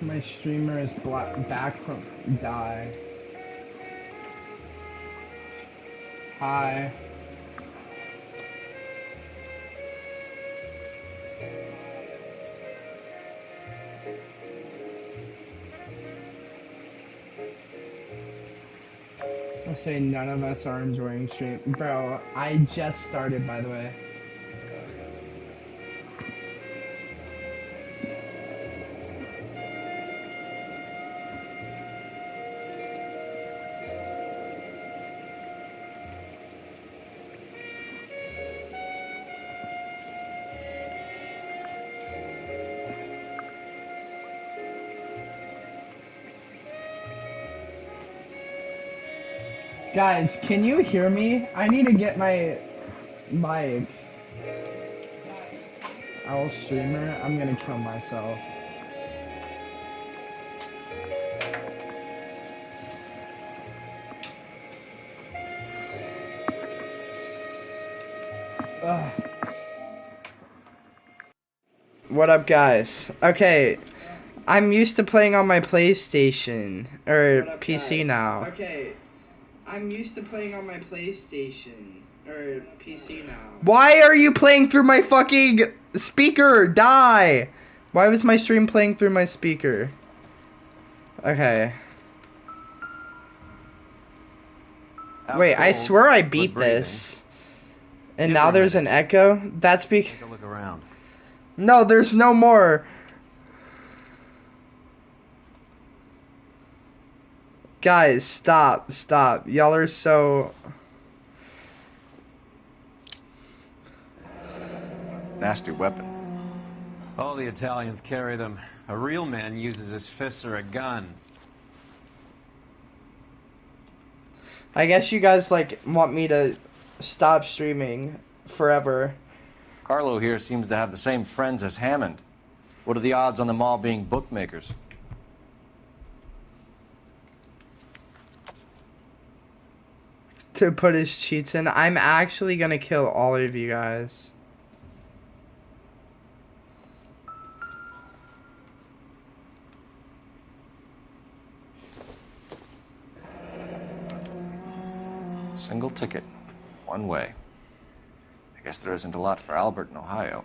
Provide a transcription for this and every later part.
My streamer is back from die. Hi. I'll say none of us are enjoying stream. Bro, I just started, by the way. Guys, can you hear me? I need to get my mic. Owl streamer, I'm gonna kill myself. Ugh. What up, guys? Okay, I'm used to playing on my PlayStation or PC now. Okay, I'm used to playing on my PlayStation or PC now. Why are you playing through my fucking speaker? Die! Why was my stream playing through my speaker? Okay. Wait, I swear I beat this. And now there's an echo? That's because... Take a look around. No, there's no more. Guys, stop. Y'all are so... Nasty weapon. All the Italians carry them. A real man uses his fists or a gun. I guess you guys, like, want me to stop streaming forever. Carlo here seems to have the same friends as Hammond. What are the odds on them all being bookmakers? To put his cheats in, I'm actually gonna kill all of you guys. Single ticket. One way. I guess there isn't a lot for Albert in Ohio.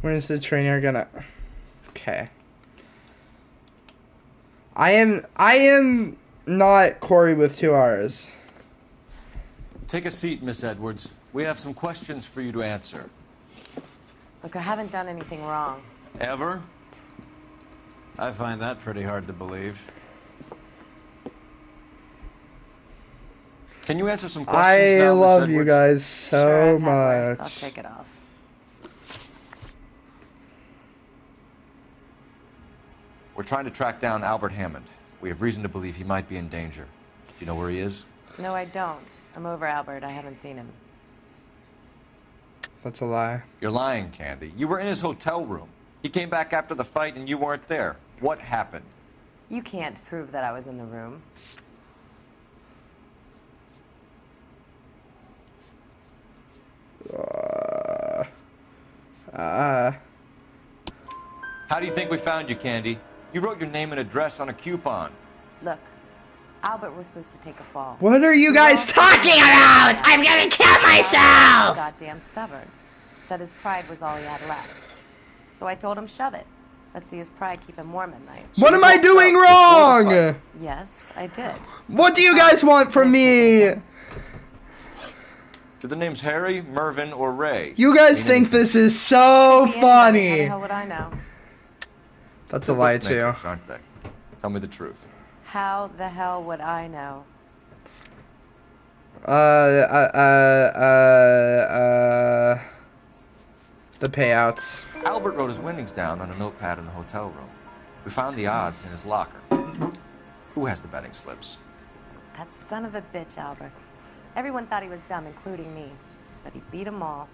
When is the trainer gonna... Okay. I am not Corey with 2 R's. Take a seat, Miss Edwards. We have some questions for you to answer. Look, I haven't done anything wrong. Ever? I find that pretty hard to believe. Can you answer some questions now, I Miss love Edwards? you guys so Sure, much. I'll take it off. We're trying to track down Albert Hammond. We have reason to believe he might be in danger. Do you know where he is? No, I don't. I'm over Albert. I haven't seen him. That's a lie. You're lying, Candy. You were in his hotel room. He came back after the fight and you weren't there. What happened? You can't prove that I was in the room. How do you think we found you, Candy? You wrote your name and address on a coupon. Look, Albert was supposed to take a fall. What are you guys talking about? I'm gonna kill myself! Goddamn stubborn. Said his pride was all he had left. So I told him shove it. Let's see his pride keep him warm at night. What am I doing wrong? Yes, I did. What do you guys want from me? Do the names Harry, Mervyn, or Ray? You guys think this is so funny? How the hell would I know? That's a lie too. Bookmakers, aren't they? Tell me the truth. How the hell would I know? The payouts. Albert wrote his winnings down on a notepad in the hotel room. We found the odds in his locker. Who has the betting slips? That son of a bitch, Albert. Everyone thought he was dumb, including me. But he beat them all.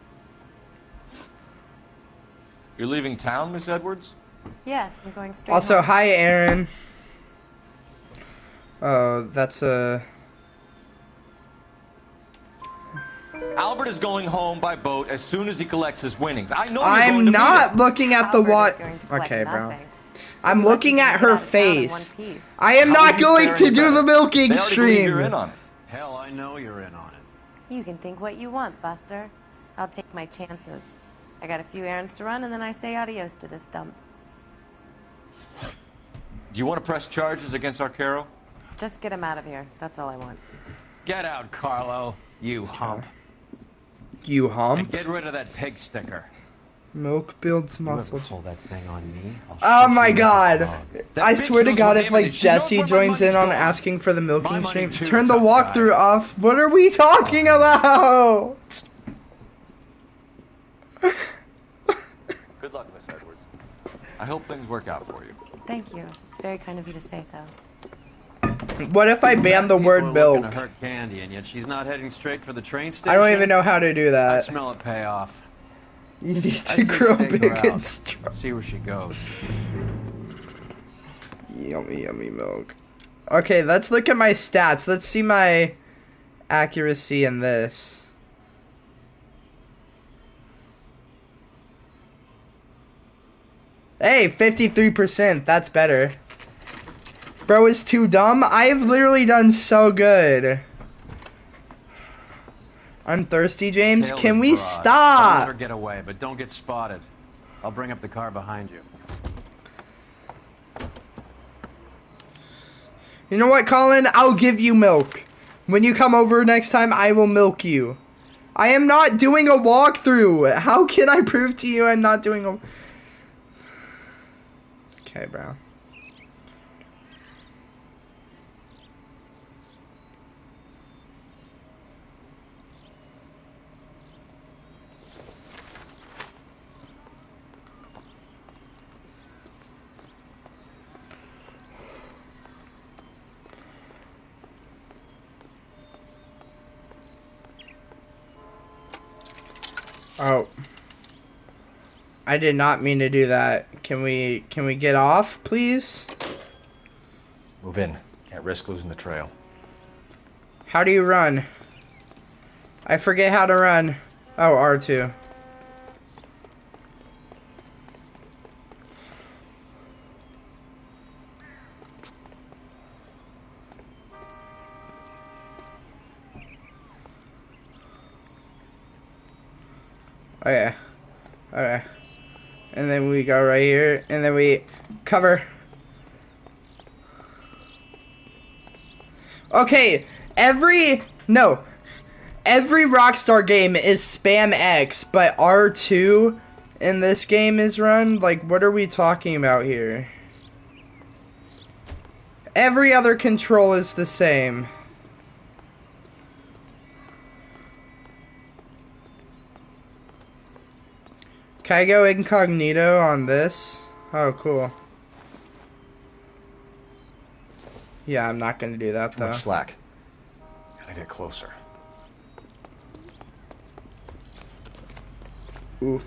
You're leaving town, Miss Edwards? Yes, I'm going straight Also, home. hi, Aaron. Oh, that's a... Albert is going home by boat as soon as he collects his winnings. I know you're going I'm to not meet him. looking at the Albert what? is going to collect Okay, bro. nothing. I'm He'll looking let at you her get out of town in one face. piece. I am How not would you going fare to any do better? the milking They already believe stream. you're in on it. Hell, I know you're in on it. You can think what you want, Buster. I'll take my chances. I got a few errands to run, and then I say adios to this dump. Do you want to press charges against Arcaro? Just get him out of here. That's all I want. Get out, Carlo, you hump. You And hump. get rid of that pig sticker. Milk builds You ever muscle. pull that thing on me, I'll Oh shoot my you like a god. dog. That I bitch swear to knows god what if name it like is. She knows Jesse where my joins in money's on going. asking for the milking My money stream, too, turn the tough walkthrough guy. off. What are we talking about? Good luck, Miss Edwards. I hope things work out for you. Thank you. It's very kind of you to say so. What if I ban the People word are milk? looking to hurt Candy, and yet she's not heading straight for the train station. I don't even know how to do I that. smell it pay off. You need I to say grow stake big her and out. strong. See where she goes. Yummy, yummy milk. Okay, let's look at my stats. Let's see my accuracy in this. Hey, 53%. That's better. Bro is too dumb. I've literally done so good. I'm thirsty, James. Tail Can is we broad. stop? Don't let her get away, but don't get spotted. I'll bring up the car behind you. You know what, Colin? I'll give you milk. When you come over next time, I will milk you. I am not doing a walkthrough. How can I prove to you I'm not doing a... Okay, bro. Oh. I did not mean to do that. Can we get off, please? Move in. Can't risk losing the trail. How do you run? I forget how to run. Oh, R2. Okay. Okay. And then we go right here, and then we cover. Okay, every Rockstar game is spam X, but R2 in this game is run? Like, what are we talking about here? Every other control is the same. Can I go incognito on this? Oh, cool. Yeah, I'm not gonna do that Too though. much slack. Gotta get closer. Ooh.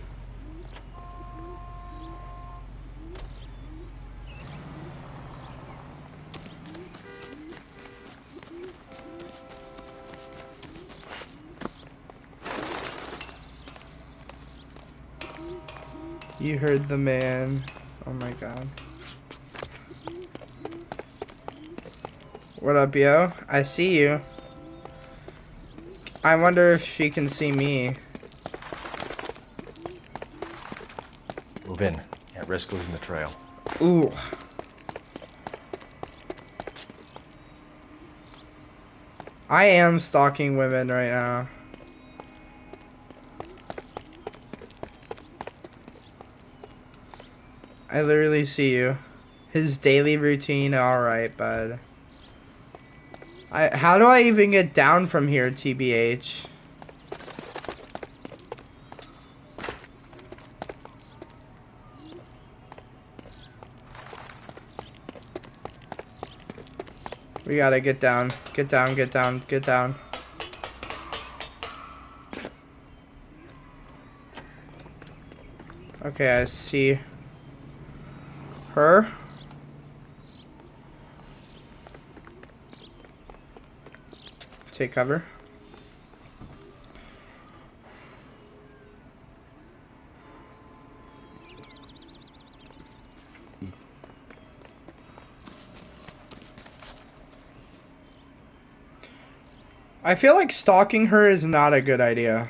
You heard the man. Oh my god. What up, yo? I see you. I wonder if she can see me. Move in. Can't risk losing the trail. Ooh. I am stalking women right now. I literally see you. His daily routine, alright, bud. How do I even get down from here, TBH? We gotta get down. Get down, get down, get down. Okay, I see her. Take cover. I feel like stalking her is not a good idea.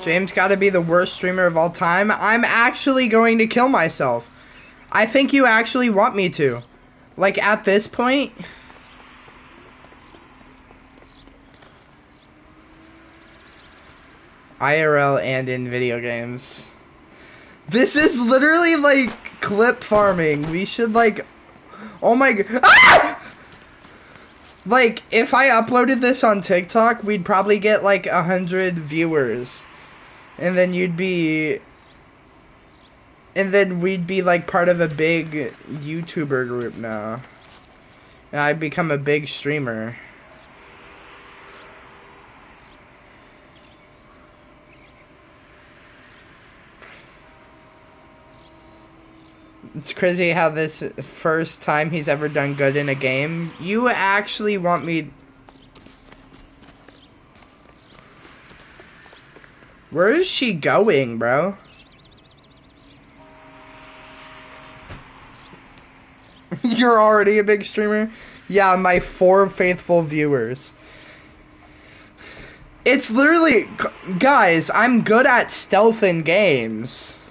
James gotta be the worst streamer of all time. I'm actually going to kill myself. I think you actually want me to. Like, at this point... IRL and in video games. This is literally like clip farming. We should like... Oh my god. Ah! Like, if I uploaded this on TikTok, we'd probably get like 100 viewers. And then you'd be... And then we'd be like part of a big YouTuber group now. And I'd become a big streamer. It's crazy how this first time he's ever done good in a game, you actually want me... Where is she going, bro? You're already a big streamer? Yeah, my 4 faithful viewers. It's literally... Guys, I'm good at stealth in games.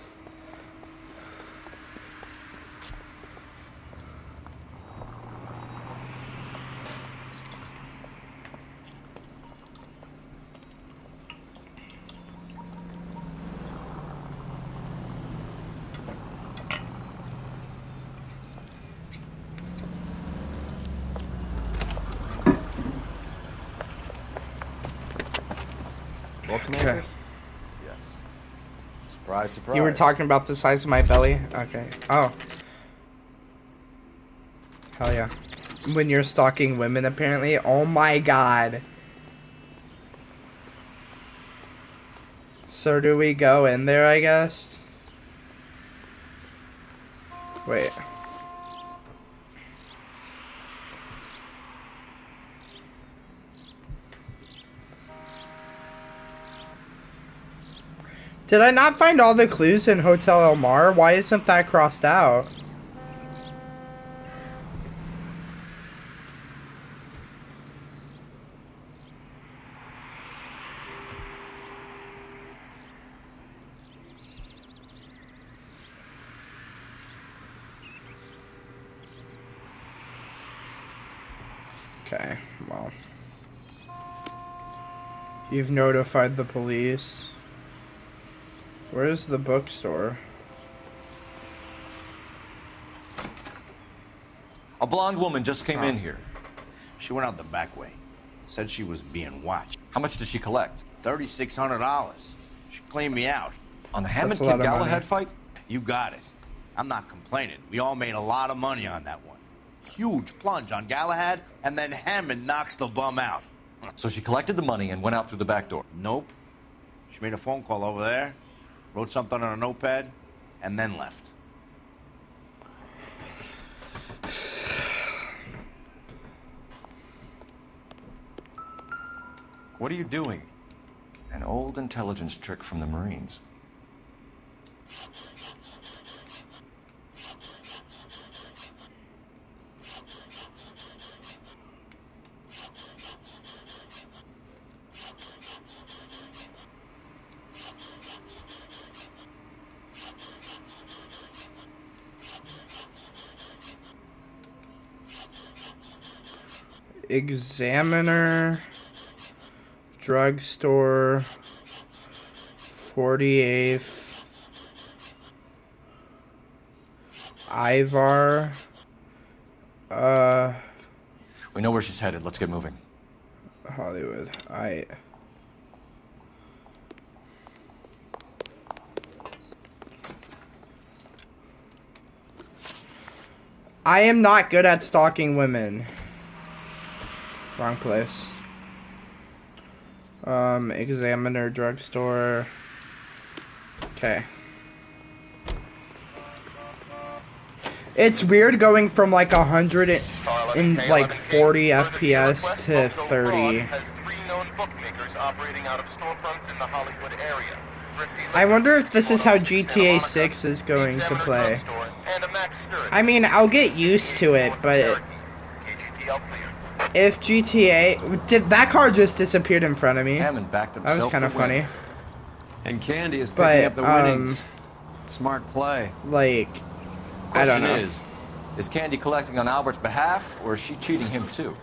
Okay. Yes. Surprise, surprise. You were talking about the size of my belly? Okay. Oh. Hell yeah. When you're stalking women, apparently. Oh my god. So do we go in there, I guess? Wait. Did I not find all the clues in Hotel El Mar? Why isn't that crossed out? Okay, well. You've notified the police. Where's the bookstore? A blonde woman just came in here. She went out the back way. Said she was being watched. How much did she collect? $3,600. She cleaned me out. On the That's Hammond a lot Kid of money. Galahad fight? You got it. I'm not complaining. We all made a lot of money on that one. Huge plunge on Galahad, and then Hammond knocks the bum out. So she collected the money and went out through the back door. Nope. She made a phone call over there, wrote something on a notepad, and then left. What are you doing? An old intelligence trick from the Marines. Examiner, drugstore, 48th, Ivar, We know where she's headed. Let's get moving. Hollywood. I am not good at stalking women. Wrong place. Examiner, drugstore. Okay. It's weird going from like 100 and like 40 FPS to 30. Has 3 known bookmakers operating out of storefronts in the Hollywood area. I wonder if this is how GTA 6 is going to play. I mean, I'll get used to it, but if GTA... That car just disappeared in front of me. Hammond backed That was kind of funny. And Candy is picking up the winnings. Smart play. Like, I don't know. Is Candy collecting on Albert's behalf, or is she cheating him too?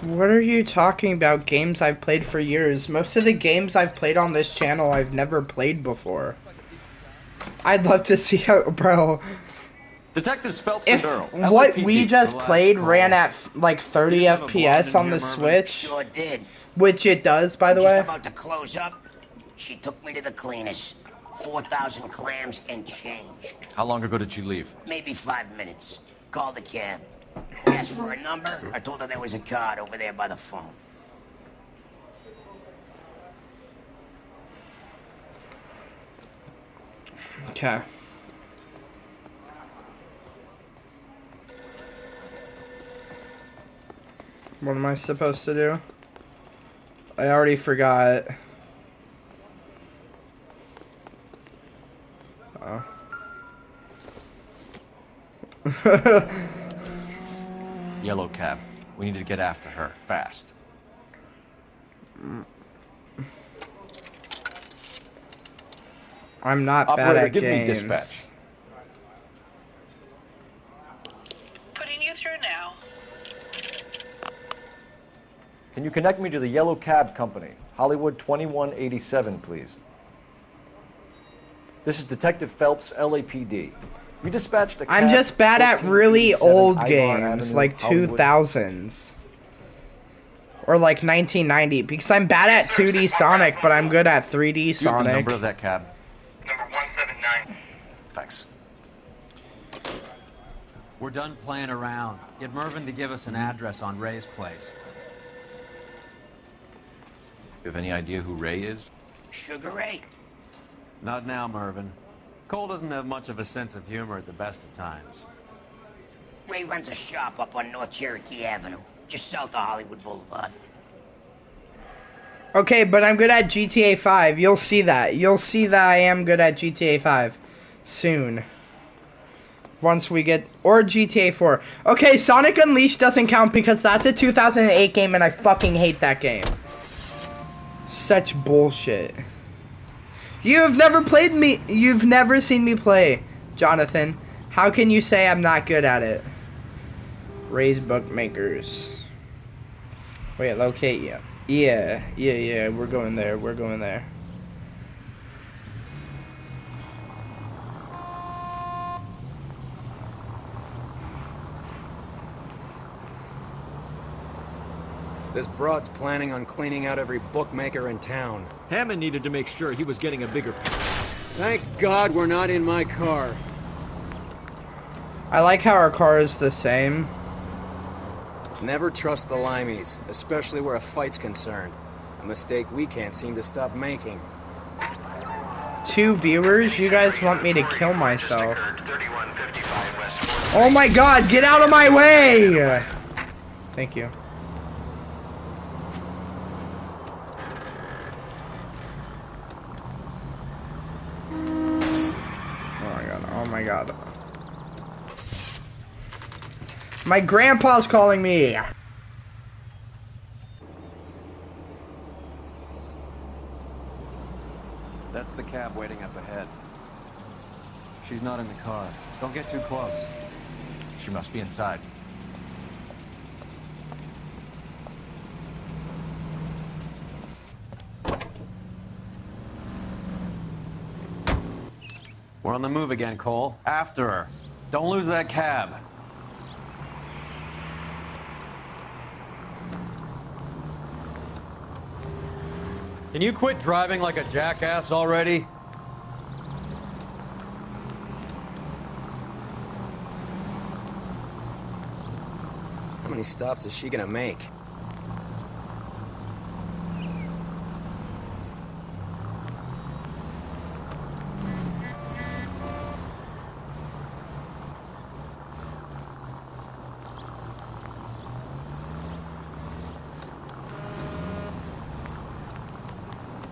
What are you talking about? Games I've played for years. Most of the games I've played on this channel I've never played before. I'd love to see how, bro. Detectives Phelps If and Earl. what LAPD. we just played ran at like 30 FPS on the Switch, Sure did. which it does, by the Just way. about to close up, she took me to the cleaners. 4,000 clams and change. How long ago did you leave? Maybe 5 minutes. Called a cab. Asked for a number. I told her there was a card over there by the phone. Okay. What am I supposed to do? I already forgot. Oh. Yellow cab. We need to get after her, fast. I'm not bad Operator, at give games. me dispatch. Putting you through now. Can you connect me to the Yellow Cab Company? Hollywood 2187, please. This is Detective Phelps, LAPD. You dispatched a cab I'm just bad at really 1487 old Ivar games, Avenue, like Hollywood. 2000s. Or like 1990, because I'm bad at 2D Sonic, but I'm good at 3D Do you have the Sonic. number of that cab? Number 179. Thanks. We're done playing around. Get Mervyn to give us an address on Ray's place. You have any idea who Ray is? Sugar Ray? Not now, Mervyn. Cole doesn't have much of a sense of humor at the best of times. Ray runs a shop up on North Cherokee Avenue, just south of Hollywood Boulevard. Okay, but I'm good at GTA 5. You'll see that. You'll see that I am good at GTA 5. Soon. Once we get... Or GTA 4. Okay, Sonic Unleashed doesn't count because that's a 2008 game and I fucking hate that game. Such bullshit. You've never played me... You've never seen me play, Jonathan. How can you say I'm not good at it? Raise bookmakers. Wait, locate you. Yeah, we're going there, we're going there. This broad's planning on cleaning out every bookmaker in town. Hammond needed to make sure he was getting a bigger... Thank God we're not in my car. I like how our car is the same. Never trust the Limeys, especially where a fight's concerned. A mistake we can't seem to stop making. 2 viewers? You guys want me to kill myself. Oh my god, get out of my way! Thank you. Oh my god, oh my god. My grandpa's calling me! That's the cab waiting up ahead. She's not in the car. Don't get too close. She must be inside. We're on the move again, Cole. After her. Don't lose that cab. Can you quit driving like a jackass already? How many stops is she gonna make?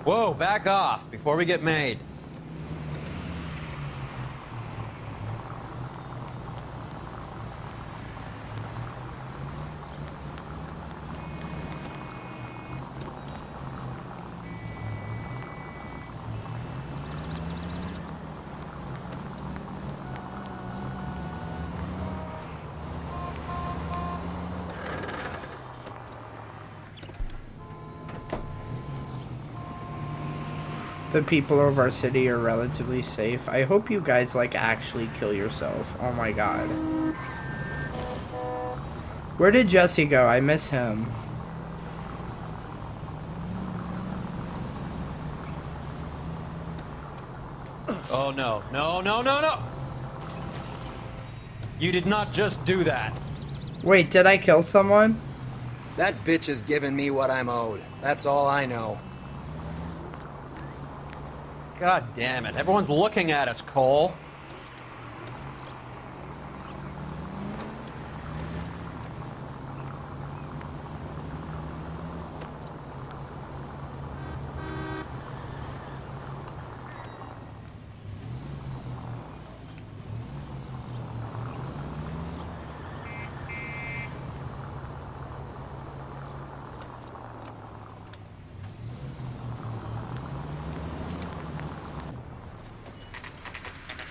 Whoa, back off before we get made. The people of our city are relatively safe. I hope you guys, like, actually kill yourself. Oh my god. Where did Jesse go? I miss him. Oh no, no, no, no, no! You did not just do that. Wait, did I kill someone? That bitch is giving me what I'm owed. That's all I know. God damn it. Everyone's looking at us, Cole.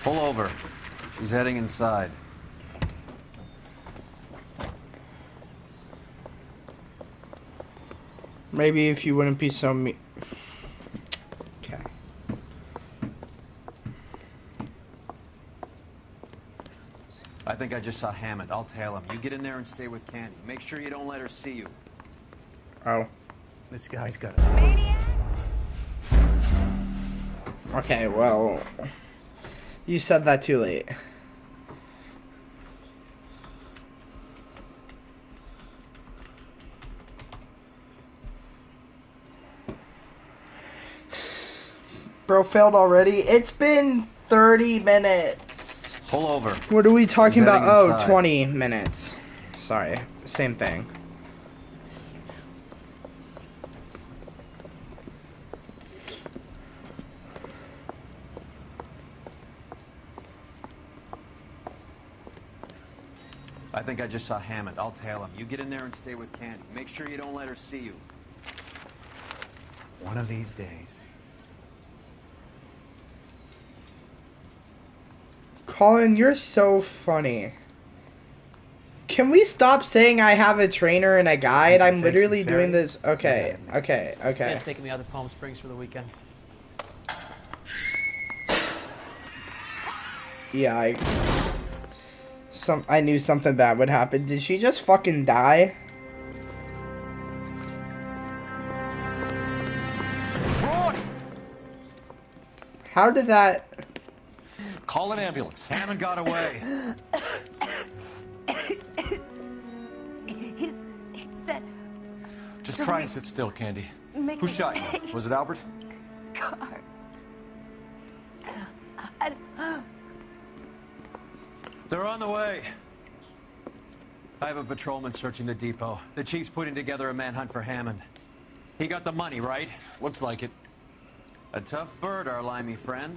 Pull over. She's heading inside. Maybe if you wouldn't be so mean. Okay. I think I just saw Hammond. I'll tail him. You get in there and stay with Candy. Make sure you don't let her see you. Oh. This guy's got a... Okay, well... You said that too late. Bro failed already? It's been 30 minutes. Pull over. What are we talking He's about? heading Oh, inside. 20 minutes. Sorry. Same thing. I think I just saw Hammond. I'll tail him. You get in there and stay with Candy. Make sure you don't let her see you. One of these days. Colin, you're so funny. Can we stop saying I have a trainer and a guide? I'm literally doing this. Okay, okay, okay. Sam's taking me out to Palm Springs for the weekend. Yeah, I knew something bad would happen. Did she just fucking die? How did that... Call an ambulance. Hammond got away. He said... Just try and sit still, Candy. Who shot you? Was it Albert? Car. They're on the way. I have a patrolman searching the depot. The chief's putting together a manhunt for Hammond. He got the money, right? Looks like it. A tough bird, our limey friend.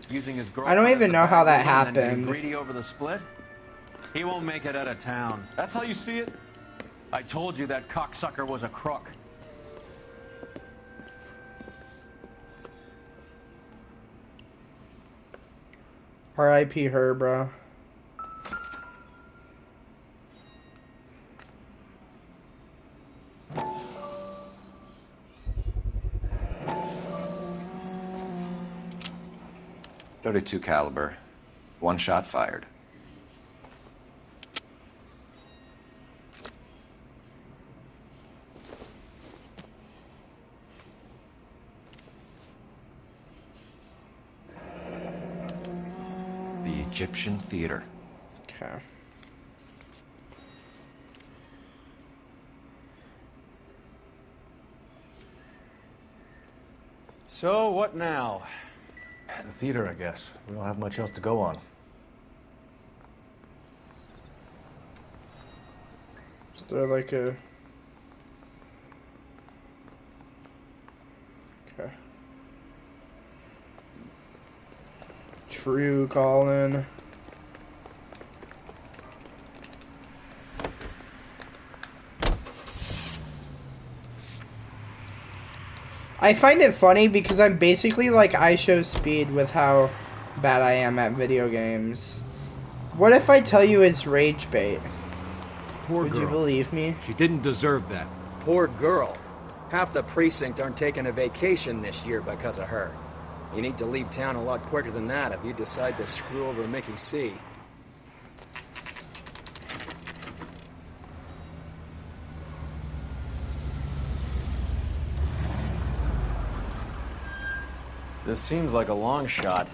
Using his girlfriend. I don't even know how that and then getting happened. greedy over the split. He won't make it out of town. That's how you see it? I told you that cocksucker was a crook. R.I.P. her, bro. .32 caliber. One shot fired. The Egyptian Theater. Okay. So, what now? The theater, I guess. We don't have much else to go on. Is there like a... Okay. True calling. I find it funny because I'm basically like I show speed with how bad I am at video games. What if I tell you it's rage bait? Poor Would girl. you believe me? She didn't deserve that. Poor girl. Half the precinct aren't taking a vacation this year because of her. You need to leave town a lot quicker than that if you decide to screw over Mickey C. This seems like a long shot.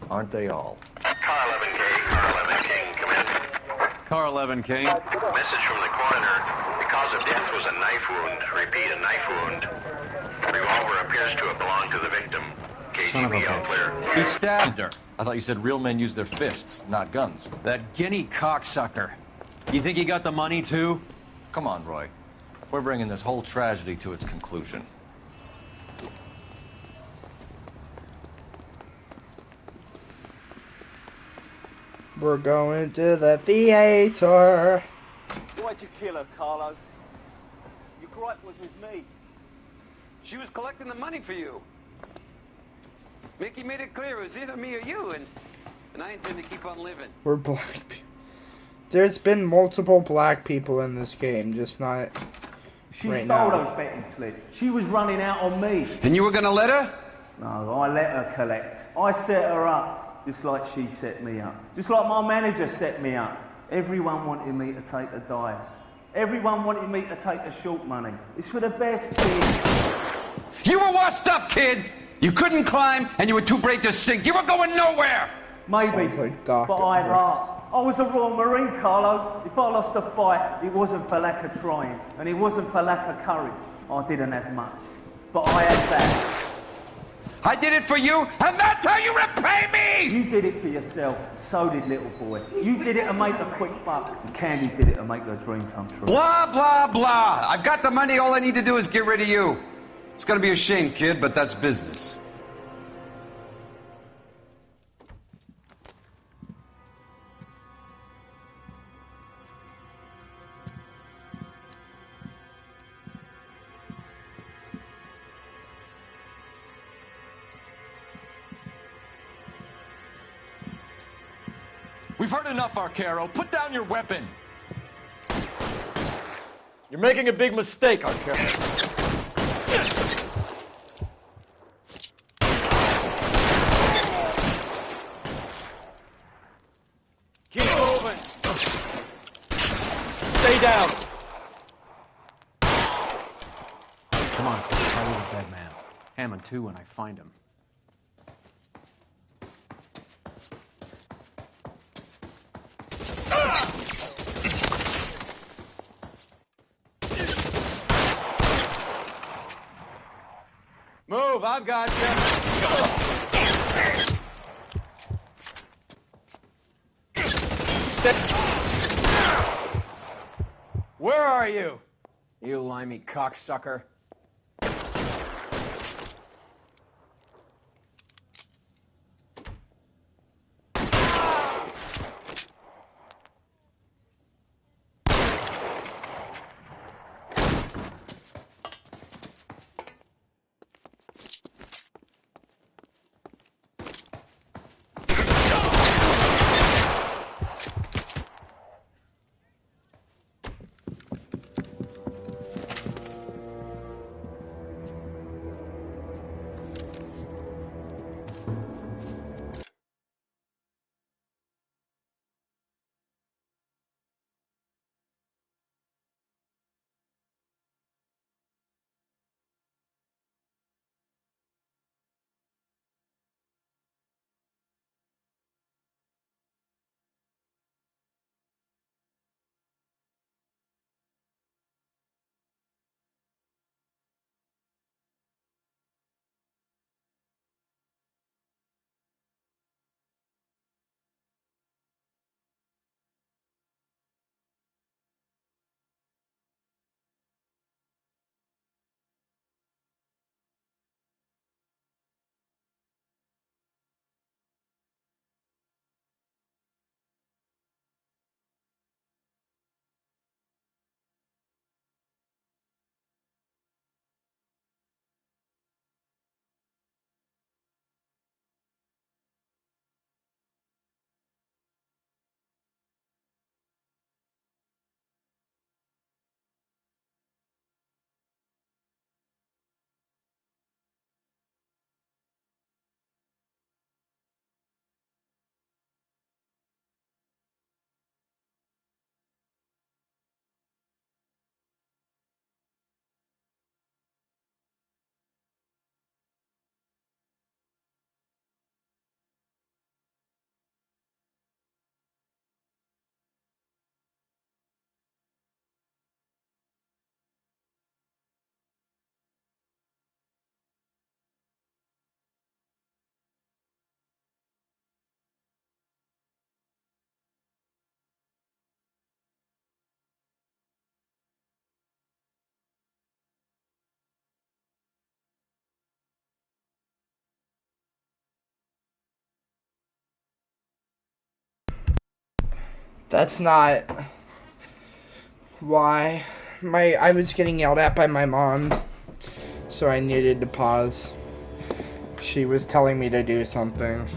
Aren't they all? Car 11K, Car 11 King, come in. Car 11 King. Message from the coroner. The cause of death was a knife wound. Repeat, a knife wound. Revolver appears to have belonged to the victim. Son of a KGB all clear. bitch. He stabbed her. I thought you said real men use their fists, not guns. That guinea cocksucker. You think he got the money, too? Come on, Roy. We're bringing this whole tragedy to its conclusion. We're going to the theater. Why'd you kill her, Carlo? Your gripe was with me. She was collecting the money for you. Mickey made it clear it was either me or you, and I intend to keep on living. We're black people. There's been multiple black people in this game, just not She right stole now. those betting slips. She was running out on me. And you were gonna let her? No, I let her collect. I set her up, just like she set me up. Just like my manager set me up. Everyone wanted me to take a dive. Everyone wanted me to take the short money. It's for the best kid. You were washed up, kid! You couldn't climb, and you were too brave to sink. You were going nowhere! Maybe, Sounds like Doc but I Ock. laughed. I was a Royal Marine, Carlo. If I lost a fight, it wasn't for lack of trying, and it wasn't for lack of courage. I didn't have much, but I had that. I did it for you, and that's how you repay me! You did it for yourself. So did little boy. You did it to make a quick buck. And Candy did it to make her dream come true. Blah, blah, blah. I've got the money. All I need to do is get rid of you. It's gonna be a shame, kid, but that's business. We've heard enough, Arcaro. Put down your weapon. You're making a big mistake, Arcaro. Keep moving. Stay down. Come on, Chris. Tell me the dead man. Hammond, too, when I find him. move. I've got you. Where are you? You limey cocksucker. That's not why. I was getting yelled at by my mom, so I needed to pause. She was telling me to do something.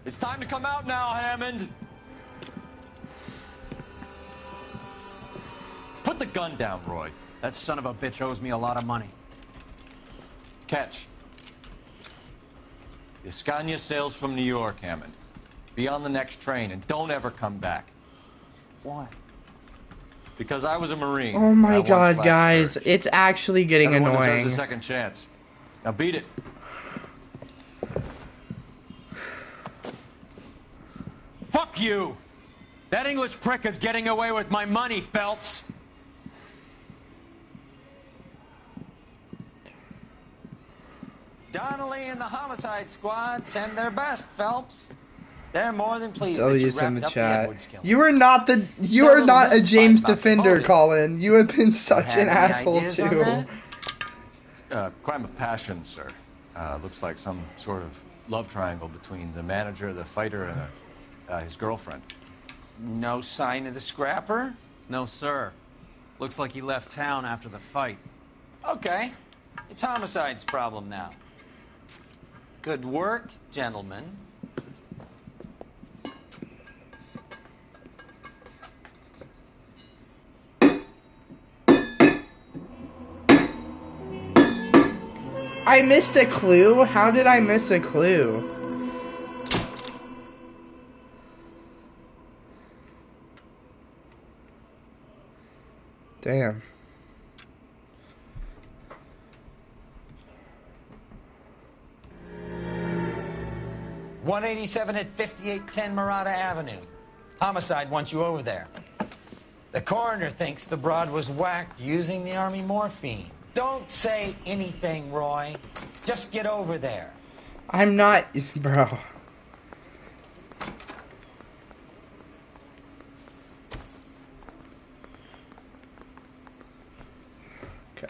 It's time to come out now, Hammond. Put the gun down, Roy. That son of a bitch owes me a lot of money. Catch. Iskanya sails from New York, Hammond. Be on the next train and don't ever come back. Why? Because I was a Marine. Oh my and I god, once lacked guys. courage. It's actually getting Everyone annoying. deserves a second chance. Now beat it. Fuck you! That English prick is getting away with my money, Phelps. Donnelly and the homicide squad send their best, Phelps. They're more than pleased Tell that you you in wrapped the up the chat. Edwards killing. You are not the. You They're are a not little a James mystified about them, Defender, both. Colin. You have been such have an any asshole ideas on too. that? Crime of passion, sir. Looks like some sort of love triangle between the manager, the fighter, and his girlfriend. No sign of the scrapper? No, sir. Looks like he left town after the fight. Okay. It's homicide's problem now. Good work, gentlemen. I missed a clue? How did I miss a clue? Damn. .187 at 5810 Murata Avenue. Homicide wants you over there. The coroner thinks the broad was whacked using the army morphine. Don't say anything, Roy. Just get over there. I'm not, bro. Okay.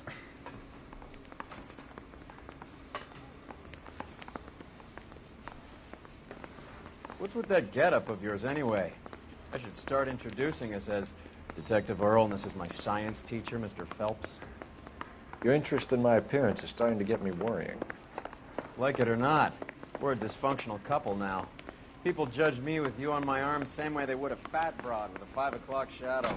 What's with that getup of yours anyway? I should start introducing us as Detective Earl, and this is my science teacher, Mr. Phelps. Your interest in my appearance is starting to get me worrying. Like it or not, we're a dysfunctional couple now. People judge me with you on my arm same way they would a fat broad with a 5 o'clock shadow.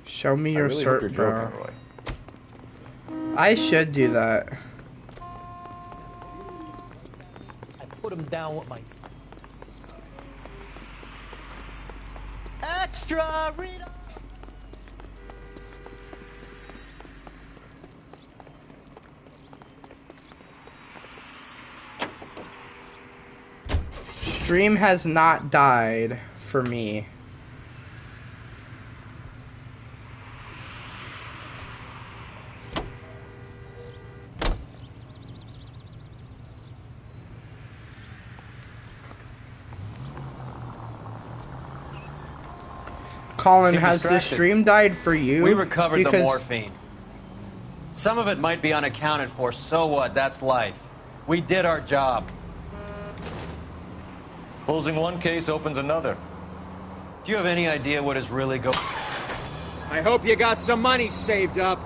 Show me your really hope cert, you're bro. joking, Roy. I should do that. I put him down with my... Extra, Rita! Stream has not died for me. Colin, Seem has the distracted. stream died for you? We recovered the Because- morphine. Some of it might be unaccounted for, so what? That's life. We did our job. Closing one case opens another. Do you have any idea what is really going... I hope you got some money saved up.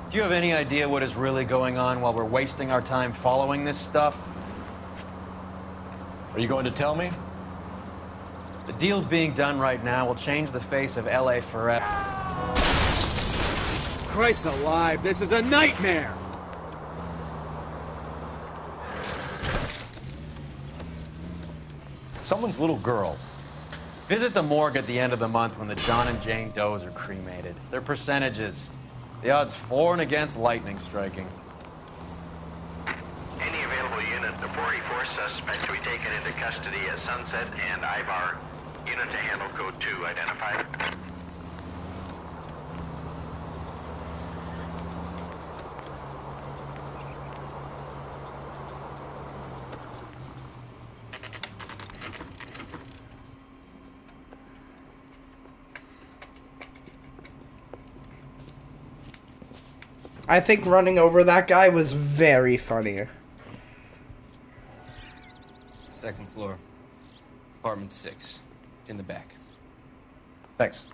Do you have any idea what is really going on while we're wasting our time following this stuff? Are you going to tell me? The deals being done right now will change the face of LA forever. Christ alive, this is a nightmare! Someone's little girl. Visit the morgue at the end of the month when the John and Jane Does are cremated. Their percentages. The odds for and against lightning striking. Any available unit, the 44 suspect to be taken into custody at Sunset and Ivar. Unit to handle code 2 identified. I think running over that guy was very funny. Second floor. Apartment 6. In the back. Thanks.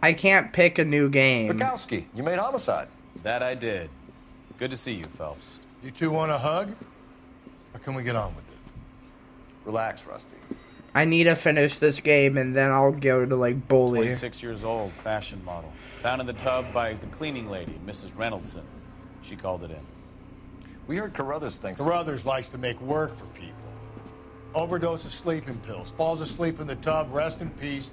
I can't pick a new game. Bukowski, you made Homicide. That I did. Good to see you, Phelps. You two want a hug? Or can we get on with it? Relax, Rusty. I need to finish this game and then I'll go to like bully. 26 years old, fashion model. Found in the tub by the cleaning lady, Mrs. Reynoldson. She called it in. We heard Carruthers thinks... Carruthers likes to make work for people. Overdose of sleeping pills. Falls asleep in the tub. Rest in peace.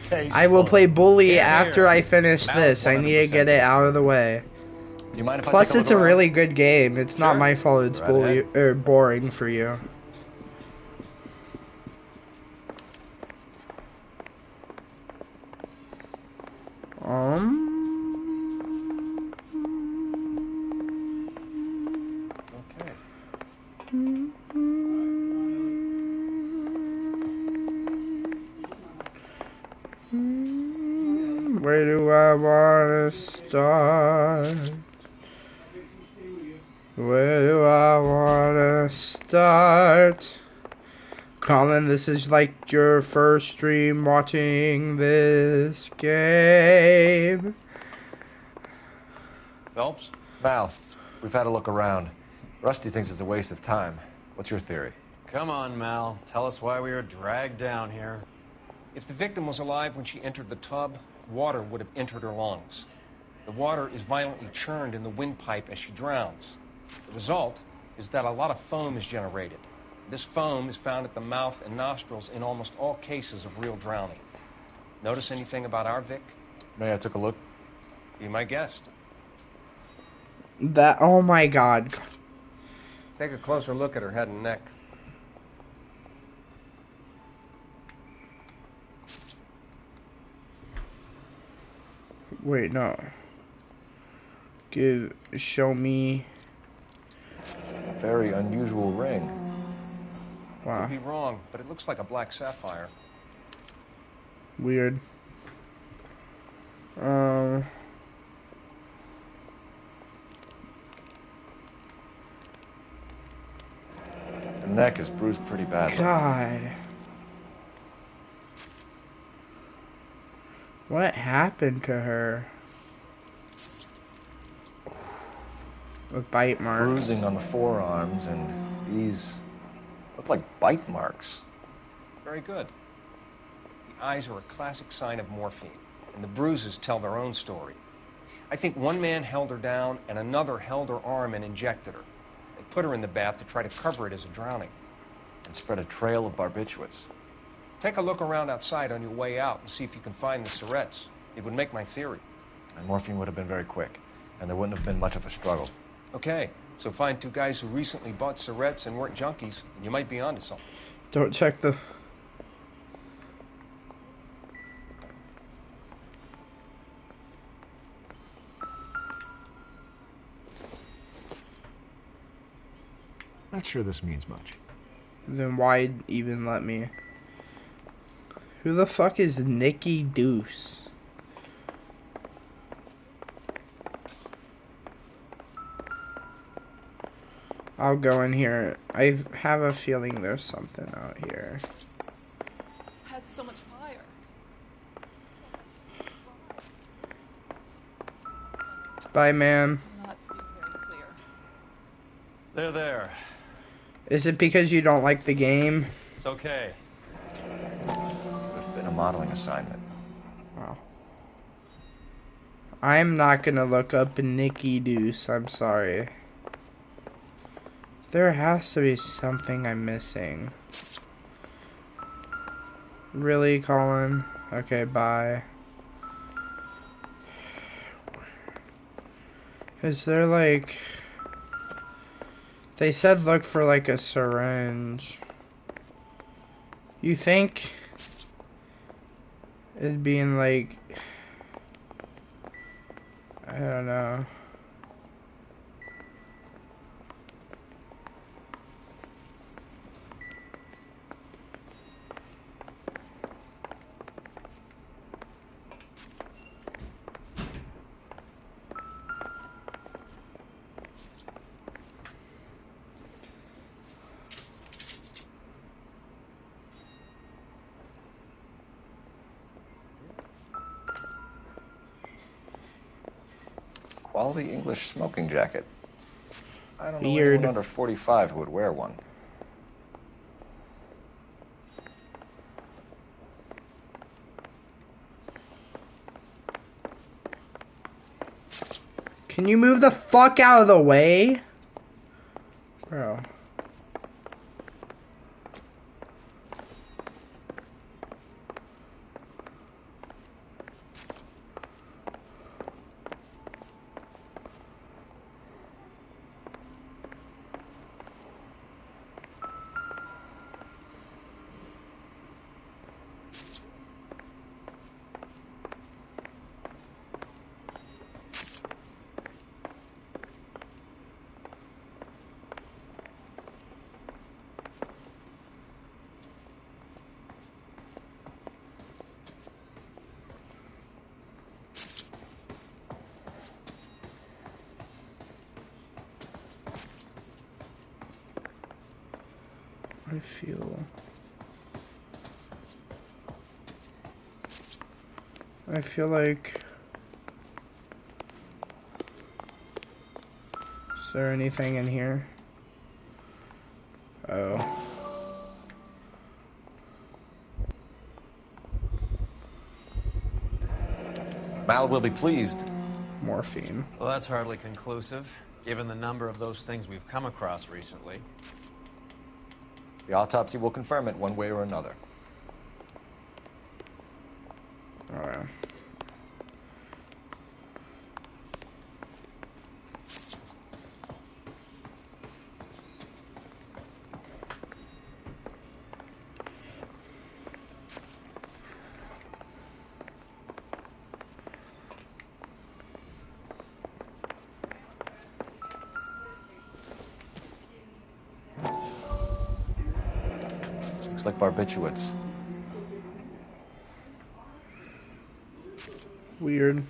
Case I will closed. play bully Here, after here. I finish Mal's this. I need to 100% get it out of the way. Do you mind if I Plus, take a it's a look around? really good game. It's not Sure. my fault it's Right bully ahead. or boring for you. Okay. Where do I wanna start? Where do I wanna start? Colin, this is like your first stream watching this game. Phelps? Mal, we've had a look around. Rusty thinks it's a waste of time. What's your theory? Come on, Mal. Tell us why we were dragged down here. If the victim was alive when she entered the tub, water would have entered her lungs. The water is violently churned in the windpipe as she drowns. The result is that a lot of foam is generated. This foam is found at the mouth and nostrils in almost all cases of real drowning. Notice anything about our Vic? May I took a look? Be my guest. That, oh my god. Take a closer look at her head and neck. Wait, no. Show me. A very unusual ring. Wow. Could be wrong, but it looks like a black sapphire. Weird. The neck is bruised pretty badly. God. What happened to her? With bite marks. Bruising on the forearms, and these look like bite marks. Very good. The eyes are a classic sign of morphine, and the bruises tell their own story. I think one man held her down, and another held her arm and injected her. They put her in the bath to try to cover it as a drowning. And spread a trail of barbiturates. Take a look around outside on your way out and see if you can find the syrettes. It would make my theory. And morphine would have been very quick, and there wouldn't have been much of a struggle. Okay, so find two guys who recently bought syrettes and weren't junkies, and you might be onto something. Don't check the... Not sure this means much. Then why even let me? Who the fuck is Nikki Deuce? I'll go in here. I have a feeling there's something out here. Had so much fire. Bye, ma'am. Not being very clear. There, there. Is it because you don't like the game? It's okay. There's been a modeling assignment. Wow. I'm not gonna look up Nikki Deuce. I'm sorry. There has to be something I'm missing. Really, Colin? Okay, bye. Is there like... They said look for like a syringe. You think it'd be in like... I don't know. Quality English smoking jacket. I don't know Weird. anyone under 45 who would wear one. Can you move the fuck out of the way? Bro. I feel like... Is there anything in here? Oh. Mal will be pleased. morphine. Well, that's hardly conclusive, given the number of those things we've come across recently. The autopsy will confirm it one way or another. Alright. Looks like barbiturates. Weird.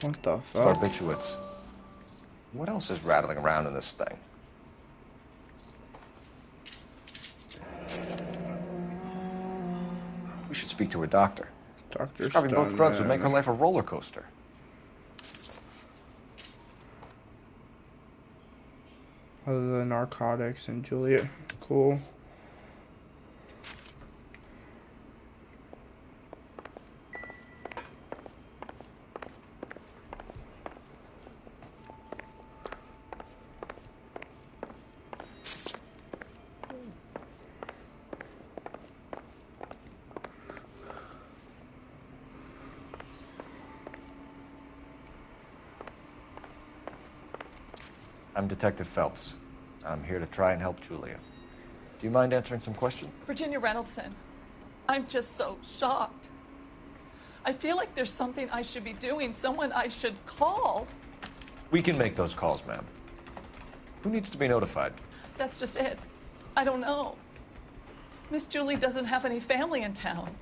What the fuck? Barbiturates. What else is rattling around in this thing? We should speak to a doctor. Dr. Prescribing both drugs would make her life a roller coaster. Other than narcotics and Juliet. Cool. I'm Detective Phelps. I'm here to try and help Julia. Do you mind answering some questions? Virginia Reynoldson, I'm just so shocked. I feel like there's something I should be doing, someone I should call. We can make those calls, ma'am. Who needs to be notified? That's just it. I don't know. Miss Julie doesn't have any family in town.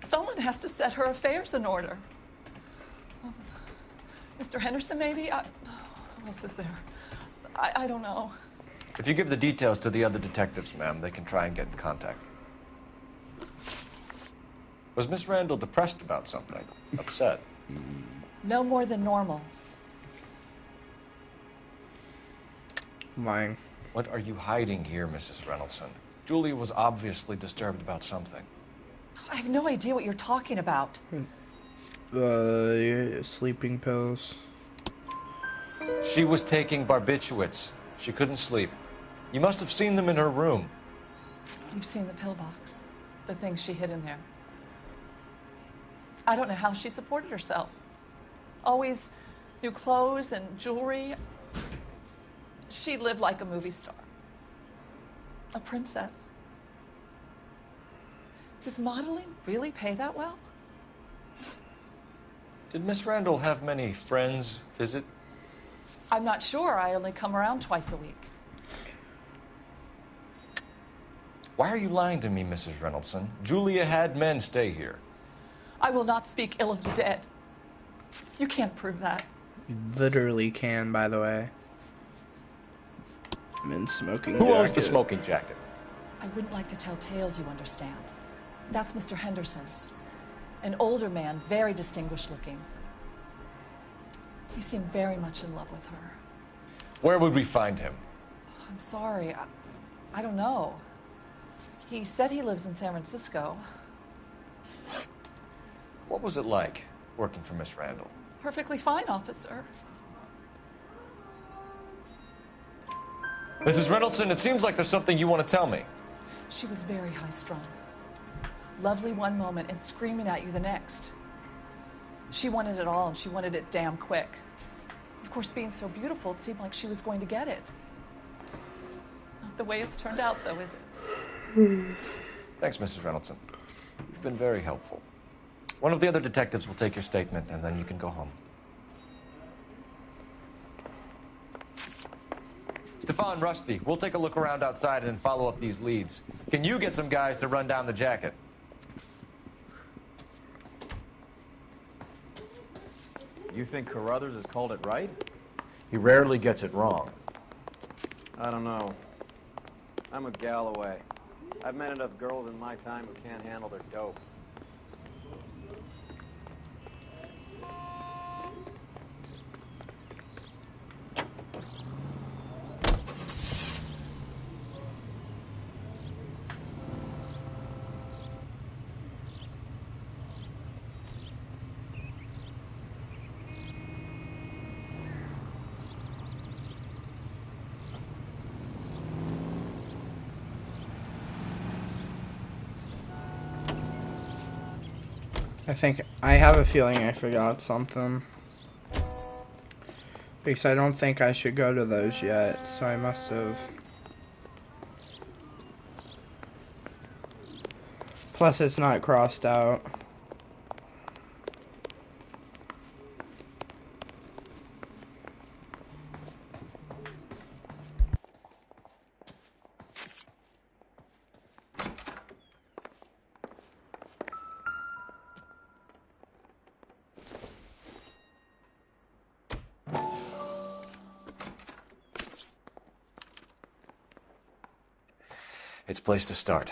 Someone has to set her affairs in order. Mr. Henderson, maybe? Who else is there? I don't know. If you give the details to the other detectives, ma'am, they can try and get in contact. Was Miss Randall depressed about something? Upset? No more than normal. Lying. What are you hiding here, Mrs. Reynoldson? Julia was obviously disturbed about something. I have no idea what you're talking about. Sleeping pills. She was taking barbiturates. She couldn't sleep. You must have seen them in her room. You've seen the pillbox, the things she hid in there. I don't know how she supported herself. Always new clothes and jewelry. She lived like a movie star. A princess. Does modeling really pay that well? Did Miss Randall have many friends visit? I'm not sure. I only come around twice a week. Why are you lying to me, Mrs. Reynoldson? Julia had men stay here. I will not speak ill of the dead. You can't prove that. You literally can, by the way. I'm in smoking Who jacket. owns the smoking jacket? I wouldn't like to tell tales, you understand. That's Mr. Henderson's. An older man, very distinguished looking. He seemed very much in love with her. Where would we find him? I'm sorry. I don't know. He said he lives in San Francisco. What was it like working for Miss Randall? Perfectly fine, officer. Mrs. Reynoldson, it seems like there's something you want to tell me. She was very high-strung. Lovely one moment and screaming at you the next. She wanted it all, and she wanted it damn quick. Of course, being so beautiful, it seemed like she was going to get it. Not the way it's turned out, though, is it? Thanks, Mrs. Reynoldson. You've been very helpful. One of the other detectives will take your statement, and then you can go home. Stefan, Rusty, we'll take a look around outside and then follow up these leads. Can you get some guys to run down the jacket? You think Carruthers has called it right? He rarely gets it wrong. I don't know. I'm a Galloway. I've met enough girls in my time who can't handle their dope. I have a feeling I forgot something. Because I don't think I should go to those yet, so I must have. Plus, it's not crossed out. It's a place to start.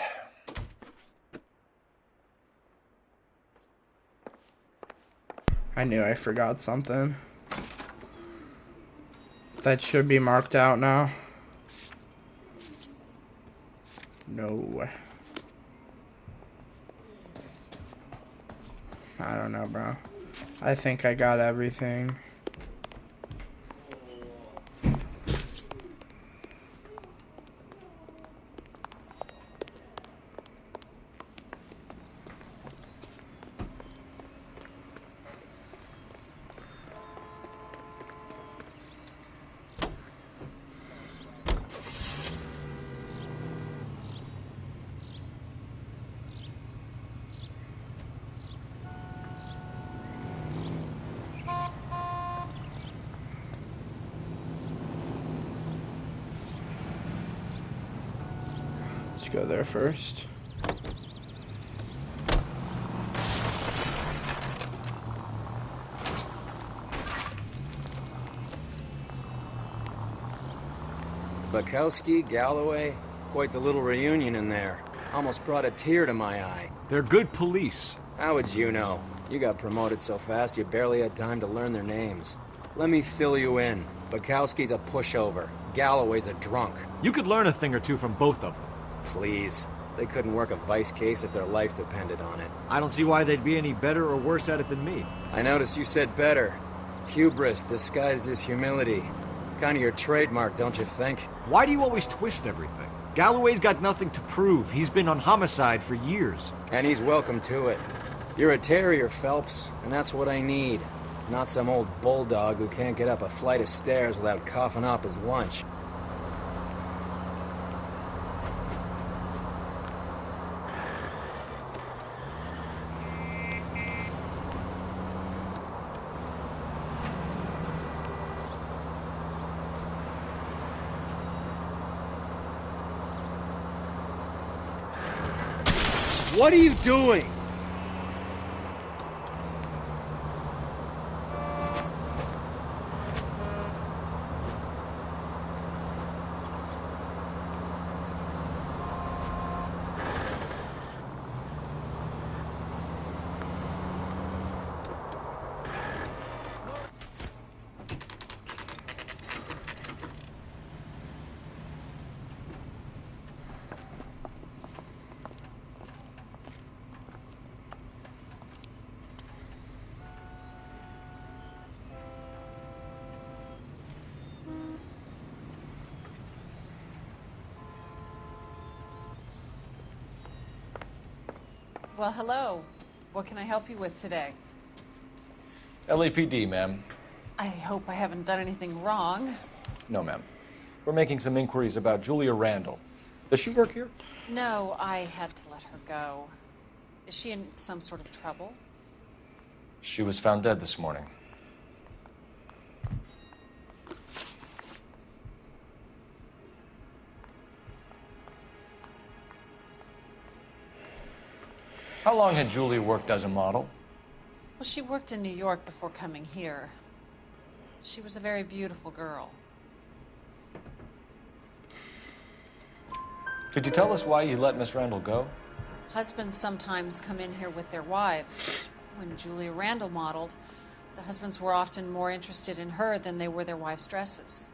I knew I forgot something. That should be marked out now. No. I don't know, bro. I think I got everything. Let's go there first. Bukowski, Galloway, quite the little reunion in there. Almost brought a tear to my eye. They're good police. How would you know? You got promoted so fast you barely had time to learn their names. Let me fill you in. Bukowski's a pushover. Galloway's a drunk. You could learn a thing or two from both of them. Please. They couldn't work a vice case if their life depended on it. I don't see why they'd be any better or worse at it than me. I noticed you said better. Hubris disguised as humility. Kind of your trademark, don't you think? Why do you always twist everything? Galloway's got nothing to prove. He's been on homicide for years. And he's welcome to it. You're a terrier, Phelps, and that's what I need. Not some old bulldog who can't get up a flight of stairs without coughing up his lunch. What are you doing? Well, hello. What can I help you with today? LAPD, ma'am. I hope I haven't done anything wrong. No, ma'am. We're making some inquiries about Julia Randall. Does she work here? No, I had to let her go. Is she in some sort of trouble? She was found dead this morning. How long had Julia worked as a model? Well, she worked in New York before coming here. She was a very beautiful girl. Could you tell us why you let Miss Randall go? Husbands sometimes come in here with their wives. When Julia Randall modeled, the husbands were often more interested in her than they were their wives' dresses.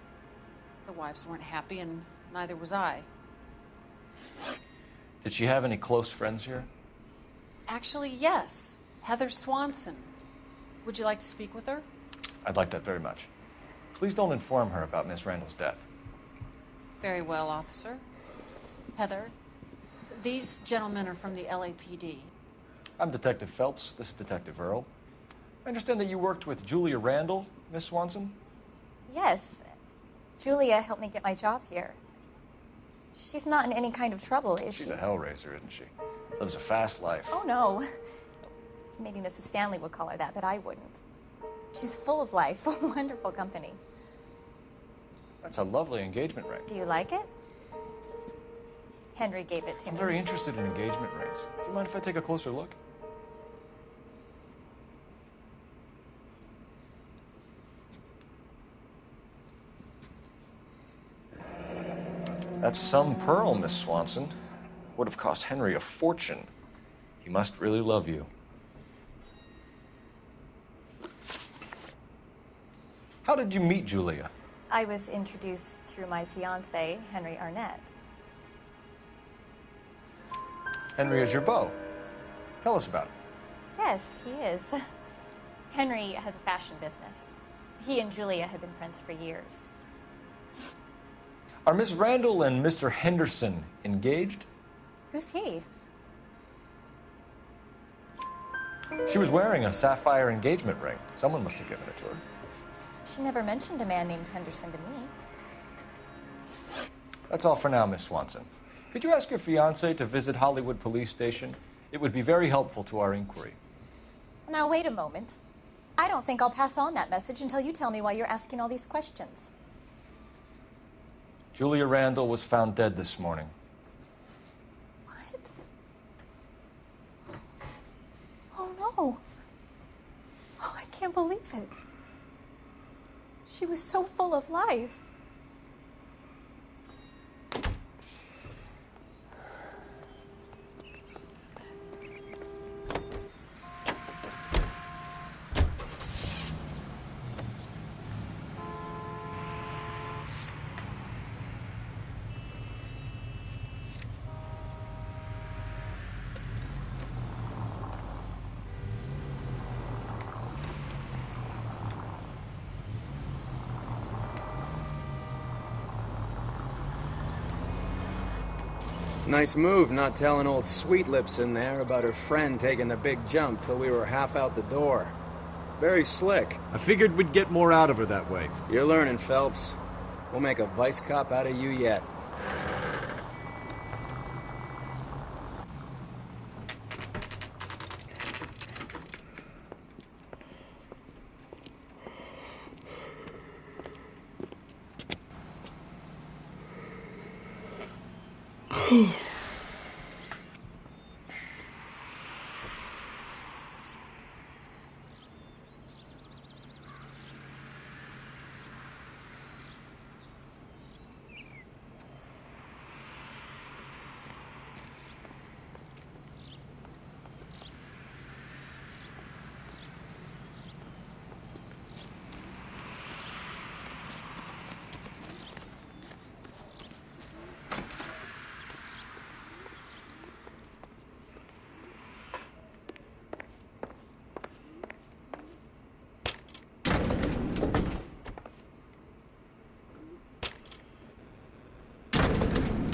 The wives weren't happy, and neither was I. Did she have any close friends here? Actually, yes. Heather Swanson. Would you like to speak with her? I'd like that very much. Please don't inform her about Miss Randall's death. Very well, officer. Heather, these gentlemen are from the LAPD. I'm Detective Phelps. This is Detective Earl. I understand that you worked with Julia Randall, Miss Swanson? Yes. Julia helped me get my job here. She's not in any kind of trouble, is she? She's a hellraiser, isn't she? Lives a fast life. Oh, no. Maybe Mrs. Stanley would call her that, but I wouldn't. She's full of life, wonderful company. That's a lovely engagement ring. Do you like it? Henry gave it to I'm me. very interested in engagement rings. Do you mind if I take a closer look? That's some pearl, Miss Swanson. Would have cost Henry a fortune. He must really love you. How did you meet Julia? I was introduced through my fiancé, Henry Arnett. Henry is your beau. Tell us about it. Yes, he is. Henry has a fashion business. He and Julia have been friends for years. Are Miss Randall and Mr. Henderson engaged? Who's he? She was wearing a sapphire engagement ring. Someone must have given it to her. She never mentioned a man named Henderson to me. That's all for now, Miss Swanson. Could you ask your fiancé to visit Hollywood Police Station? It would be very helpful to our inquiry. Now, wait a moment. I don't think I'll pass on that message until you tell me why you're asking all these questions. Julia Randall was found dead this morning. What? Oh, no. Oh, I can't believe it. She was so full of life. Nice move not telling old Sweet Lips in there about her friend taking the big jump till we were half out the door. Very slick. I figured we'd get more out of her that way. You're learning, Phelps. We'll make a vice cop out of you yet.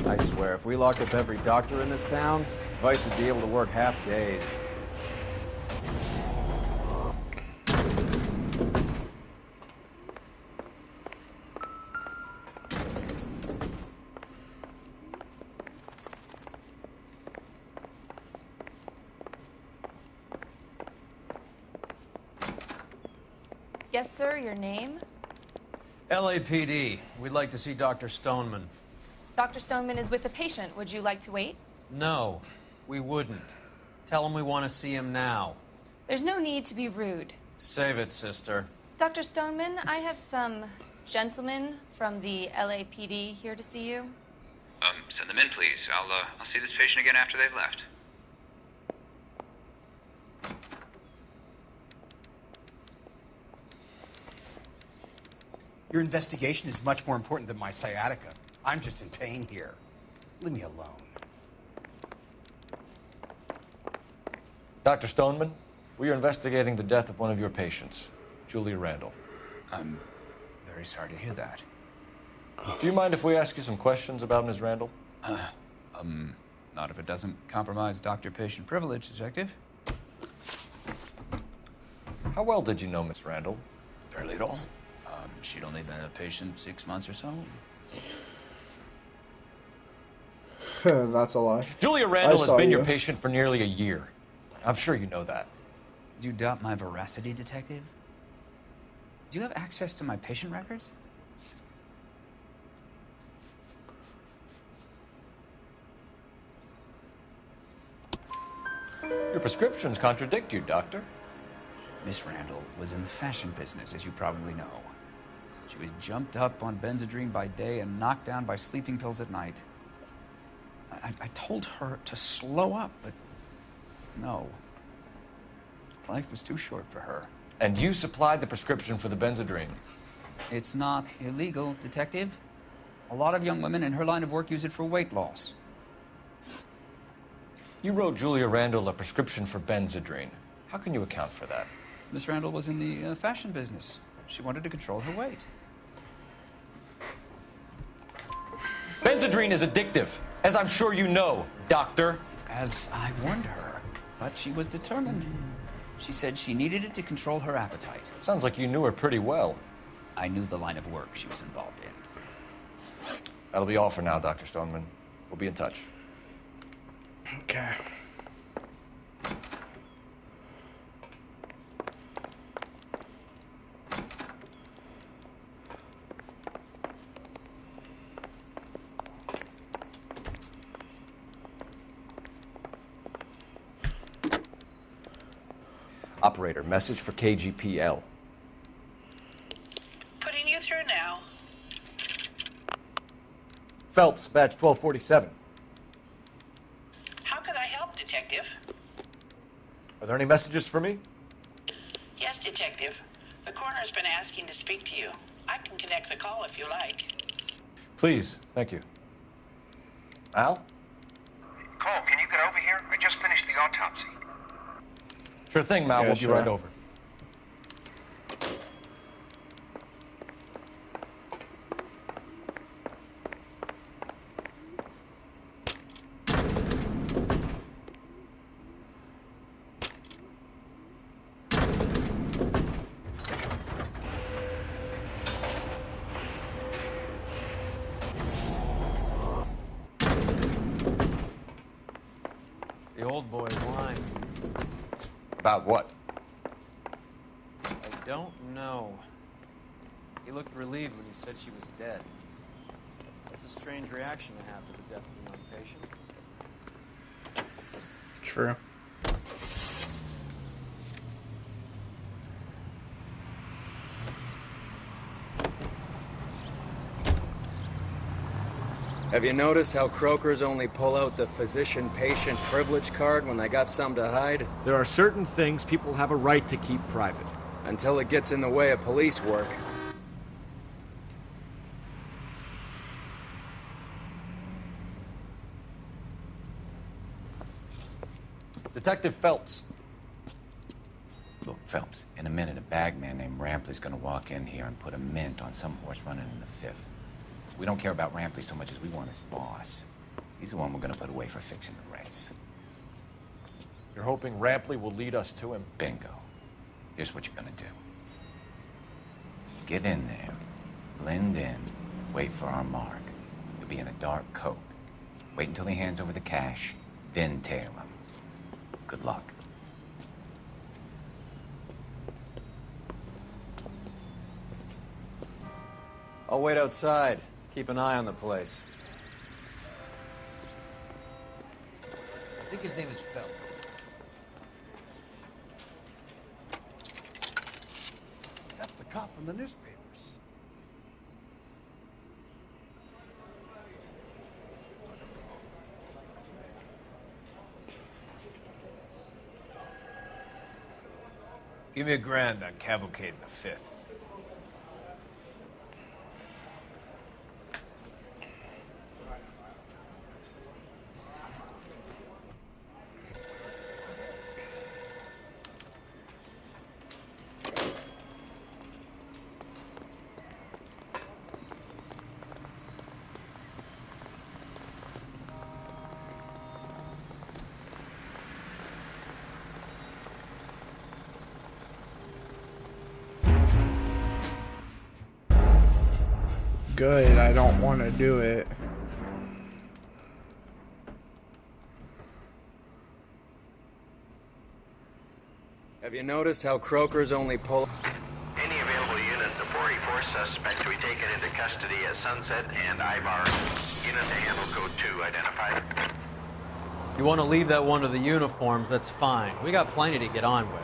I swear, if we locked up every doctor in this town, Vice would be able to work half days. Yes, sir, your name? LAPD. We'd like to see Dr. Stoneman. Dr. Stoneman is with a patient. Would you like to wait? No, we wouldn't. Tell him we want to see him now. There's no need to be rude. Save it, sister. Dr. Stoneman, I have some gentlemen from the LAPD here to see you. Send them in, please. I'll see this patient again after they've left. Your investigation is much more important than my sciatica. I'm just in pain here. Leave me alone. Dr. Stoneman, we are investigating the death of one of your patients, Julia Randall. I'm very sorry to hear that. Do you mind if we ask you some questions about Ms. Randall? Not if it doesn't compromise doctor-patient privilege, Detective. How well did you know Miss Randall? Barely at all. She'd only been a patient 6 months or so. That's a lie. Julia Randall has saw been you. your patient for nearly a year. I'm sure you know that. Do you doubt my veracity, detective? Do you have access to my patient records? Your prescriptions contradict you, Doctor. Miss Randall was in the fashion business, as you probably know. She was jumped up on Benzedrine by day and knocked down by sleeping pills at night. I told her to slow up, but no. Life was too short for her. And you supplied the prescription for the Benzedrine. It's not illegal, detective. A lot of young women in her line of work use it for weight loss. You wrote Julia Randall a prescription for Benzedrine. How can you account for that? Miss Randall was in the fashion business. She wanted to control her weight. Benzedrine is addictive, as I'm sure you know, Doctor. As I warned her, but she was determined. She said she needed it to control her appetite. Sounds like you knew her pretty well. I knew the line of work she was involved in. That'll be all for now, Dr. Stoneman. We'll be in touch. Okay. Operator, message for KGPL. Putting you through now. Phelps, badge 1247. How could I help, Detective? Are there any messages for me? Yes, Detective. The coroner's been asking to speak to you. I can connect the call if you like. Please, thank you. Al? Cole, can you get over here? I just finished the autopsy. Sure thing, Mal. Yeah, We'll sure. be right over. The old boy's lying. About what? I don't know. He looked relieved when you said she was dead. That's a strange reaction to have to the death of a young patient. True. Have you noticed how croakers only pull out the physician-patient privilege card when they got something to hide? There are certain things people have a right to keep private. Until it gets in the way of police work. Detective Phelps. Look, Phelps, in a minute, a bagman named Rampley's gonna walk in here and put a mint on some horse running in the Fifth. We don't care about Rampley so much as we want his boss. He's the one we're gonna put away for fixing the race. You're hoping Rampley will lead us to him? Bingo. Here's what you're gonna do. Get in there, blend in, wait for our mark. You'll be in a dark coat. Wait until he hands over the cash, then tail him. Good luck. I'll wait outside. Keep an eye on the place. I think his name is Phelps. That's the cop from the newspapers. Give me $1,000 on Cavalcade in the Fifth. good. I don't want to do it. Have you noticed how Croker's only pull... Any available unit, the 44 suspect to be taken into custody at Sunset and Ivar. Unit to handle code 2 identified. You want to leave that one to the uniforms, that's fine. We got plenty to get on with.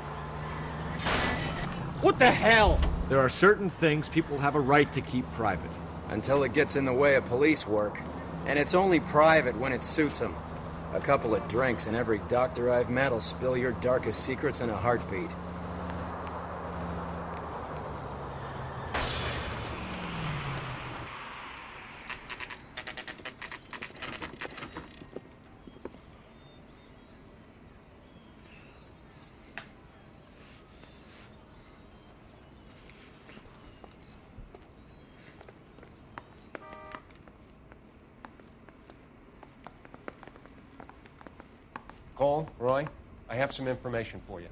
What the hell? There are certain things people have a right to keep private. Until it gets in the way of police work. And it's only private when it suits them. A couple of drinks and every doctor I've met will spill your darkest secrets in a heartbeat. Cole, Roy, I have some information for you.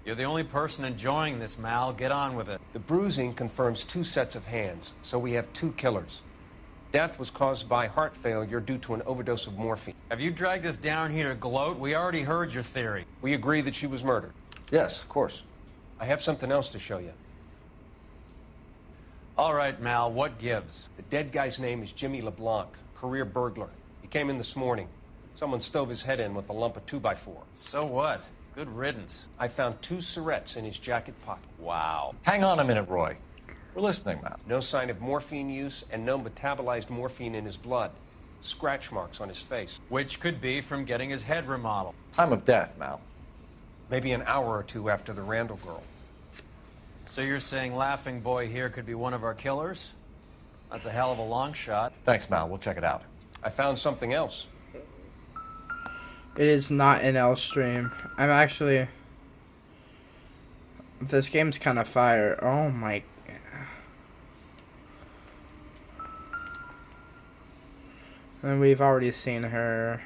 You're the only person enjoying this, Mal. Get on with it. The bruising confirms 2 sets of hands, so we have 2 killers. Death was caused by heart failure due to an overdose of morphine. Have you dragged us down here to gloat? We already heard your theory. We agree that she was murdered. Yes, of course. I have something else to show you. All right, Mal, what gives? The dead guy's name is Jimmy LeBlanc, career burglar. He came in this morning. Someone stove his head in with a lump of 2x4. So what? Good riddance. I found 2 syrettes in his jacket pocket. Wow. Hang on a minute, Roy. We're listening, Mal. No sign of morphine use and no metabolized morphine in his blood. Scratch marks on his face. Which could be from getting his head remodeled. Time of death, Mal. Maybe an hour or 2 after the Randall girl. So you're saying Laughing Boy here could be one of our killers? That's a hell of a long shot. Thanks, Mal. We'll check it out. I found something else. It is not an L stream. I'm actually... This game's kind of fire. Oh my... And we've already seen her.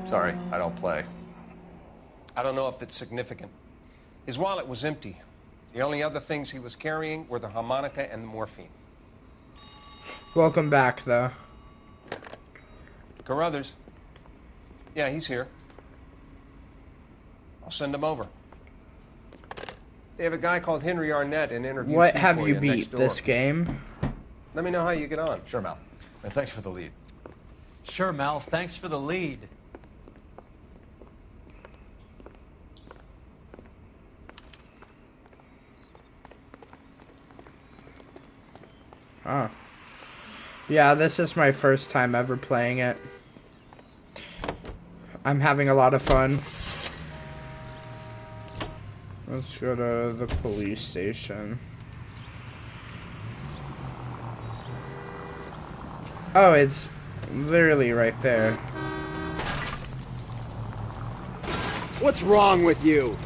Sorry, I don't play. I don't know if it's significant. His wallet was empty. The only other things he was carrying were the harmonica and the morphine. Welcome back, though. Carruthers. Yeah, he's here. I'll send him over. They have a guy called Henry Arnett in interview. What have you beat this game? Let me know how you get on. Sure, Mal. And thanks for the lead. Sure, Mal. Thanks for the lead. Oh. Yeah, this is my first time ever playing it. I'm having a lot of fun. Let's go to the police station. Oh, it's literally right there. What's wrong with you?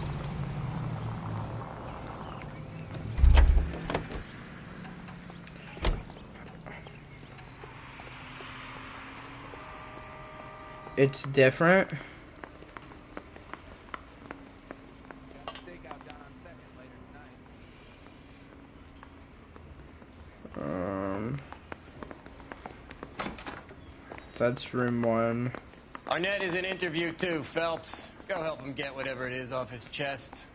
It's different. That's room 1. Arnett is in interview too, Phelps. Go help him get whatever it is off his chest.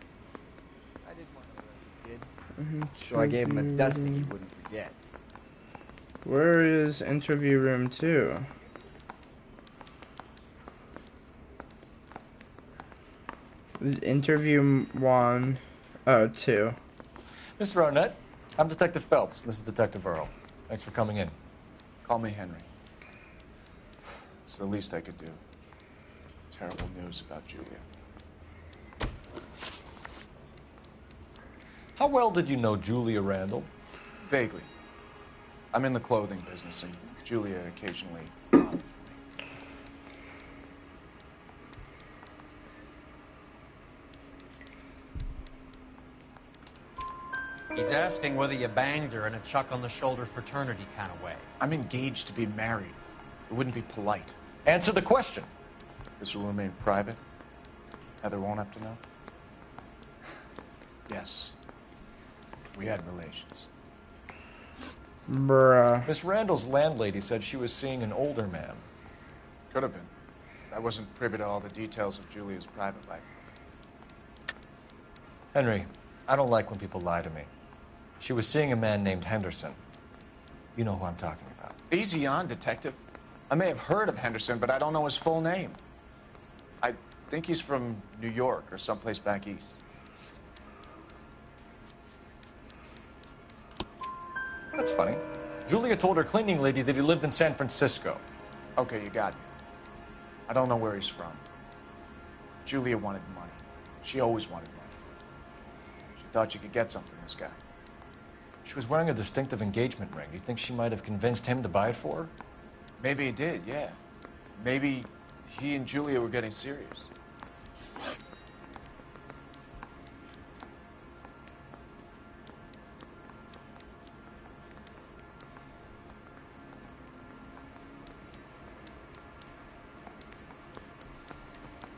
I didn't want to arrest the kid. So I gave him a dusting he wouldn't forget. Where is interview room 2? Interview 1. Oh, 2. Mr. Arnett, I'm Detective Phelps. This is Detective Earl. Thanks for coming in. Call me Henry. It's the least I could do. Terrible news about Julia. How well did you know Julia Randall? Vaguely. I'm in the clothing business, and Julia occasionally... He's asking whether you banged her in a chuck-on-the-shoulder fraternity kind of way. I'm engaged to be married. It wouldn't be polite. Answer the question. This will remain private? Heather won't have to know? Yes. We had relations. Bruh. Miss Randall's landlady said she was seeing an older man. Could have been. I wasn't privy to all the details of Julia's private life. Henry, I don't like when people lie to me. She was seeing a man named Henderson. You know who I'm talking about. Easy on, Detective. I may have heard of Henderson, but I don't know his full name. I think he's from New York or someplace back east. That's funny. Julia told her cleaning lady that he lived in San Francisco. Okay, you got me. I don't know where he's from. Julia wanted money. She always wanted money. She thought she could get something from this guy. She was wearing a distinctive engagement ring. Do you think she might have convinced him to buy it for her? Maybe he did, yeah. Maybe he and Julia were getting serious.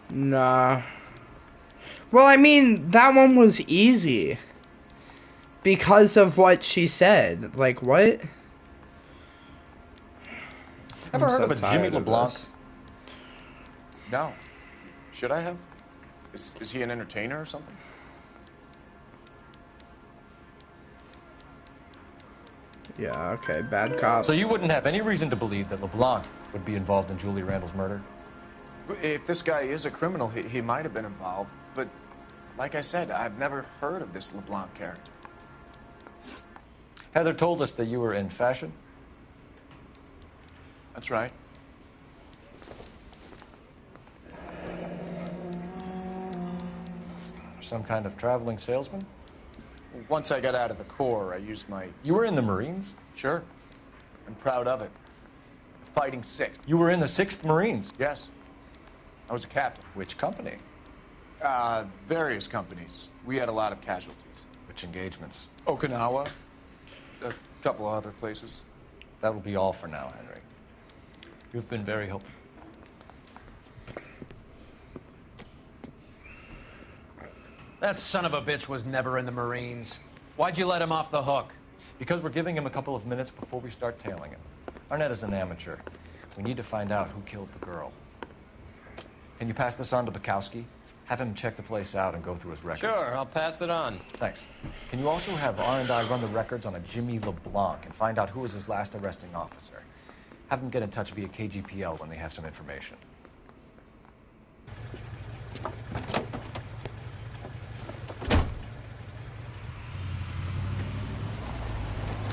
Nah. Well, I mean, that one was easy. Because of what she said. Like, what? Ever heard of a Jimmy LeBlanc? No. Should I have? Is he an entertainer or something? Yeah, okay, bad cop. So you wouldn't have any reason to believe that LeBlanc would be involved in Julie Randall's murder? If this guy is a criminal, he might have been involved. But like I said, I've never heard of this LeBlanc character. Heather told us that you were in fashion. That's right. Some kind of traveling salesman? Once I got out of the Corps, I used my... You were in the Marines? Sure. I'm proud of it. Fighting 6th. You were in the 6th Marines? Yes. I was a captain. Which company? Various companies. We had a lot of casualties. Which engagements? Okinawa. A couple of other places. That will be all for now, Henry. You've been very helpful. That son of a bitch was never in the Marines. Why'd you let him off the hook? Because we're giving him a couple of minutes before we start tailing him. Arnett is an amateur. We need to find out who killed the girl. Can you pass this on to Bukowski? Have him check the place out and go through his records. Sure, I'll pass it on. Thanks. Can you also have R&I run the records on a Jimmy LeBlanc and find out who was his last arresting officer? Have them get in touch via KGPL when they have some information.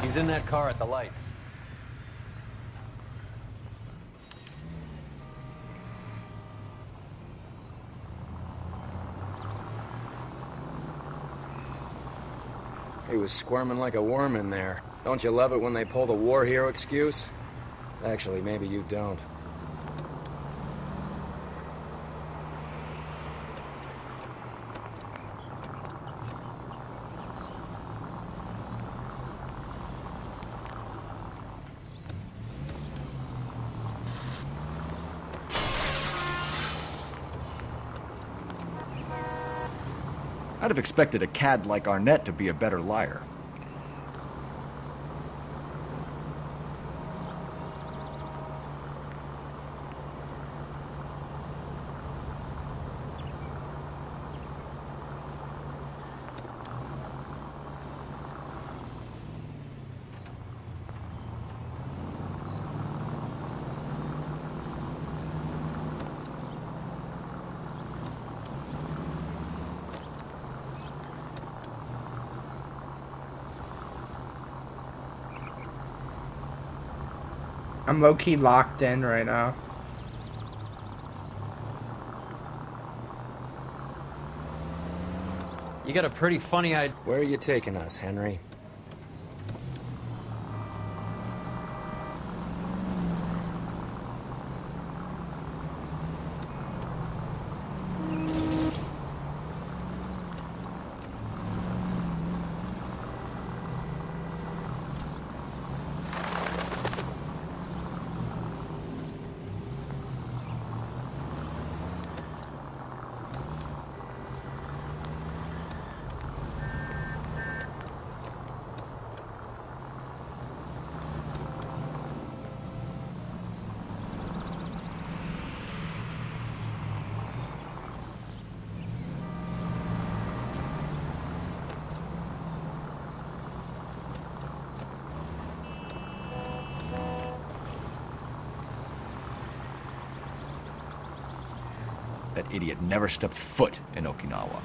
He's in that car at the lights. He was squirming like a worm in there. Don't you love it when they pull the war hero excuse? Actually, maybe you don't. I'd have expected a cad like Arnett to be a better liar. I'm low-key locked in right now. You got a pretty funny idea. Where are you taking us, Henry? That idiot never stepped foot in Okinawa.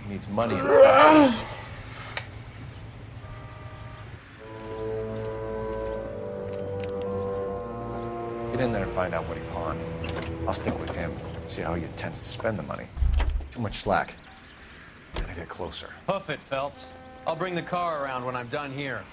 He needs money and fast. Get in there and find out what he pawned. I'll stick with him, see how he intends to spend the money. Too much slack. Gotta get closer. Hoof it, Phelps. I'll bring the car around when I'm done here.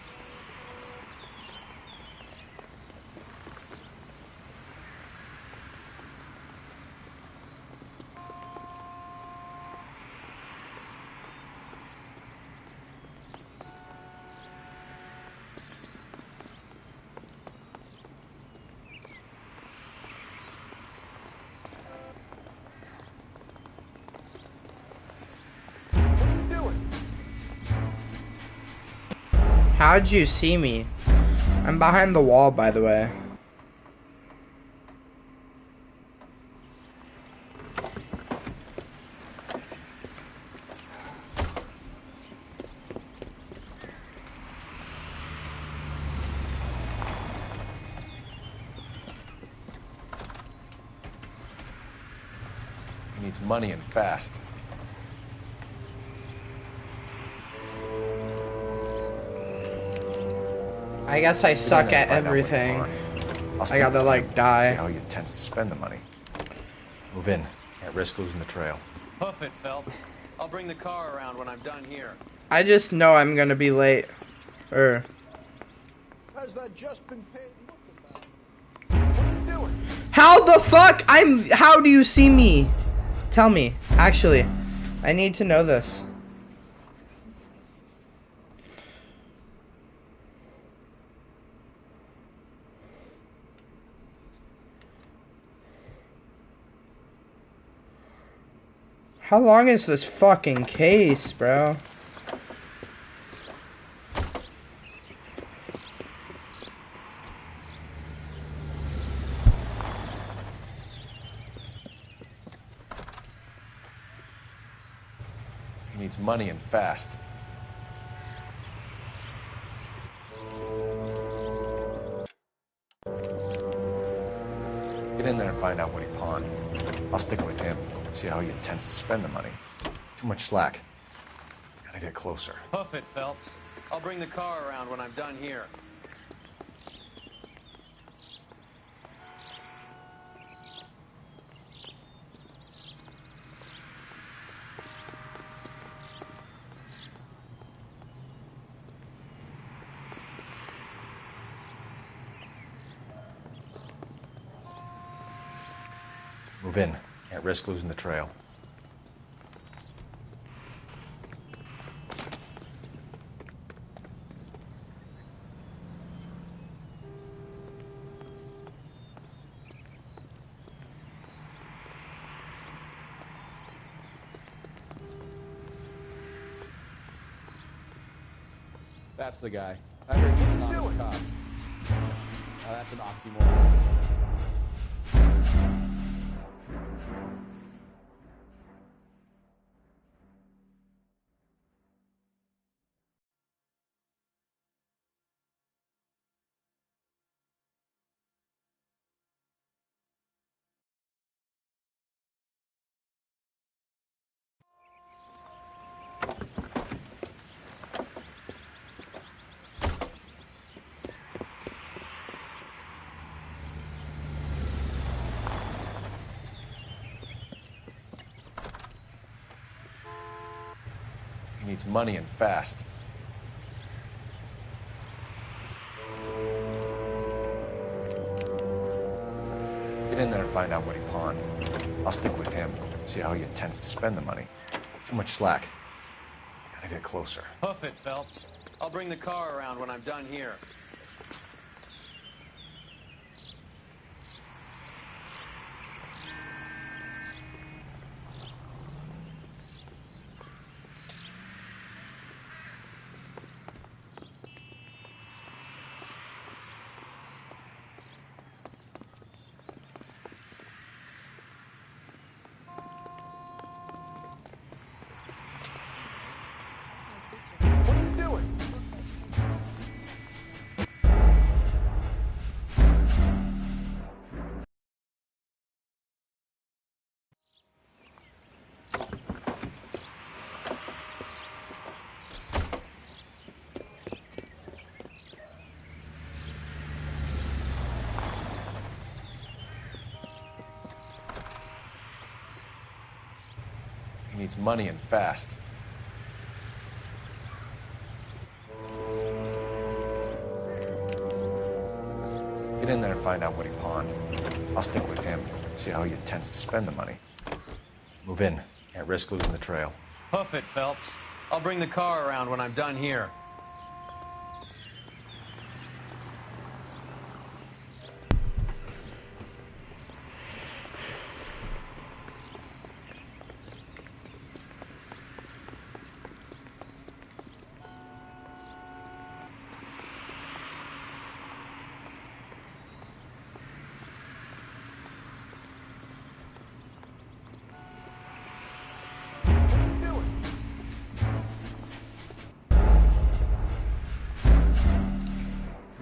How'd you see me? I'm behind the wall, by the way. He needs money and fast. I guess I suck at everything. I gotta like die. See how he intends to spend the money. Move in. Can't risk losing the trail. Hoof it, Phelps. I'll bring the car around when I'm done here. I just know I'm gonna be late. Has that just been paid? What are you doing? How the fuck? How do you see me? Tell me. Actually, I need to know this. How long is this fucking case, bro? He needs money and fast. Get in there and find out what he pawned. I'll stick with him, see how he intends to spend the money. Too much slack. Gotta get closer. Hoof it, Phelps. I'll bring the car around when I'm done here. Move in. Can't risk losing the trail. That's the guy. I heard he's an honest cop. That's an oxymoron. He needs money and fast. Get in there and find out what he pawned. I'll stick with him, see how he intends to spend the money. Too much slack. Gotta get closer. Hoof it, Phelps. I'll bring the car around when I'm done here. He needs money and fast. Get in there and find out what he pawned. I'll stick with him, see how he intends to spend the money. Move in. Can't risk losing the trail. Hoof it, Phelps. I'll bring the car around when I'm done here.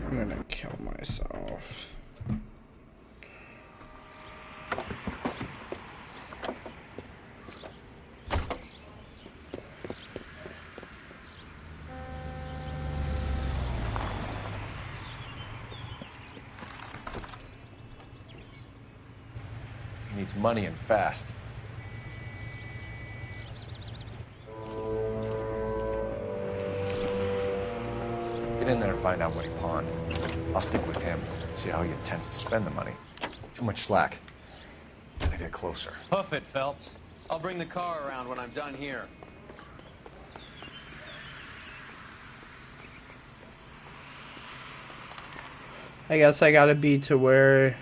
I'm gonna kill myself. He needs money and fast. Get in there and find out what he pawned. I'll stick with him, see how he intends to spend the money. Too much slack. Gotta get closer. Hoof it, Phelps. I'll bring the car around when I'm done here. I guess I gotta be to where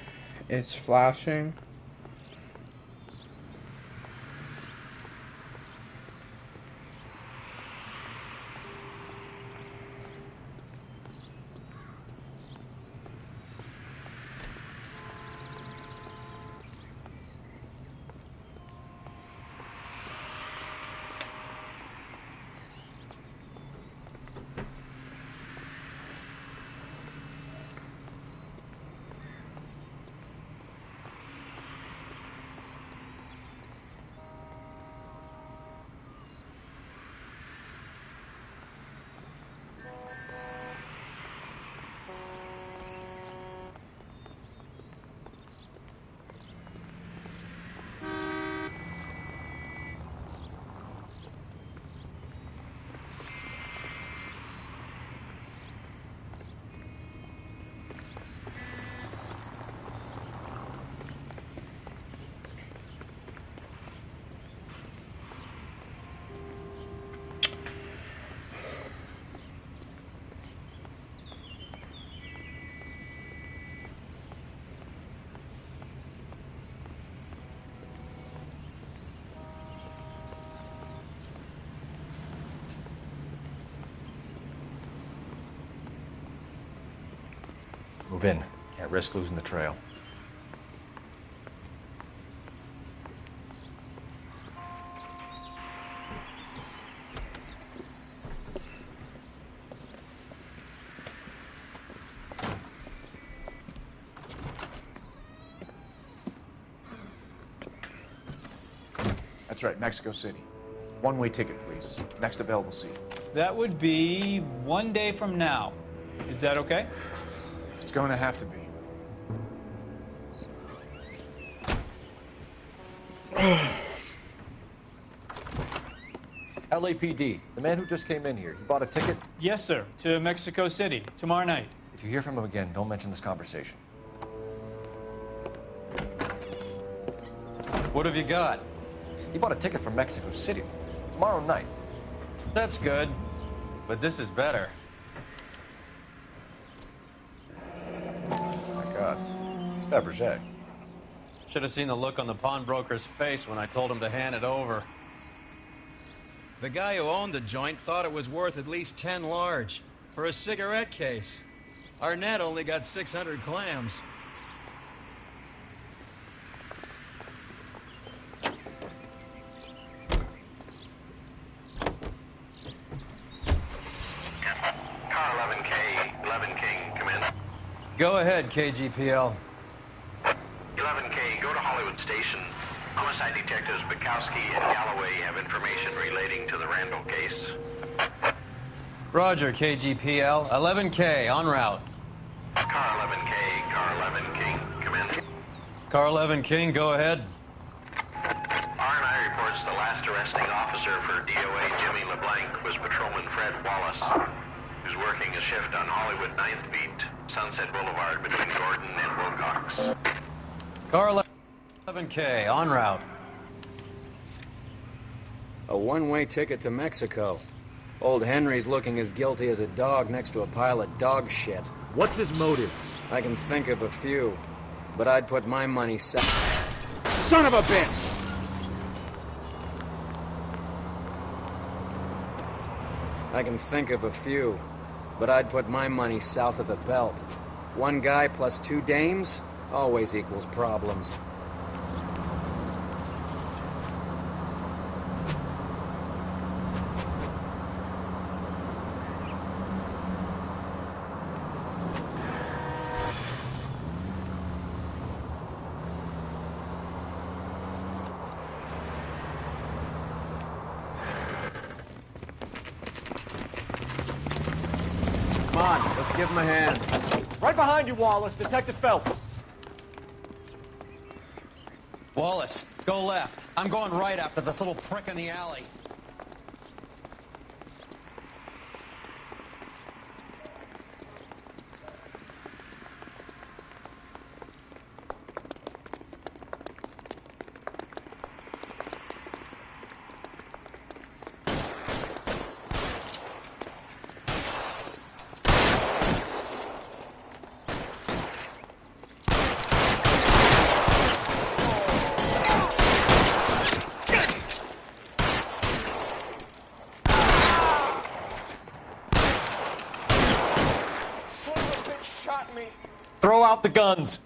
it's flashing. Move in. Can't risk losing the trail. That's right, Mexico City. One-way ticket, please. Next available seat. That would be 1 day from now. Is that okay? It's going to have to be. LAPD, the man who just came in here, he bought a ticket? Yes, sir. To Mexico City, tomorrow night. If you hear from him again, don't mention this conversation. What have you got? He bought a ticket from Mexico City. Tomorrow night. That's good. But this is better. Oh my God. It's Fabergé. Should have seen the look on the pawnbroker's face when I told him to hand it over. The guy who owned the joint thought it was worth at least 10 large for a cigarette case. Arnett only got 600 clams. Car 11K, 11 King, come in. Go ahead, KGPL. 11K, go to Hollywood Station. Homicide detectives Bukowski and Galloway have information relating to the Randall case. Roger, KGPL. 11K, en route. Car 11K, car 11 King, come in. Car 11 King, go ahead. R&I reports the last arresting officer for DOA Jimmy LeBlanc was Patrolman Fred Wallace, who's working a shift on Hollywood 9th Beat, Sunset Boulevard between Gordon and Wilcox. Car 11K, en route. A one-way ticket to Mexico. Old Henry's looking as guilty as a dog next to a pile of dog shit. What's his motive? I can think of a few, but I'd put my money Son of a bitch! I can think of a few, but I'd put my money south of the belt. One guy plus 2 dames always equals problems. Come on, let's give him a hand. Right behind you, Wallace. Detective Phelps. Wallace, go left. I'm going right after this little prick in the alley. Throw out the guns.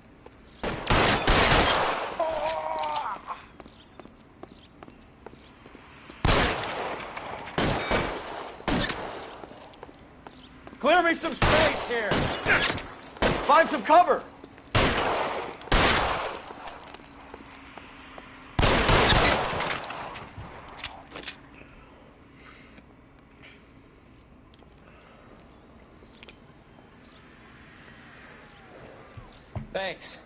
Clear me some space here. Find some cover. Thanks.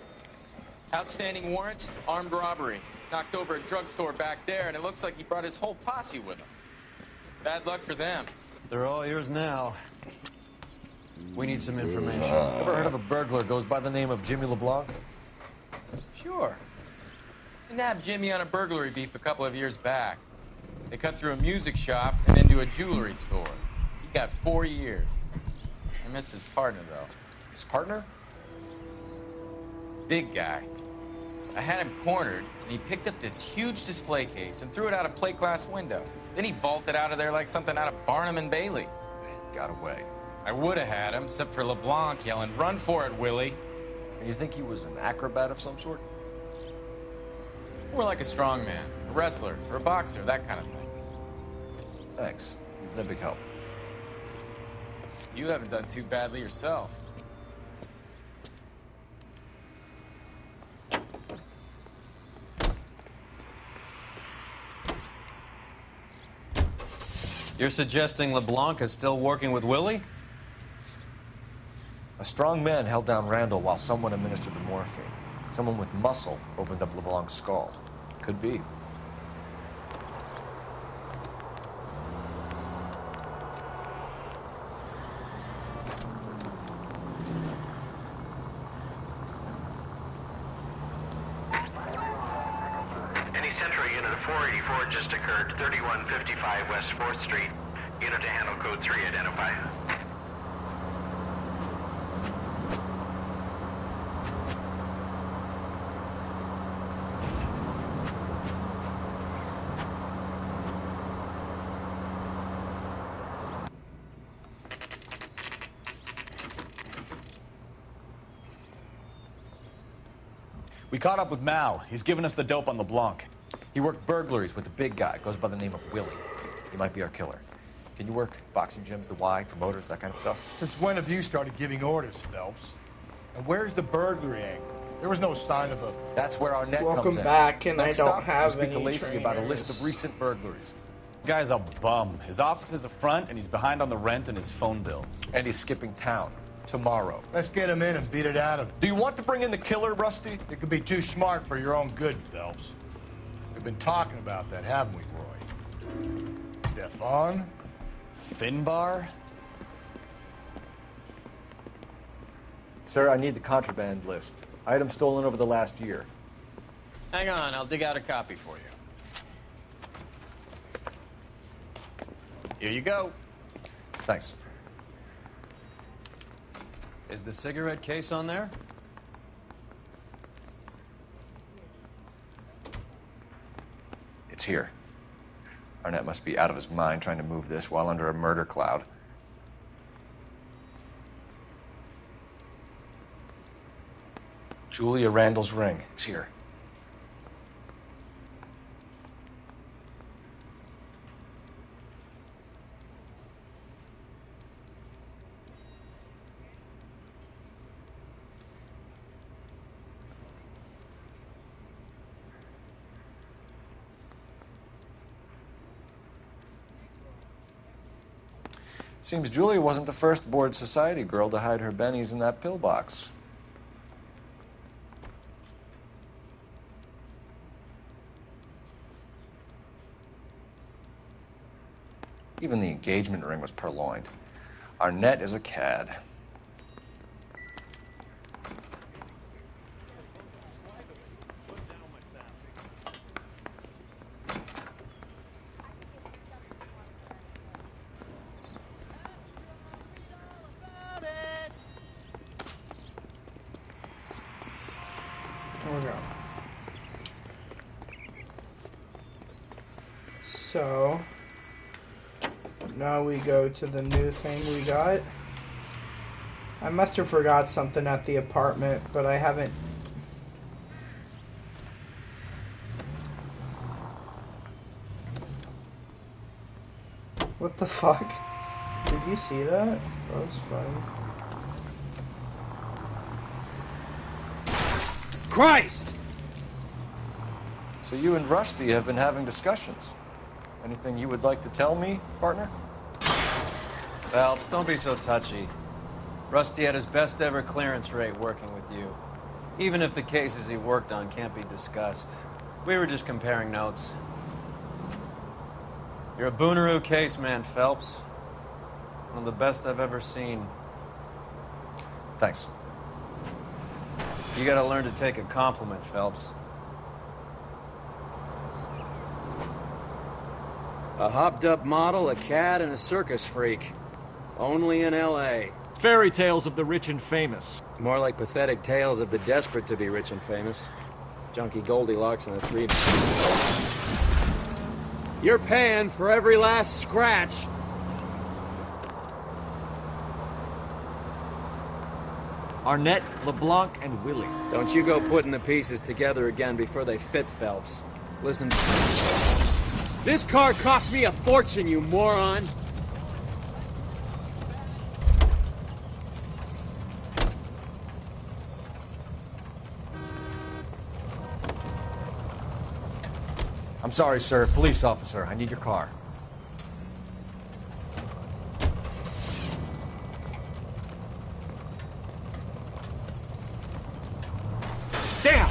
Outstanding warrant, armed robbery. Knocked over a drugstore back there, and it looks like he brought his whole posse with him. Bad luck for them. They're all yours now. We need some information. Ever heard of a burglar goes by the name of Jimmy LeBlanc? Sure. We nabbed Jimmy on a burglary beef a couple of years back. They cut through a music shop and into a jewelry store. He got 4 years. I missed his partner, though. His partner? Big guy. I had him cornered, and he picked up this huge display case and threw it out a plate glass window. Then he vaulted out of there like something out of Barnum and Bailey. Got away. I would have had him, except for LeBlanc yelling, "Run for it, Willie!" And you think he was an acrobat of some sort? More like a strongman, a wrestler, or a boxer, that kind of thing. Thanks. You've been a big help. You haven't done too badly yourself. You're suggesting LeBlanc is still working with Willie? A strong man held down Randall while someone administered the morphine. Someone with muscle opened up LeBlanc's skull. Could be. Central unit of 484 just occurred, 3155 West 4th Street. Unit to handle code 3, identify. We caught up with Mal. He's given us the dope on LeBlanc. He worked burglaries with a big guy. Goes by the name of Willie. He might be our killer. Can you work boxing gyms, the Y, promoters, that kind of stuff? Since when have you started giving orders, Phelps? And where's the burglary angle? There was no sign of a... That's where our net Welcome comes in. back, and Next I don't stop, have we'll speak any to Lacey about a list of trainers. recent burglaries. The guy's a bum. His office is a front, and he's behind on the rent and his phone bill. And he's skipping town. Tomorrow. Let's get him in and beat it out of him. Do you want to bring in the killer, Rusty? It could be too smart for your own good, Phelps. We've been talking about that, haven't we, Roy? Stefan? Finbar? Sir, I need the contraband list. Items stolen over the last year. Hang on, I'll dig out a copy for you. Here you go. Thanks. Is the cigarette case on there? It's here. Arnett must be out of his mind trying to move this while under a murder cloud. Julia Randall's ring. It's here. Seems Julia wasn't the first bored society girl to hide her bennies in that pillbox. Even the engagement ring was purloined. Arnett is a cad. There we go. So now we go to the new thing we got. I must have forgot something at the apartment, but I haven't. What the fuck? Did you see that? That was funny. Christ! So you and Rusty have been having discussions. Anything you would like to tell me, partner? Phelps, don't be so touchy. Rusty had his best ever clearance rate working with you. Even if the cases he worked on can't be discussed. We were just comparing notes. You're a Booneroo case man, Phelps. One of the best I've ever seen. Thanks. You gotta learn to take a compliment, Phelps. A hopped-up model, a cad, and a circus freak. Only in L.A. Fairy tales of the rich and famous. More like pathetic tales of the desperate to be rich and famous. Junkie Goldilocks and the Three... You're paying for every last scratch. Arnett, LeBlanc, and Willie. Don't you go putting the pieces together again before they fit, Phelps. Listen... This car cost me a fortune, you moron! I'm sorry, sir. Police officer, I need your car. Damn!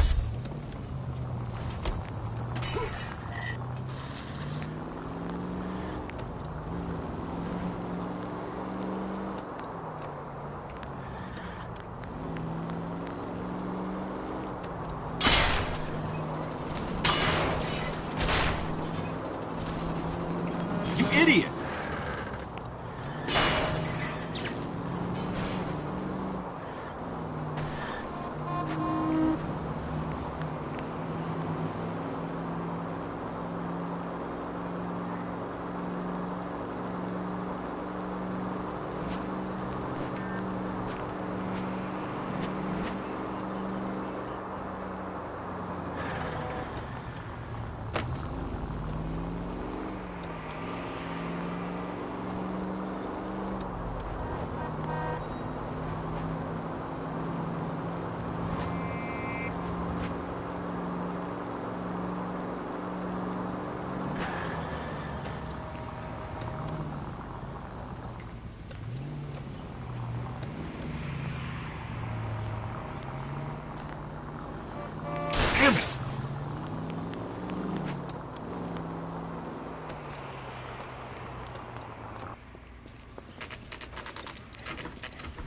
idiot!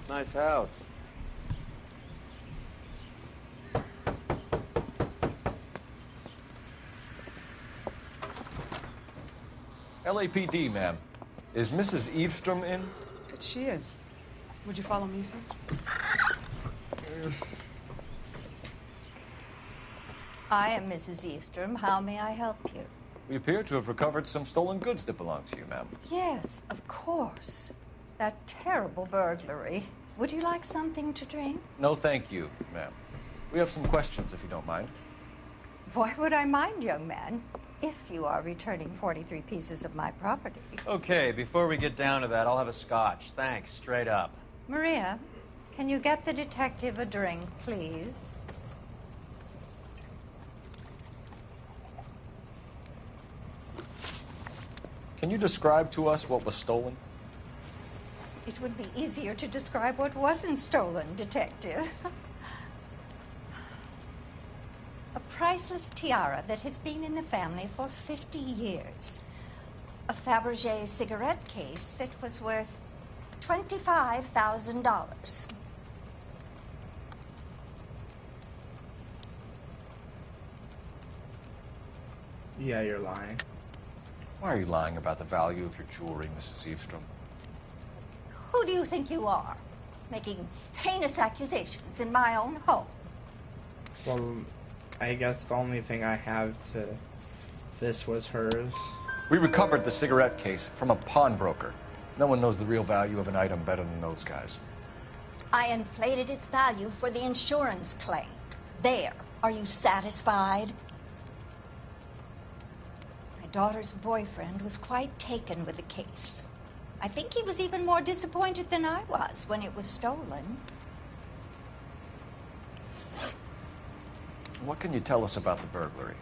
Nice house. LAPD, ma'am. Is Mrs. Eavestrom in? She is. Would you follow me, sir? I am Mrs. Eastrom. How may I help you? We appear to have recovered some stolen goods that belong to you, ma'am. Yes, of course. That terrible burglary. Would you like something to drink? No, thank you, ma'am. We have some questions, if you don't mind. Why would I mind, young man, if you are returning 43 pieces of my property? Okay, before we get down to that, I'll have a scotch. Thanks, straight up. Maria, can you get the detective a drink, please? Can you describe to us what was stolen? It would be easier to describe what wasn't stolen, Detective. A priceless tiara that has been in the family for 50 years. A Fabergé cigarette case that was worth $25,000. Yeah, you're lying. Why are you lying about the value of your jewelry, Mrs. Eavestrom? Who do you think you are? Making heinous accusations in my own home. Well, I guess the only thing I have to this was hers. We recovered the cigarette case from a pawnbroker. No one knows the real value of an item better than those guys. I inflated its value for the insurance claim. There. Are you satisfied? My daughter's boyfriend was quite taken with the case. I think he was even more disappointed than I was when it was stolen. What can you tell us about the burglary?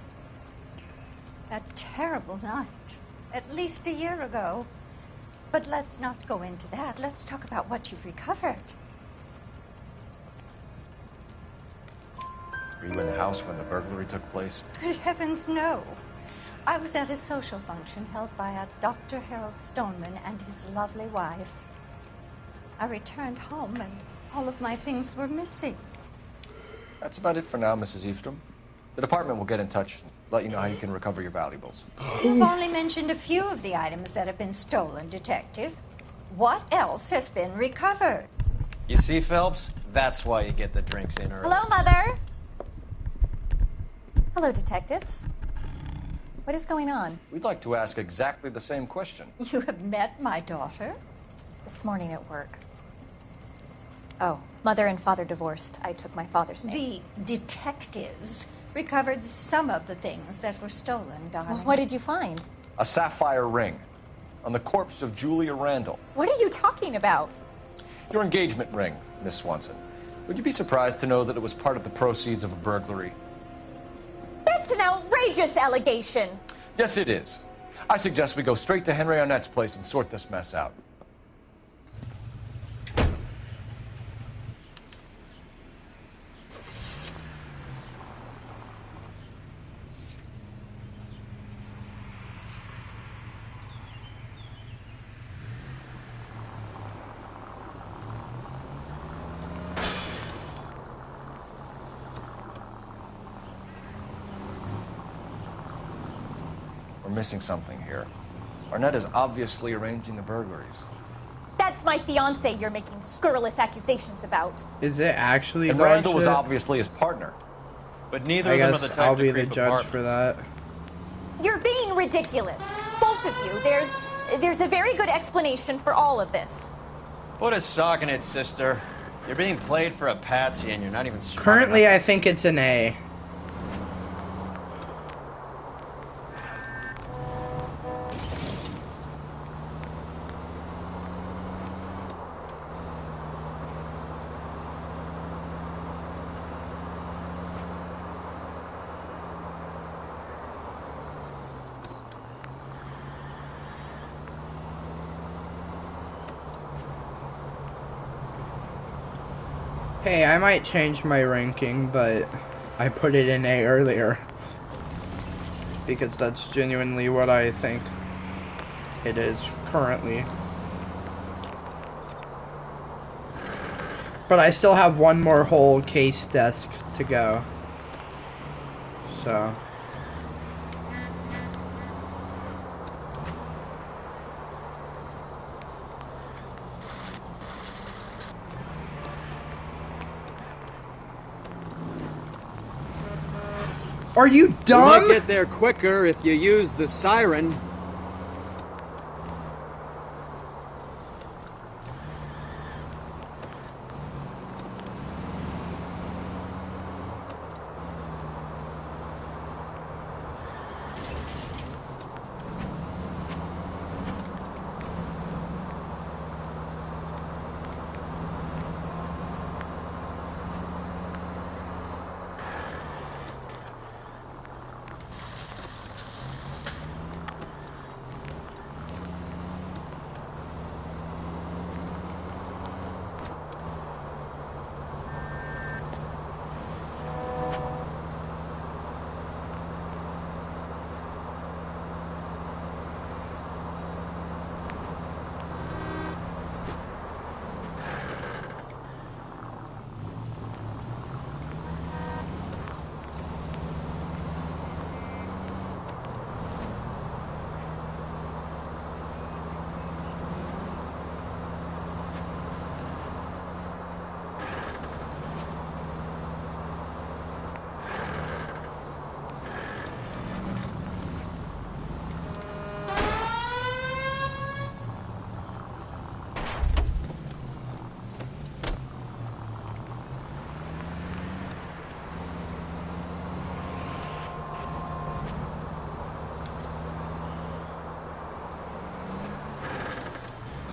That terrible night. At least a year ago. But let's not go into that. Let's talk about what you've recovered. Were you in the house when the burglary took place? Good heavens, no. I was at a social function held by a Dr. Harold Stoneman and his lovely wife. I returned home and all of my things were missing. That's about it for now, Mrs. Eavestrom. The department will get in touch and let you know how you can recover your valuables. You've only mentioned a few of the items that have been stolen, Detective. What else has been recovered? You see, Phelps? That's why you get the drinks in early. Hello, Mother. Hello, detectives. What is going on? We'd like to ask exactly the same question. You have met my daughter? This morning at work. Oh, mother and father divorced. I took my father's name. The detectives recovered some of the things that were stolen, darling. Well, what did you find? A sapphire ring on the corpse of Julia Randall. What are you talking about? Your engagement ring, Miss Swanson. Would you be surprised to know that it was part of the proceeds of a burglary? That's an outrageous allegation. Yes, it is. I suggest we go straight to Henry Arnett's place and sort this mess out. We're missing something here. Arnett is obviously arranging the burglaries. That's my fiance you're making scurrilous accusations about. Is it actually And bright Miranda was shit? obviously his partner. But neither I of them are guess the type I'll to be the creep judge for apartments. that. You're being ridiculous. Both of you. There's a very good explanation for all of this. What is socking it, sister? You're being played for a patsy and you're not even smart Currently, enough I to think it's an A. Hey, I might change my ranking, but I put it in A earlier. Because that's genuinely what I think it is currently. But I still have one more whole case desk to go. So... Are you dumb? You might get there quicker if you use the siren.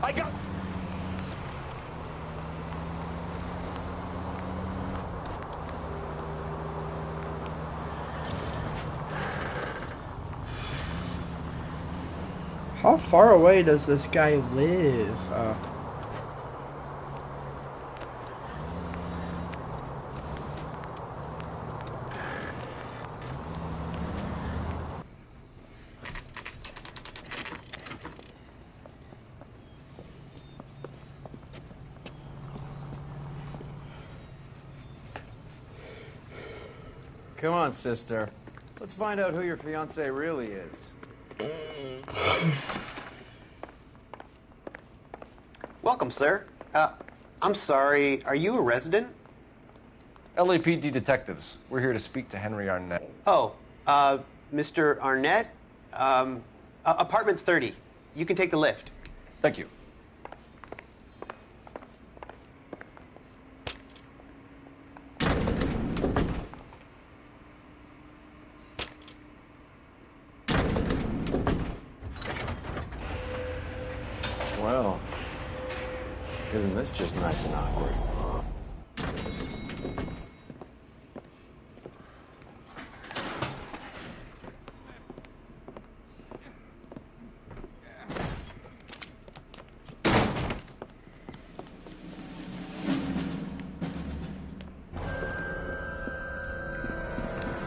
I got... How far away does this guy live? Come on, sister. Let's find out who your fiancé really is. Welcome, sir. I'm sorry, are you a resident? LAPD detectives. We're here to speak to Henry Arnett. Oh, Mr. Arnett? Apartment 30. You can take the lift. Thank you. Well, isn't this just nice and awkward?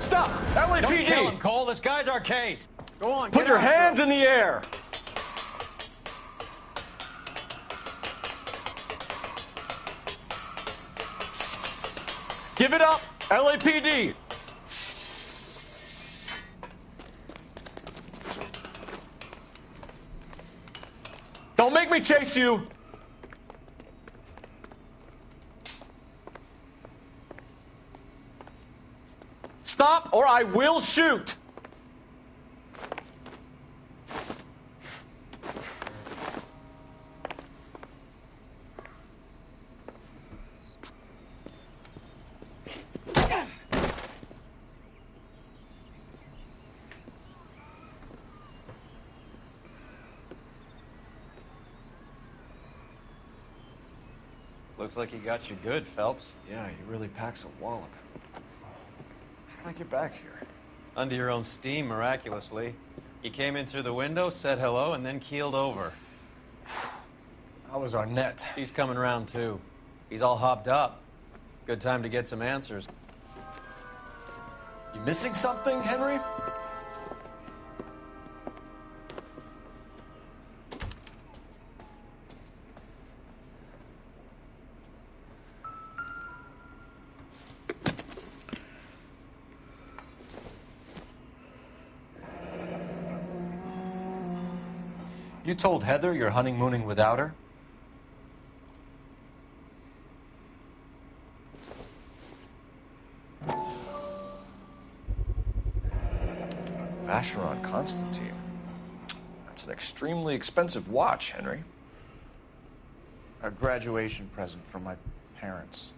Stop! LAPD! Don't kill him, Cole. This guy's our case. Go on, Put get your after hands him. in the air! Give it up! LAPD! Don't make me chase you! Stop or I will shoot! Looks like he got you good, Phelps. Yeah, he really packs a wallop. How did I get back here? Under your own steam, miraculously. He came in through the window, said hello, and then keeled over. How was Arnett? He's coming around, too. He's all hopped up. Good time to get some answers. You missing something, Henry? You told Heather you're honeymooning without her? Vacheron Constantine. That's an extremely expensive watch, Henry. A graduation present from my parents.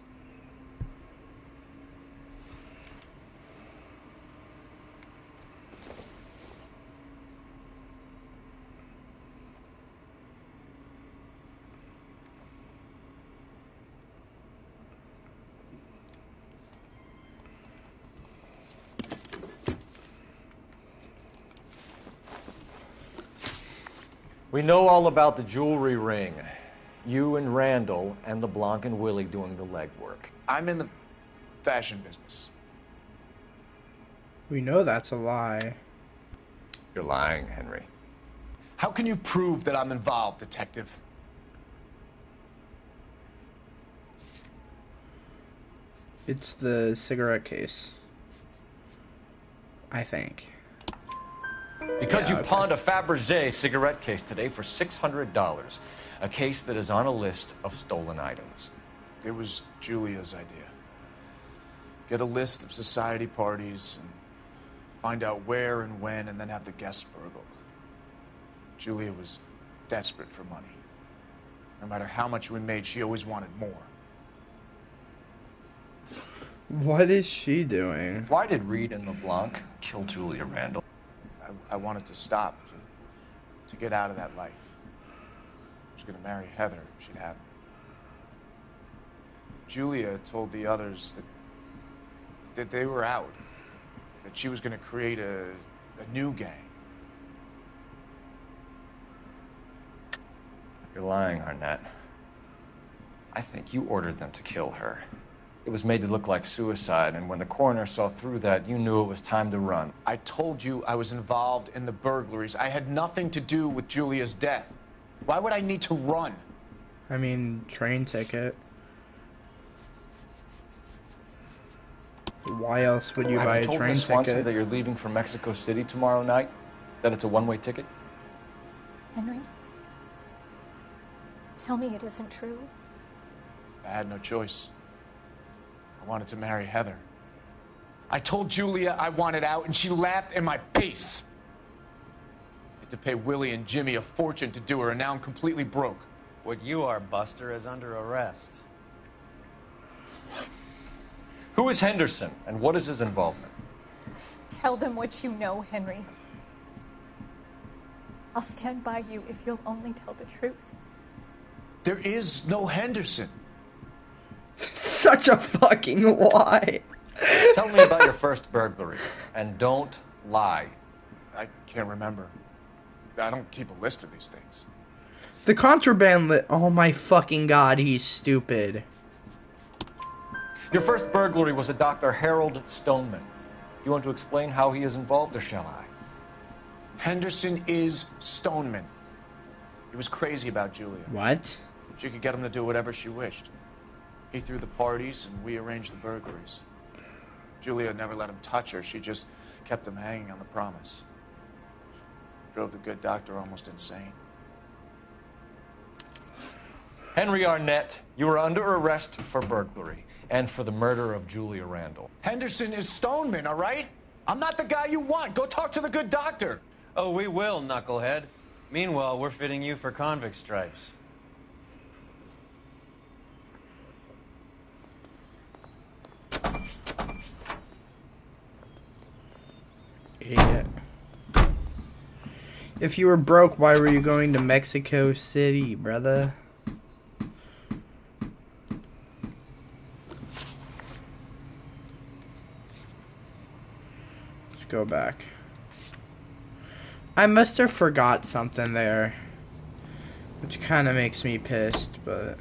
We know all about the jewelry ring. You and Randall and LeBlanc and Willie doing the legwork. I'm in the fashion business. We know that's a lie. You're lying, Henry. How can you prove that I'm involved, detective? It's the cigarette case. I think. Because Yeah, you okay. pawned a Fabergé cigarette case today for $600. A case that is on a list of stolen items. It was Julia's idea. Get a list of society parties and find out where and when and then have the guests burgled. Julia was desperate for money. No matter how much we made, she always wanted more. What is she doing? Why did Reed and LeBlanc kill Julia Randall? I wanted to stop, to get out of that life. I was going to marry Heather if she'd have me. Julia told the others that they were out, that she was going to create a new gang. You're lying, Arnett. I think you ordered them to kill her. It was made to look like suicide, and when the coroner saw through that, you knew it was time to run. I told you I was involved in the burglaries. I had nothing to do with Julia's death. Why would I need to run? I mean, train ticket. Why else would you buy a Have you told train Miss Swanson ticket? that you're leaving for Mexico City tomorrow night? That it's a one-way ticket? Henry? Tell me it isn't true. I had no choice. I wanted to marry Heather. I told Julia I wanted out, and she laughed in my face. I had to pay Willie and Jimmy a fortune to do her, and now I'm completely broke. What you are, Buster, is under arrest. Who is Henderson, and what is his involvement? Tell them what you know, Henry. I'll stand by you if you'll only tell the truth. There is no Henderson. Such a fucking lie. Tell me about your first burglary, and don't lie. I can't remember. I don't keep a list of these things. The contraband oh my fucking god, he's stupid. Your first burglary was a Dr. Harold Stoneman. You want to explain how he is involved, or shall I? Henderson is Stoneman. He was crazy about Julia. What? She could get him to do whatever she wished. He threw the parties, and we arranged the burglaries. Julia never let him touch her. She just kept him hanging on the promise. Drove the good doctor almost insane. Henry Arnett, you are under arrest for burglary and for the murder of Julia Randall. Henderson is Stoneman, all right? I'm not the guy you want. Go talk to the good doctor. Oh, we will, knucklehead. Meanwhile, we're fitting you for convict stripes. Idiot. If you were broke, why were you going to Mexico City, brother? Let's go back. I must have forgot something there, which kind of makes me pissed, but...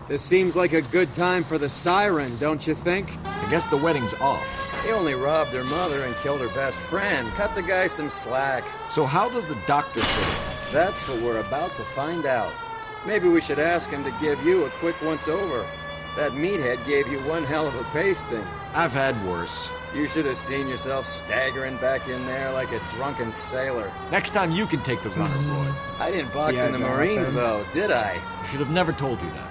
This seems like a good time for the siren, don't you think? I guess the wedding's off. He only robbed her mother and killed her best friend. Cut the guy some slack. So how does the doctor fit? That's what we're about to find out. Maybe we should ask him to give you a quick once-over. That meathead gave you one hell of a pasting. I've had worse. You should have seen yourself staggering back in there like a drunken sailor. Next time you can take the runner, Roy. I didn't box in the Marines, though, did I? I should have never told you that.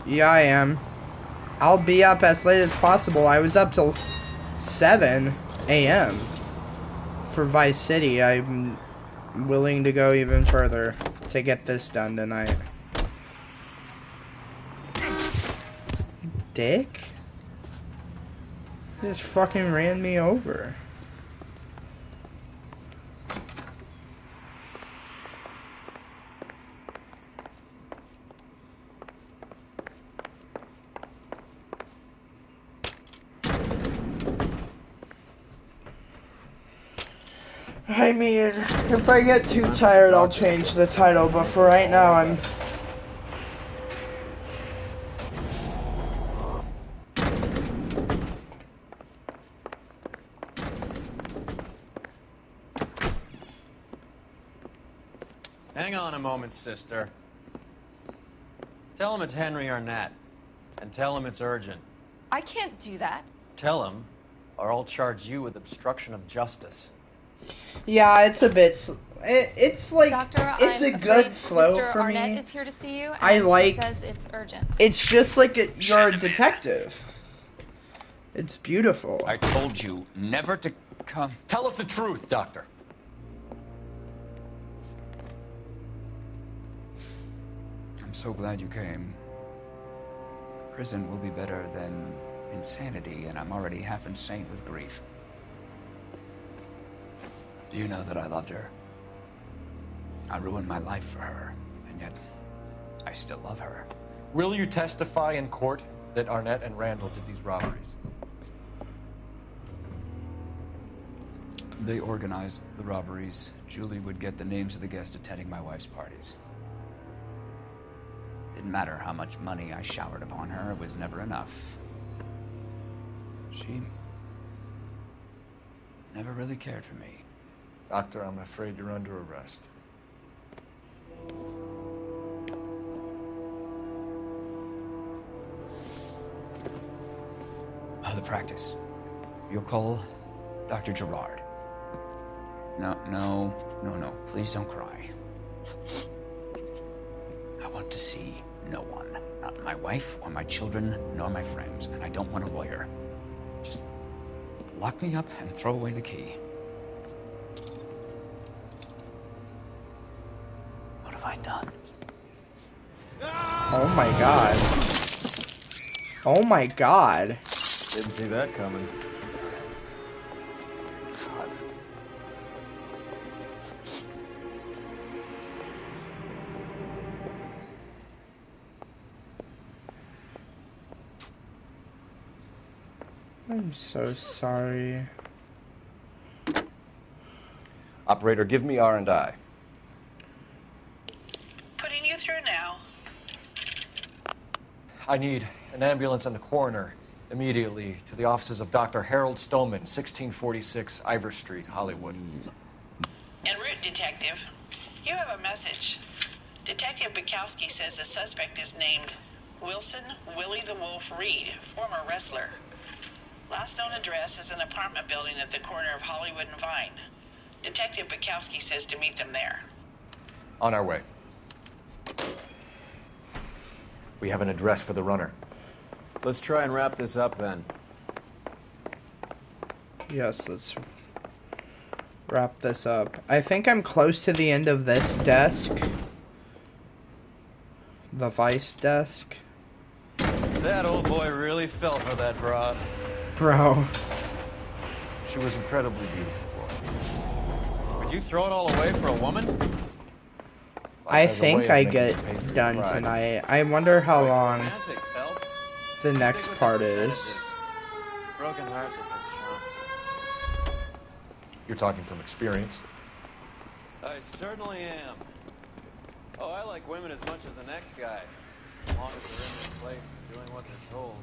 Yeah, I am. I'll be up as late as possible. I was up till 7 a.m. for Vice City. I'm willing to go even further to get this done tonight. Dick? He just fucking ran me over. I mean, if I get too tired, I'll change the title, but for right now, I'm... Hang on a moment, sister. Tell him it's Henry Arnett, and tell him it's urgent. I can't do that. Tell him, or I'll charge you with obstruction of justice. Yeah, it's a bit... It's like... Doctor, it's I'm a good afraid slow Mr. for Arnett me. is here to see you, and I like... he says it's urgent. It's just like you're a detective. It's beautiful. I told you never to come. Tell us the truth, Doctor. I'm so glad you came. Prison will be better than insanity, and I'm already half insane with grief. Do you know that I loved her? I ruined my life for her, and yet I still love her. Will you testify in court that Arnett and Randall did these robberies? They organized the robberies. Julie would get the names of the guests attending my wife's parties. Didn't matter how much money I showered upon her, it was never enough. She never really cared for me. Doctor, I'm afraid you're under arrest. The practice. You'll call Dr. Gerard. No. Please don't cry. I want to see no one. Not my wife or my children, nor my friends. And I don't want a lawyer. Just lock me up and throw away the key. What have I done? Oh my god. Oh my god. Didn't see that coming. God. I'm so sorry. Operator, give me R&I. Putting you through now. I need an ambulance and the coroner immediately to the offices of Dr. Harold Stoneman, 1646 Ivor Street, Hollywood. En route, detective. You have a message. Detective Bukowski says the suspect is named Wilson Willie the Wolf Reed, former wrestler. Last known address is an apartment building at the corner of Hollywood and Vine. Detective Bukowski says to meet them there. On our way. We have an address for the runner. Let's try and wrap this up then. Yes, let's wrap this up. I think I'm close to the end of this desk. The vice desk. That old boy really fell for that broad. Bro. She was incredibly beautiful. Would you throw it all away for a woman? I think I get done tonight. I wonder how long Romantic, Phelps. the next part is. Broken hearts are for chumps. You're talking from experience. I certainly am. Oh, I like women as much as the next guy. As long as they're in their place and doing what they're told.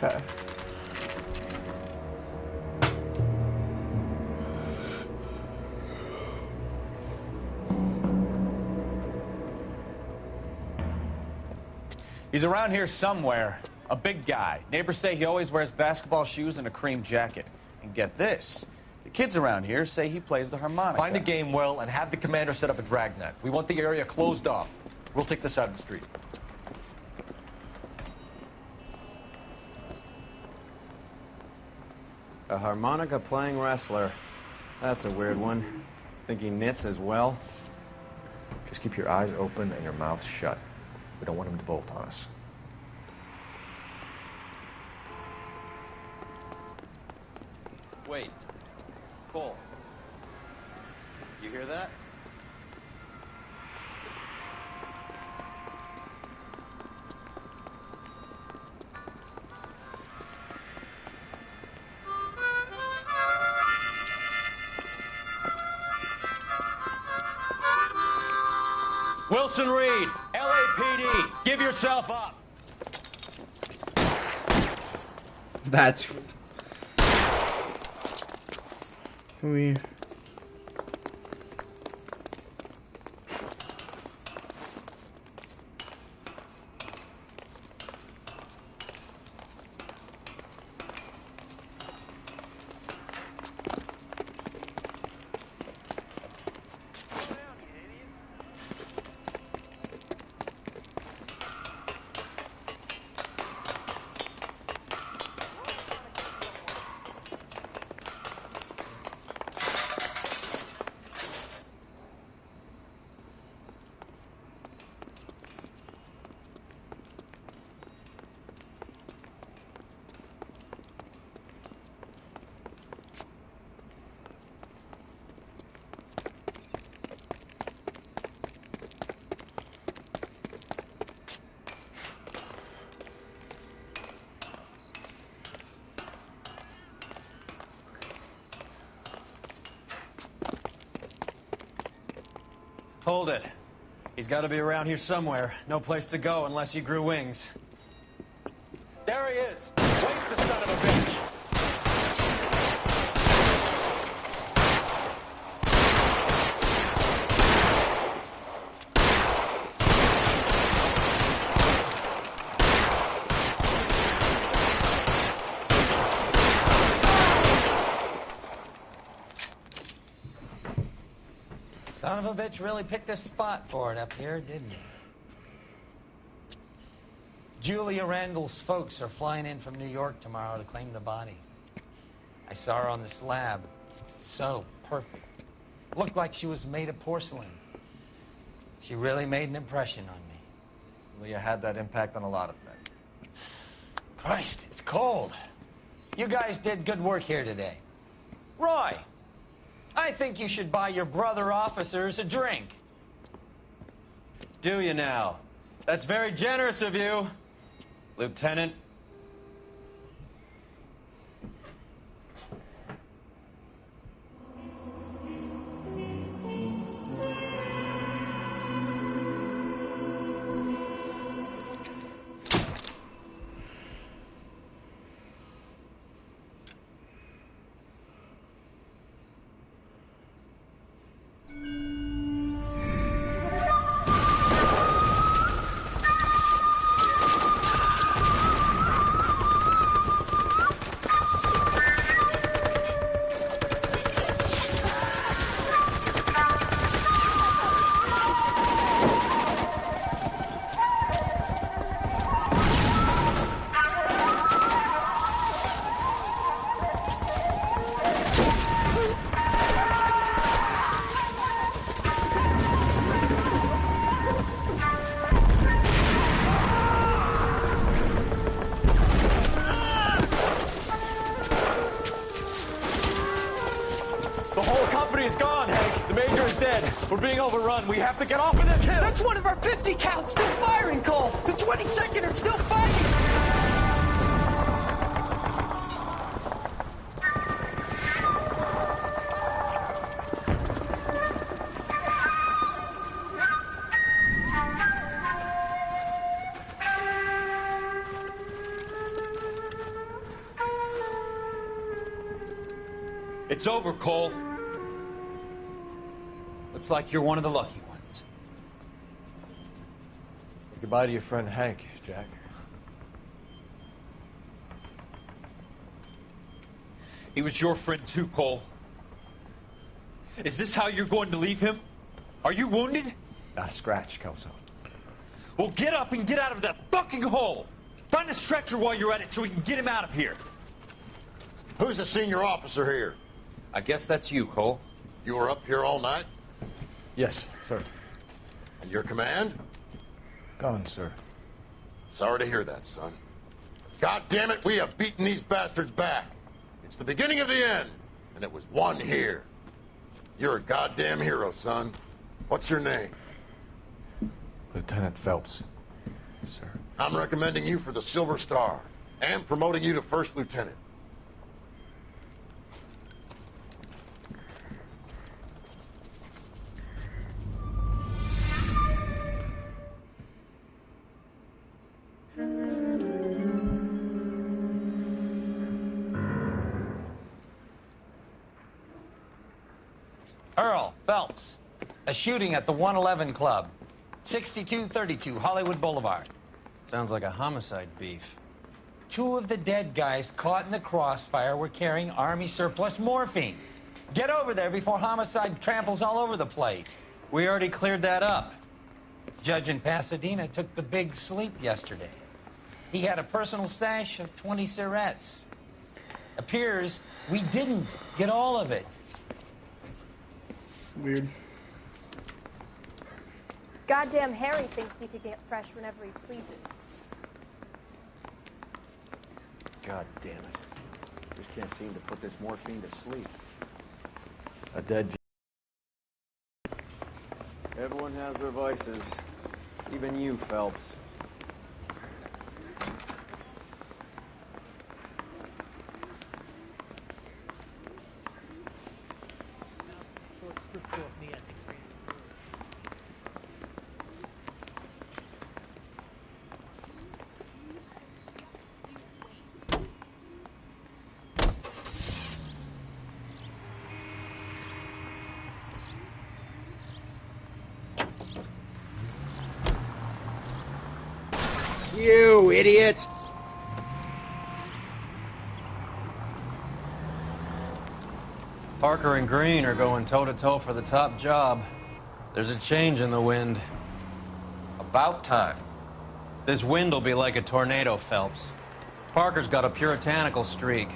Okay. He's around here somewhere. A big guy. Neighbors say he always wears basketball shoes and a cream jacket. And get this. The kids around here say he plays the harmonica. Find a game well and have the commander set up a dragnet. We want the area closed off. We'll take this out of the street. A harmonica playing wrestler. That's a weird one. Think he knits as well? Just keep your eyes open and your mouth shut. We don't want him to bolt on us. Wait. Cole. You hear that? Wilson Reed, LAPD, give yourself up. That's... Can we... Hold it. He's got to be around here somewhere. No place to go unless he grew wings. There he is. Waste the son of a bitch. Son of a bitch really picked this spot for it up here, didn't he? Julia Randall's folks are flying in from New York tomorrow to claim the body. I saw her on the slab. So perfect. Looked like she was made of porcelain. She really made an impression on me. Well, you had that impact on a lot of men. Christ, it's cold. You guys did good work here today. Roy, I think you should buy your brother officers a drink. Do you now? That's very generous of you. Lieutenant. The whole company is gone, Hank. The major is dead. We're being overrun. We have to get off of this hill. That's one of our 50 cal still firing, Cole. The 22nd are still fighting. It's over, Cole. Looks like you're one of the lucky ones. Goodbye to your friend Hank, Jack. He was your friend too, Cole. Is this how you're going to leave him? Are you wounded? Not a scratch, Kelso. Well, get up and get out of that fucking hole! Find a stretcher while you're at it so we can get him out of here. Who's the senior officer here? I guess that's you, Cole. You were up here all night? Yes, sir. And your command? Gone, sir. Sorry to hear that, son. God damn it, we have beaten these bastards back. It's the beginning of the end, and it was one here. You're a goddamn hero, son. What's your name? Lieutenant Phelps, sir. I'm recommending you for the Silver Star, and promoting you to First Lieutenant. Earl Phelps. A shooting at the 111 Club. 6232 Hollywood Boulevard. Sounds like a homicide beef. Two of the dead guys caught in the crossfire were carrying Army surplus morphine. Get over there before homicide tramples all over the place. We already cleared that up. Judge in Pasadena took the big sleep yesterday. He had a personal stash of 20 cigarettes. Appears we didn't get all of it. Weird. Goddamn Harry thinks he could get fresh whenever he pleases. God damn it. Just can't seem to put this morphine to sleep. A dead... Everyone has their vices. Even you, Phelps. You idiot! Parker and Green are going toe-to-toe for the top job. There's a change in the wind. About time. This wind will be like a tornado, Phelps. Parker's got a puritanical streak.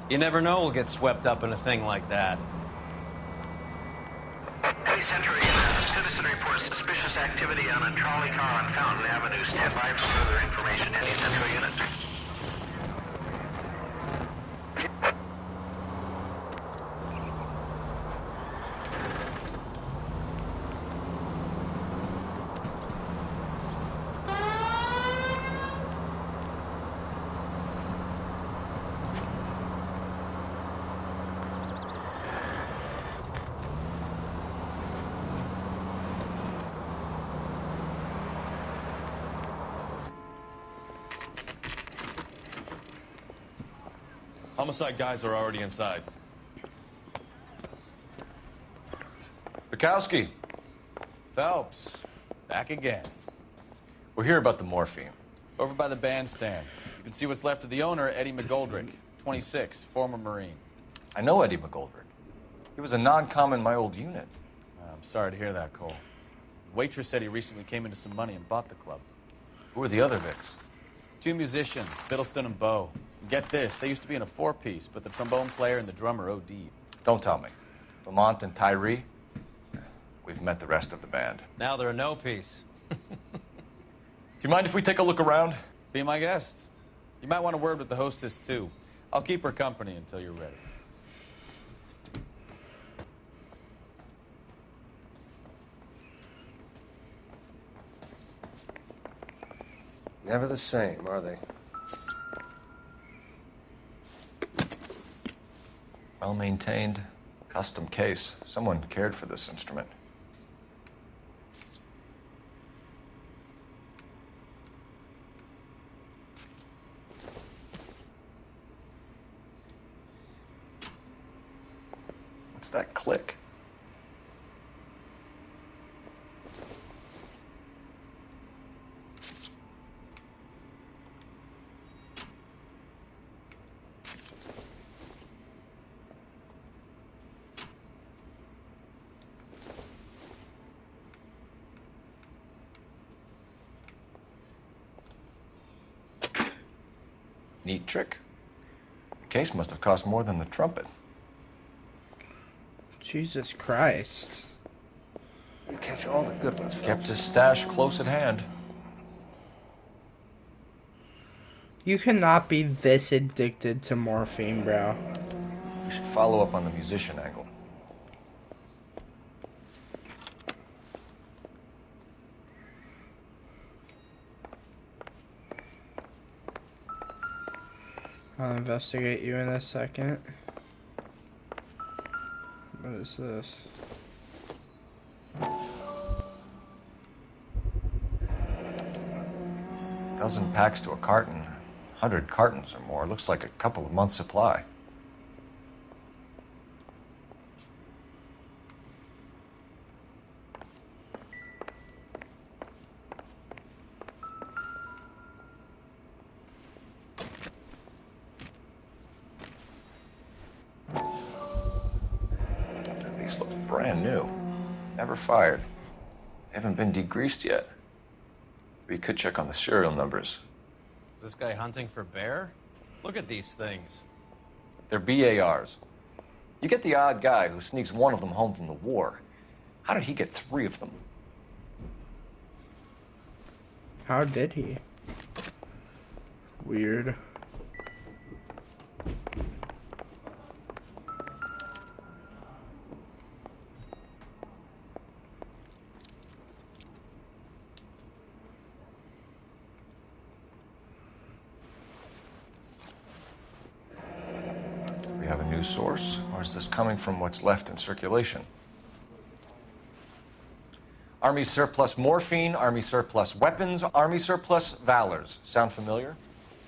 You never know we'll get swept up in a thing like that. Hey, Sentry, citizen reports suspicious activity on a trolley car on Fountain Avenue. Stand by for further information. Any Central unit? Homicide guys are already inside. Bukowski. Phelps. Back again. We're here about the morphine. Over by the bandstand. You can see what's left of the owner, Eddie McGoldrick, 26, former Marine. I know Eddie McGoldrick. He was a non-com in my old unit. I'm sorry to hear that, Cole. The waitress said he recently came into some money and bought the club. Who are the other Vics? 2 musicians, Biddleston and Bowe. And get this, they used to be in a 4-piece, but the trombone player and the drummer OD'd. Don't tell me. Lamont and Tyree? We've met the rest of the band. Now they're a no-piece. Do you mind if we take a look around? Be my guest. You might want a word with the hostess, too. I'll keep her company until you're ready. Never the same, are they? Well-maintained, custom case. Someone cared for this instrument. What's that click? Neat trick. The case must have cost more than the trumpet. Jesus Christ. You catch all the good ones. Kept his stash close at hand. You cannot be this addicted to morphine, bro. We should follow up on the musician angle. I'll investigate you in a second. What is this? Dozen packs to a carton. 100 cartons or more. Looks like a couple of months' supply. These look brand new. Never fired. They haven't been degreased yet. We could check on the serial numbers. Is this guy hunting for bear? Look at these things. They're BARs. You get the odd guy who sneaks one of them home from the war. How did he get 3 of them? How did he? Weird. We have a new source, or is this coming from what's left in circulation? Army surplus morphine, Army surplus weapons, Army surplus valors. Sound familiar?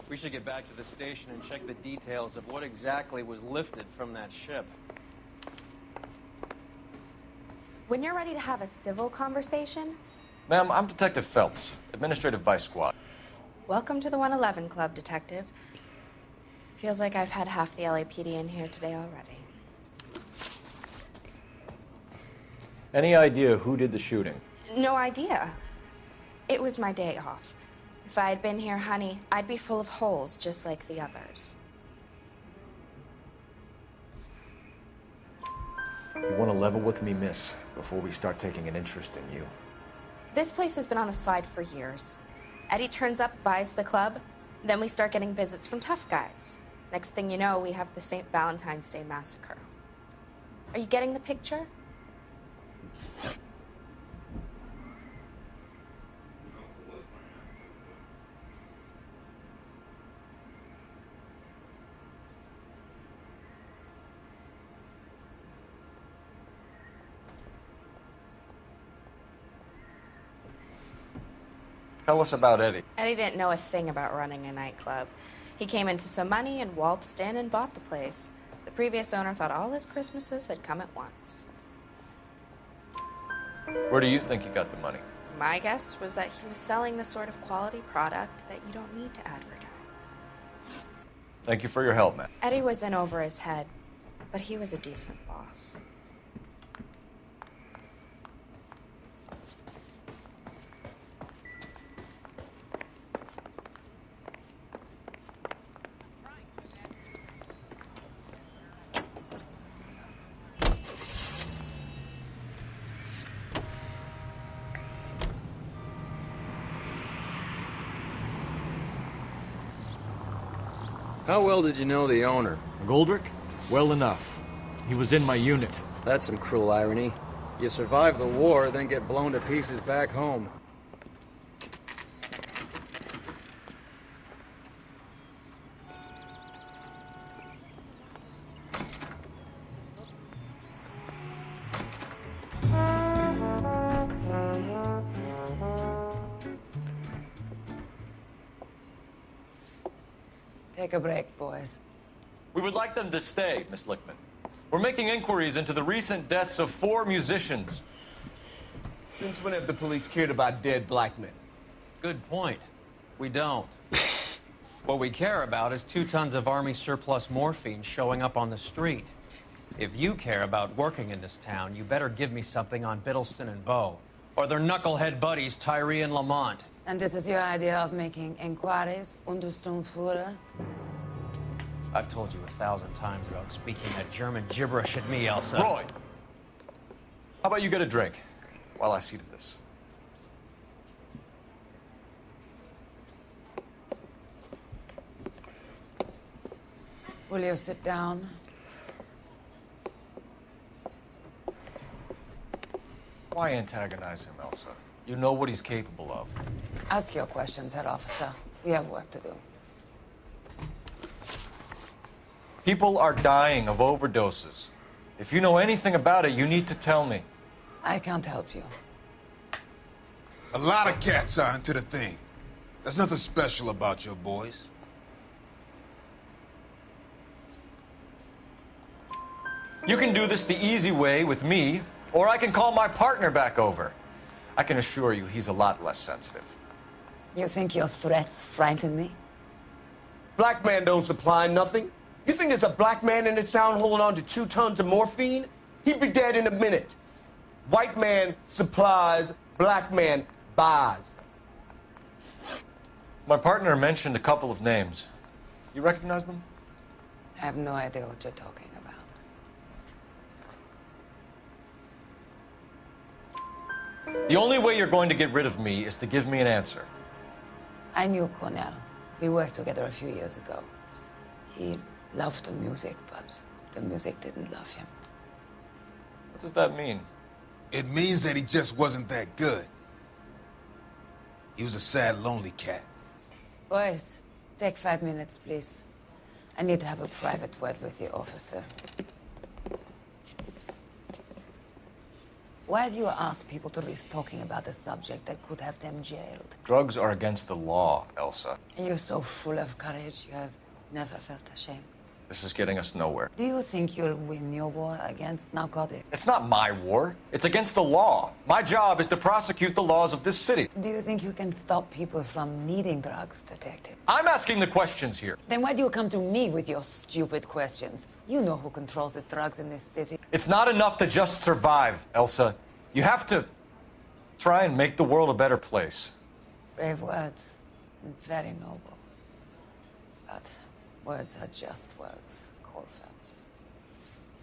We should get back to the station and check the details of what exactly was lifted from that ship. When you're ready to have a civil conversation, Ma'am, I'm Detective Phelps, Administrative Vice Squad. welcome to the 111 Club, Detective. Feels like I've had half the LAPD in here today already. Any idea who did the shooting? No idea. It was my day off. If I had been here, honey, I'd be full of holes just like the others. You want to level with me, miss, before we start taking an interest in you. This place has been on the slide for years. Eddie turns up, buys the club, then we start getting visits from tough guys. Next thing you know, we have the St. Valentine's Day massacre. Are you getting the picture? Tell us about Eddie. Eddie didn't know a thing about running a nightclub. He came into some money and waltzed in and bought the place. The previous owner thought all his Christmases had come at once. Where do you think he got the money? My guess was that he was selling the sort of quality product that you don't need to advertise. Thank you for your help, man. Eddie was in over his head, but he was a decent boss. How well did you know the owner? Goldrick? Well enough. He was in my unit. That's some cruel irony. You survive the war, then get blown to pieces back home. Take a break, boys. We would like them to stay, Miss Lickman. We're making inquiries into the recent deaths of 4 musicians. Since when have the police cared about dead black men? Good point. We don't. What we care about is 2 tons of Army surplus morphine showing up on the street. If you care about working in this town, you better give me something on Biddleston and Bow, or their knucklehead buddies Tyree and Lamont. And this is your idea of making inquiries under Sturmführer? I've told you 1,000 times about speaking that German gibberish at me, Elsa. Roy! How about you get a drink while I see to this? Will you sit down? Why antagonize him, Elsa? You know what he's capable of. Ask your questions, head officer. We have work to do. People are dying of overdoses. If you know anything about it, you need to tell me. I can't help you. A lot of cats are into the thing. There's nothing special about your boys. You can do this the easy way with me, or I can call my partner back over. I can assure you he's a lot less sensitive. You think your threats frighten me? Black man don't supply nothing. You think there's a black man in this town holding on to 2 tons of morphine? He'd be dead in a minute. White man supplies, black man buys. My partner mentioned a couple of names. You recognize them? I have no idea what you're talking about. The only way you're going to get rid of me is to give me an answer. I knew Cornell. We worked together a few years ago. He loved the music, but the music didn't love him. What does that mean? It means that he just wasn't that good. He was a sad, lonely cat. Boys, take 5 minutes, please. I need to have a private word with you, officer. Why do you ask people to risk talking about a subject that could have them jailed? Drugs are against the law, Elsa. And you're so full of courage, you have never felt ashamed. This is getting us nowhere. Do you think you'll win your war against narcotics? It's not my war. It's against the law. My job is to prosecute the laws of this city. Do you think you can stop people from needing drugs, detective? I'm asking the questions here. Then why do you come to me with your stupid questions? You know who controls the drugs in this city. It's not enough to just survive, Elsa. You have to try and make the world a better place. Brave words. Very noble. But words are just words, Cole Phelps.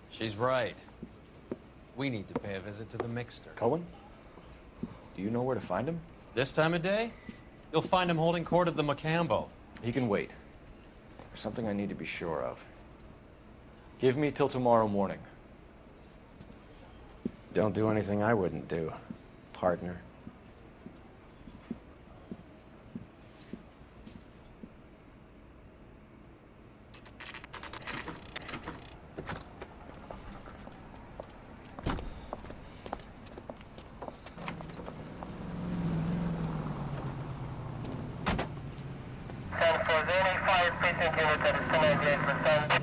She's right. We need to pay a visit to the Mixter. Cohen? Do you know where to find him? This time of day? You'll find him holding court at the Macambo. He can wait. There's something I need to be sure of. Give me till tomorrow morning. Don't do anything I wouldn't do, partner. any 5 precinct unit that is 298%.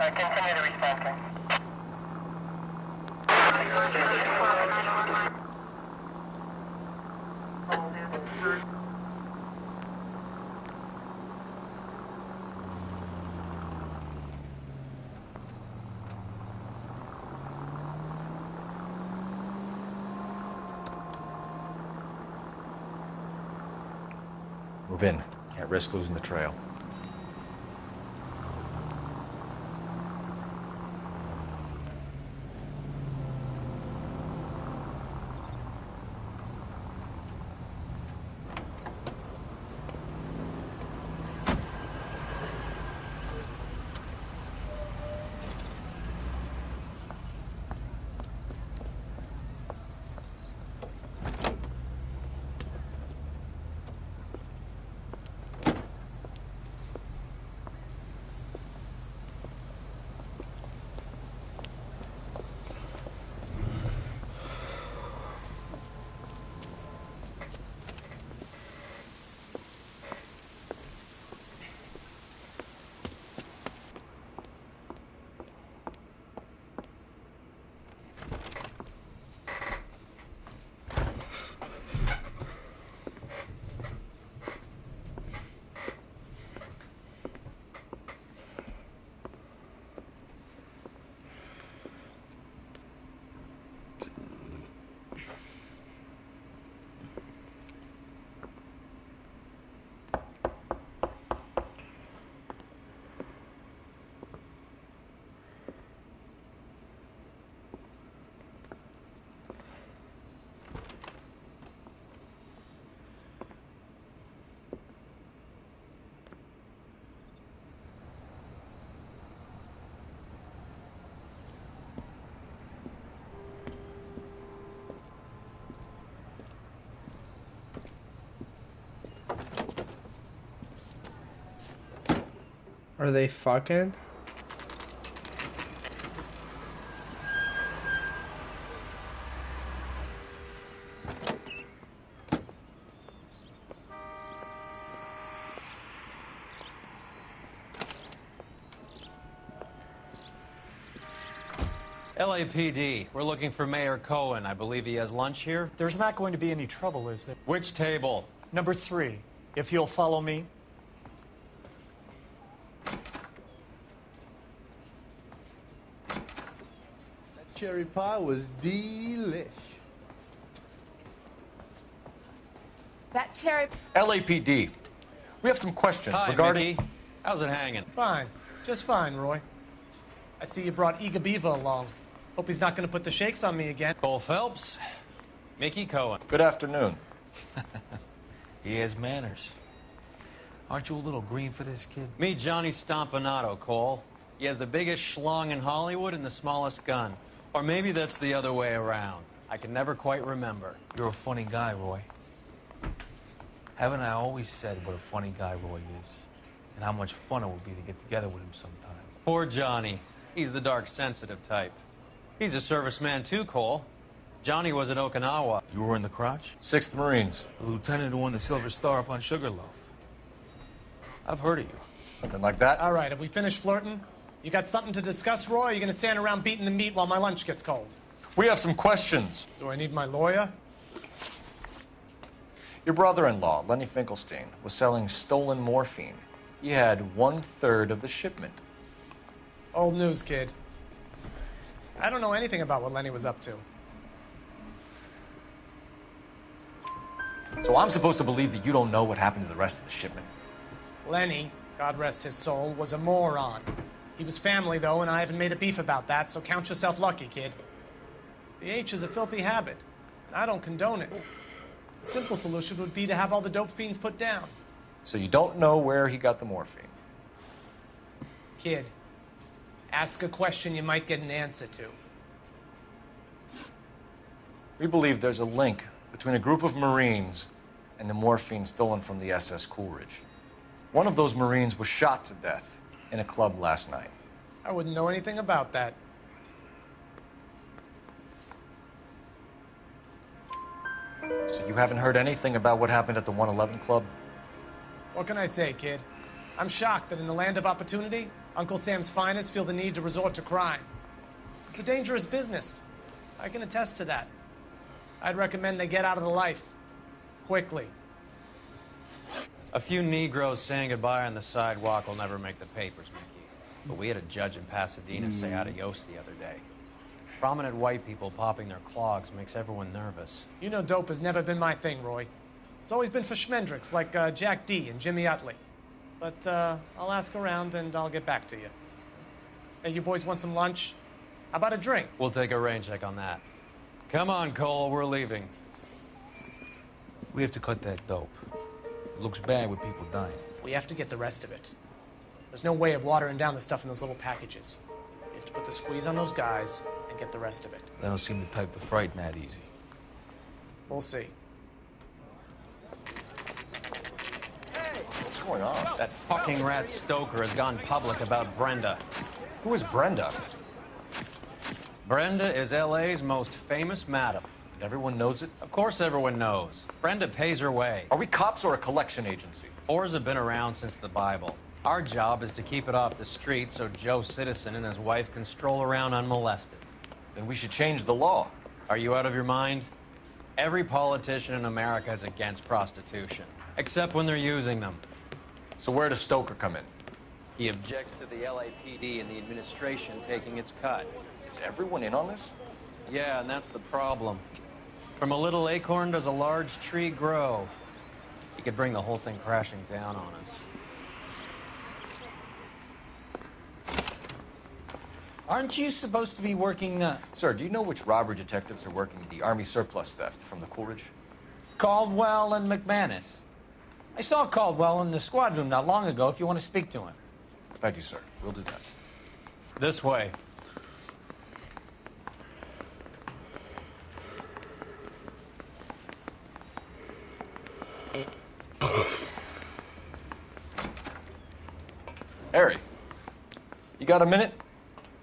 Continue to respond, King. Move in. Can't risk losing the trail. Are they fucking? LAPD, we're looking for Mayor Cohen. I believe he has lunch here. There's not going to be any trouble, is there? Which table? Number 3, if you'll follow me. That cherry pie was delish. That cherry... LAPD, we have some questions Hi, regarding... Mickey. How's it hanging? Fine. Just fine, Roy. I see you brought Iga Beaver along. Hope he's not going to put the shakes on me again. Cole Phelps, Mickey Cohen. Good afternoon. He has manners. Aren't you a little green for this kid? Meet Johnny Stompanato, Cole. He has the biggest schlong in Hollywood and the smallest gun. Or maybe that's the other way around. I can never quite remember. You're a funny guy, Roy. Haven't I always said what a funny guy Roy is? And how much fun it would be to get together with him sometime. Poor Johnny. He's the dark, sensitive type. He's a serviceman too, Cole. Johnny was at Okinawa. You were in the crotch? 6th Marines. The lieutenant who won the Silver Star up on Sugarloaf. I've heard of you. Something like that. All right, have we finished flirting? You got something to discuss, Roy, or are you going to stand around beating the meat while my lunch gets cold? We have some questions. Do I need my lawyer? Your brother-in-law, Lenny Finkelstein, was selling stolen morphine. He had 1/3 of the shipment. Old news, kid. I don't know anything about what Lenny was up to. So I'm supposed to believe that you don't know what happened to the rest of the shipment? Lenny, God rest his soul, was a moron. He was family, though, and I haven't made a beef about that, so count yourself lucky, kid. The H is a filthy habit, and I don't condone it. The simple solution would be to have all the dope fiends put down. So you don't know where he got the morphine? Kid, ask a question you might get an answer to. We believe there's a link between a group of Marines and the morphine stolen from the SS Coolidge. One of those Marines was shot to death in a club last night. I wouldn't know anything about that. So you haven't heard anything about what happened at the 111 Club? What can I say, kid? I'm shocked that in the land of opportunity, Uncle Sam's finest feel the need to resort to crime. It's a dangerous business. I can attest to that. I'd recommend they get out of the life. Quickly. A few Negroes saying goodbye on the sidewalk will never make the papers, Mickey. But we had a judge in Pasadena say adios the other day. Prominent white people popping their clogs makes everyone nervous. You know dope has never been my thing, Roy. It's always been for schmendricks like Jack D. and Jimmy Utley. But I'll ask around and I'll get back to you. Hey, you boys want some lunch? How about a drink? We'll take a rain check on that. Come on, Cole, we're leaving. We have to cut that dope. It looks bad with people dying. We have to get the rest of it. There's no way of watering down the stuff in those little packages. We have to put the squeeze on those guys and get the rest of it. They don't seem the type to frighten that easy. We'll see. What's going on? That fucking rat Stoker has gone public about Brenda. Who is Brenda? Brenda is LA's most famous madam. And everyone knows it? Of course everyone knows. Brenda pays her way. Are we cops or a collection agency? Whores have been around since the Bible. Our job is to keep it off the street so Joe Citizen and his wife can stroll around unmolested. Then we should change the law. Are you out of your mind? Every politician in America is against prostitution, except when they're using them. So where does Stoker come in? He objects to the LAPD and the administration taking its cut. Is everyone in on this? Yeah, and that's the problem. From a little acorn does a large tree grow. He could bring the whole thing crashing down on us. Aren't you supposed to be working, Sir, do you know which robbery detectives are working the Army surplus theft from the Coolidge? Caldwell and McManus? I saw Caldwell in the squad room not long ago if you want to speak to him. Thank you, sir. We'll do that. This way. Harry, you got a minute?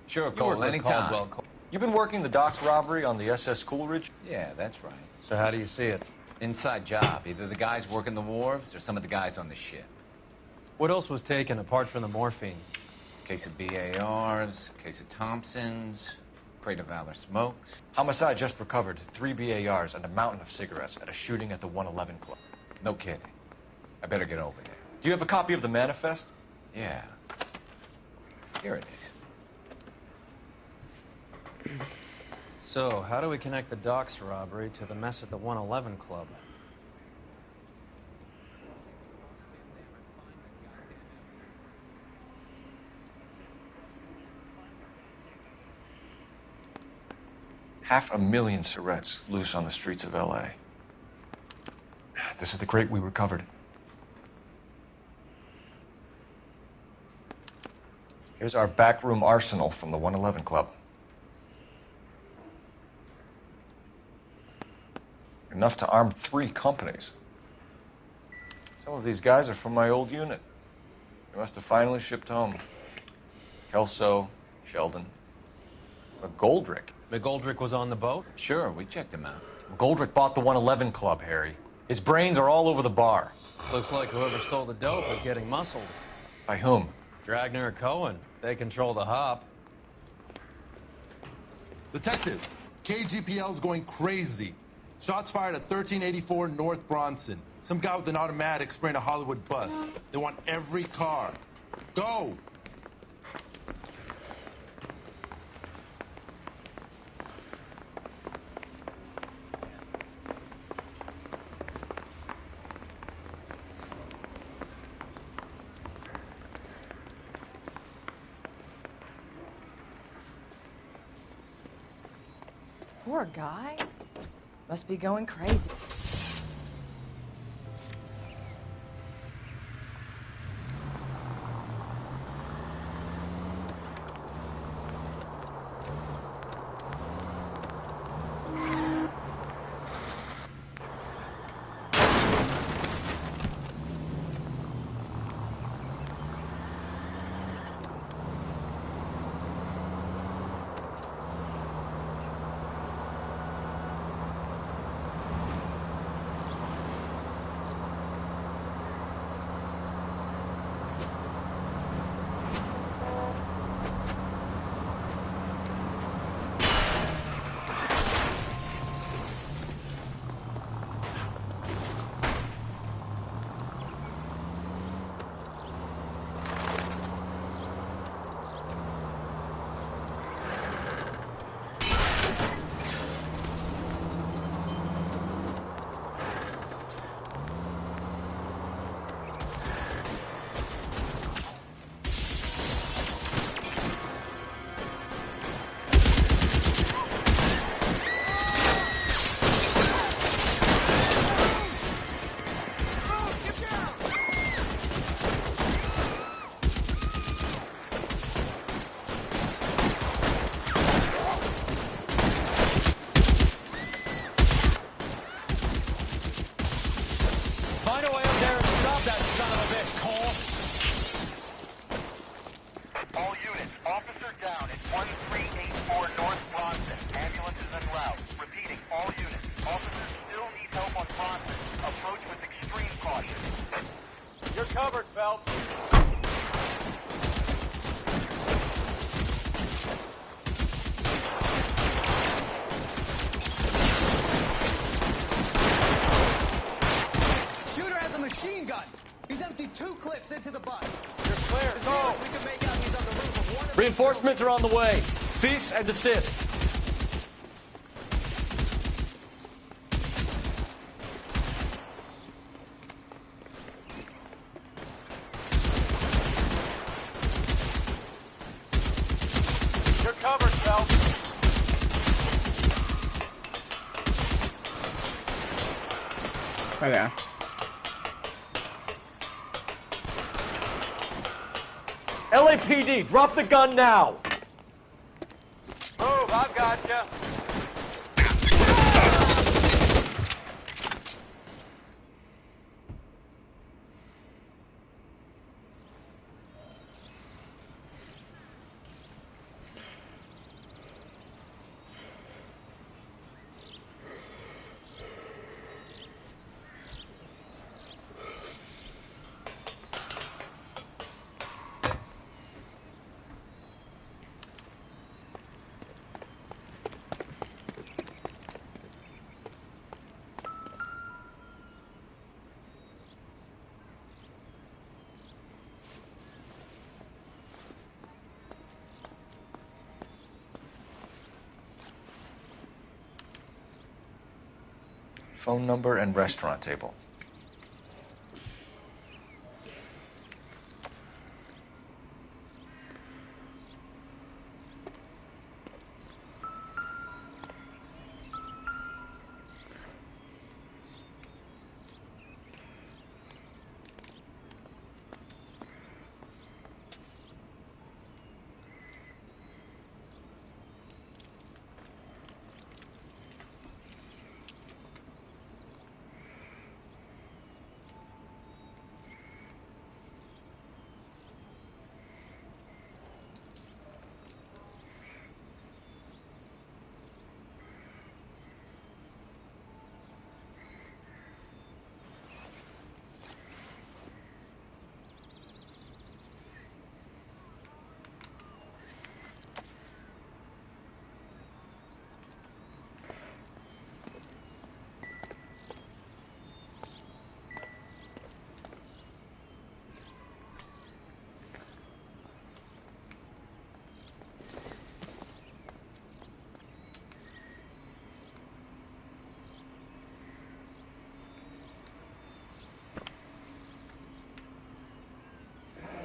Sure, You work Cole, with anytime. Caldwell. You've been working the docks robbery on the SS Coolidge? Yeah, that's right. So how do you see it? Inside job. Either the guys working the wharves or some of the guys on the ship. What else was taken apart from the morphine? Case of BARs, case of Thompsons, crate of Valor smokes. Homicide just recovered 3 BARs and a mountain of cigarettes at a shooting at the 111 Club. No kidding. I better get over there. Do you have a copy of the manifest? Yeah. Here it is. So, how do we connect the docks robbery to the mess at the 111 Club? $500,000 cigarettes loose on the streets of LA. This is the crate we recovered. Here's our backroom arsenal from the 111 Club. Enough to arm 3 companies. Some of these guys are from my old unit. They must have finally shipped home. Kelso, Sheldon, McGoldrick. McGoldrick was on the boat? Sure, we checked him out. McGoldrick bought the 111 Club, Harry. His brains are all over the bar. Looks like whoever stole the dope is getting muscled. By whom? Dragner or Cohen. They control the hop. Detectives, KGPL's going crazy. Shots fired at 1384 North Bronson. Some guy with an automatic spraying a Hollywood bus. They want every car. Go! Poor guy. Must be going crazy. Find a way up there and stop that son of a bitch, Cole. All units, officer down at 1384 North Bronson. Ambulance is en route. Repeating, all units. Officers still need help on Bronson. Approach with extreme caution. You're covered, Phelps. Shooter has a machine gun. He's emptied 2 clips into the bus. You're clear. As Go. near as we can make out, he's on the roof of one of the... Reinforcements are on the way. Cease and desist. You're covered, Phelps. Okay. LAPD, drop the gun now. Move, I've got you. Phone number and restaurant table.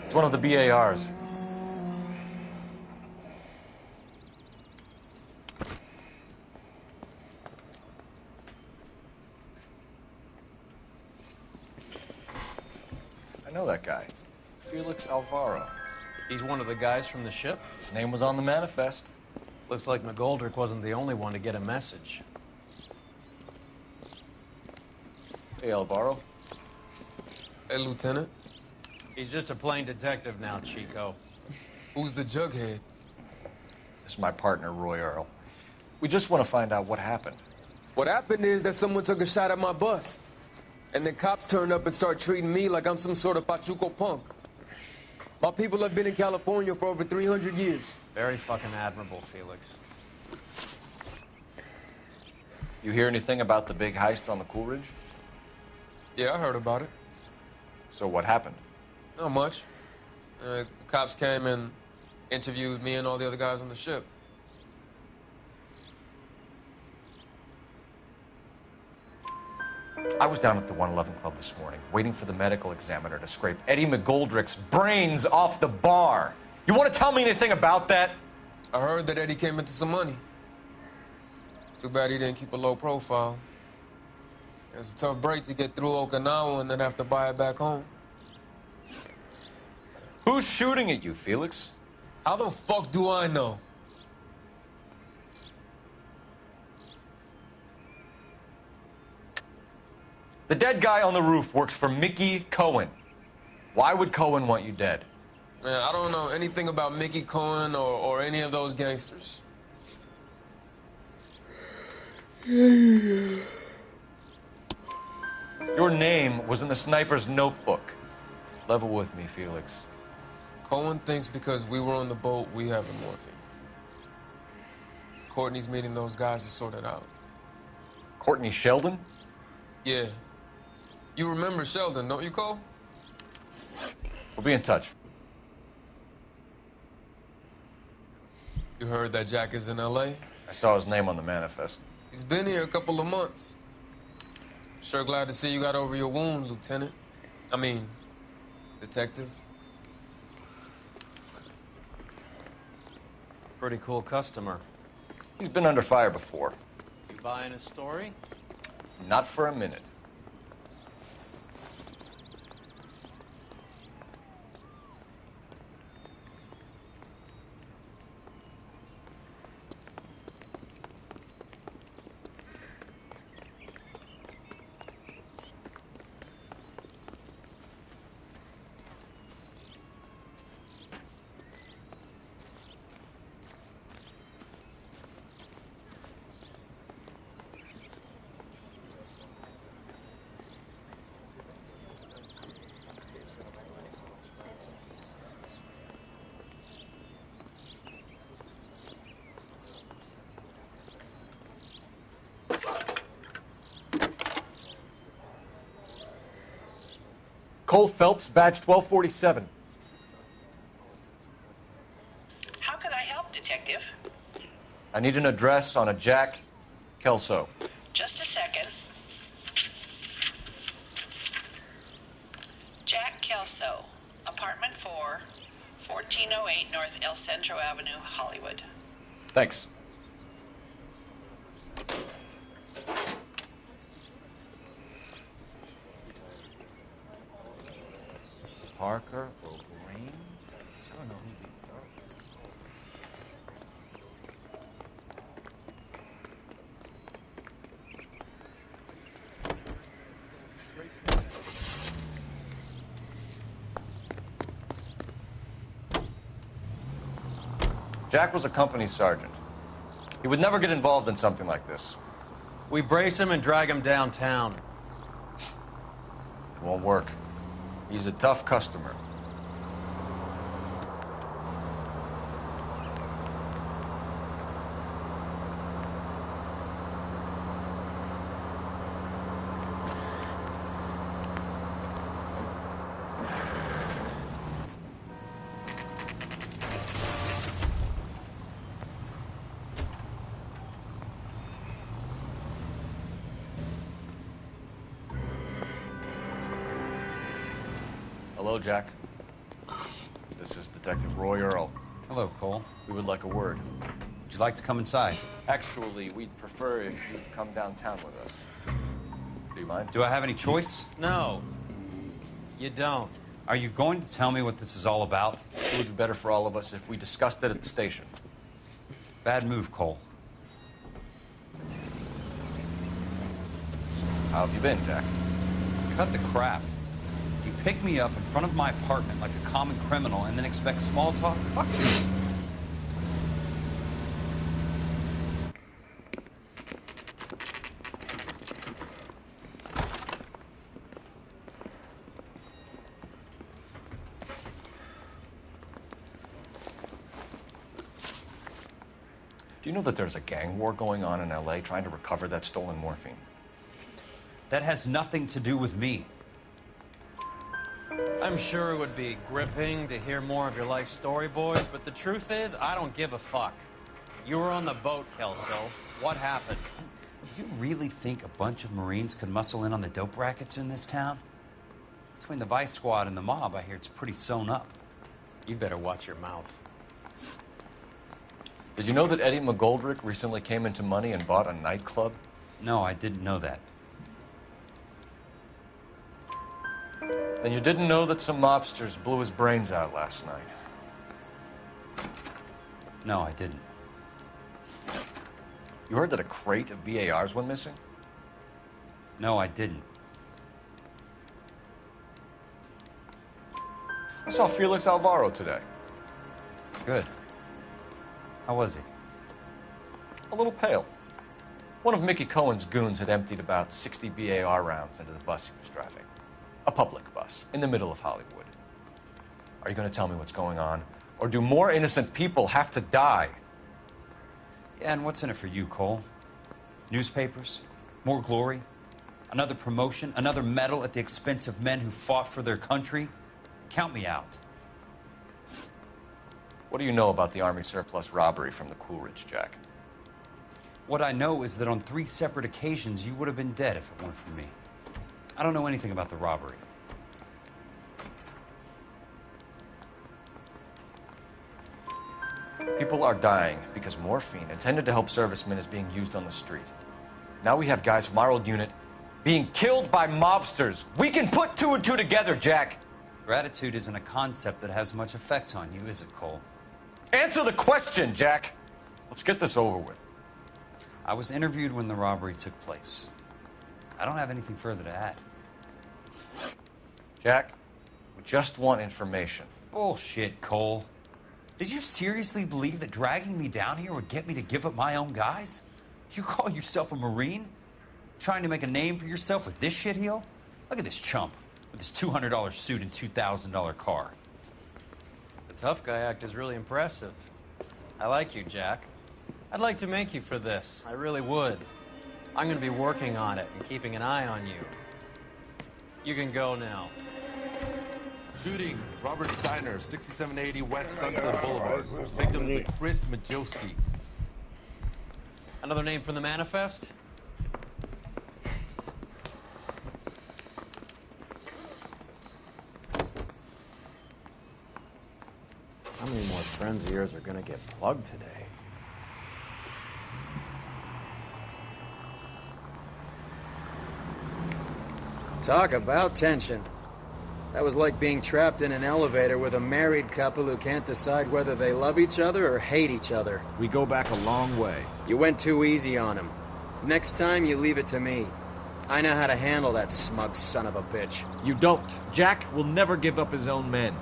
It's one of the BARs. know that guy. Felix Alvaro. He's one of the guys from the ship? His name was on the manifest. Looks like McGoldrick wasn't the only one to get a message. Hey, Alvaro. Hey, Lieutenant. He's just a plain detective now, Chico. Who's the jughead? This is my partner, Roy Earl. We just want to find out what happened. What happened is that someone took a shot at my bus. And the cops turned up and started treating me like I'm some sort of Pachuco punk. My people have been in California for over 300 years. Very fucking admirable, Felix. You hear anything about the big heist on the Coolidge? Yeah, I heard about it. So what happened? Not much. The cops came and interviewed me and all the other guys on the ship. I was down at the 111 Club this morning, waiting for the medical examiner to scrape Eddie McGoldrick's brains off the bar. You want to tell me anything about that? I heard that Eddie came into some money. Too bad he didn't keep a low profile. It was a tough break to get through Okinawa and then have to buy it back home. Who's shooting at you, Felix? How the fuck do I know? The dead guy on the roof works for Mickey Cohen. Why would Cohen want you dead? Man, I don't know anything about Mickey Cohen or any of those gangsters. Your name was in the sniper's notebook. Level with me, Felix. Cohen thinks because we were on the boat, we have the morphine. Courtney's meeting those guys to sort it out. Courtney Sheldon? Yeah. You remember Sheldon, don't you, Cole? We'll be in touch. You heard that Jack is in L.A.? I saw his name on the manifest. He's been here a couple of months. Sure glad to see you got over your wound, Lieutenant. I mean, Detective. Pretty cool customer. He's been under fire before. You buying his story? Not for a minute. Cole Phelps, badge 1247. How could I help, Detective? I need an address on a Jack Kelso. Just a second. Jack Kelso, apartment 4, 1408 North El Centro Avenue, Hollywood. Thanks. Parker or Green? I don't know who these Jack was a company sergeant. He would never get involved in something like this. We brace him and drag him downtown. It won't work. He's a tough customer. Hello, Jack. This is Detective Roy Earl. Hello, Cole. We would like a word. Would you like to come inside? Actually, we'd prefer if you'd come downtown with us. Do you mind? Do I have any choice? No. You don't. Are you going to tell me what this is all about? It would be better for all of us if we discussed it at the station. Bad move, Cole. How have you been, Jack? Cut the crap. You pick me up in front of my apartment like a common criminal and then expect small talk? Fuck you. Do you know that there's a gang war going on in LA trying to recover that stolen morphine? That has nothing to do with me. I'm sure it would be gripping to hear more of your life story, boys, but the truth is, I don't give a fuck. You were on the boat, Kelso. What happened? Do you really think a bunch of Marines could muscle in on the dope rackets in this town? Between the Vice Squad and the mob, I hear it's pretty sewn up. You better watch your mouth. Did you know that Eddie McGoldrick recently came into money and bought a nightclub? No, I didn't know that. And you didn't know that some mobsters blew his brains out last night? No, I didn't. You heard that a crate of BARs went missing? No, I didn't. I saw Felix Alvaro today. Good. How was he? A little pale. One of Mickey Cohen's goons had emptied about 60 BAR rounds into the bus he was driving. A public bus, in the middle of Hollywood. Are you going to tell me what's going on? Or do more innocent people have to die? Yeah, and what's in it for you, Cole? Newspapers? More glory? Another promotion? Another medal at the expense of men who fought for their country? Count me out. What do you know about the Army surplus robbery from the Coolidge, Jack? What I know is that on 3 separate occasions, you would have been dead if it weren't for me. I don't know anything about the robbery. People are dying because morphine intended to help servicemen is being used on the street. Now we have guys from our old unit being killed by mobsters. We can put 2 and 2 together, Jack. Gratitude isn't a concept that has much effect on you, is it, Cole? Answer the question, Jack. Let's get this over with. I was interviewed when the robbery took place. I don't have anything further to add. Jack, we just want information. Bullshit, Cole. Did you seriously believe that dragging me down here would get me to give up my own guys? You call yourself a Marine? Trying to make a name for yourself with this shitheel? Look at this chump with his $200 suit and $2,000 car. The tough guy act is really impressive. I like you, Jack. I'd like to make you for this. I really would. I'm going to be working on it and keeping an eye on you. You can go now. Shooting, Robert Steiner, 6780 West Sunset Boulevard. Victim is Chris Majowski. Another name from the manifest? How many more friends of yours are going to get plugged today? Talk about tension. That was like being trapped in an elevator with a married couple who can't decide whether they love each other or hate each other. We go back a long way. You went too easy on him. Next time, you leave it to me. I know how to handle that smug son of a bitch. You don't. Jack will never give up his own men.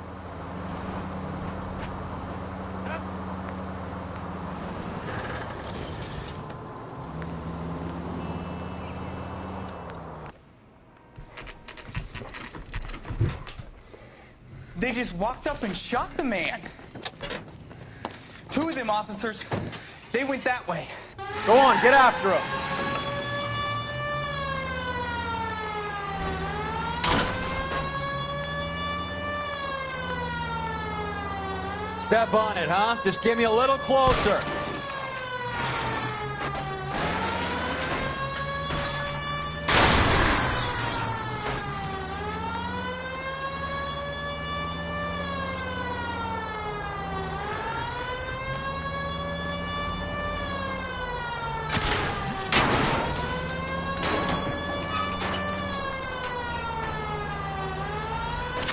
They just walked up and shot the man. 2 of them officers, they went that way. Go on, get after him. Step on it, huh? Just get me a little closer.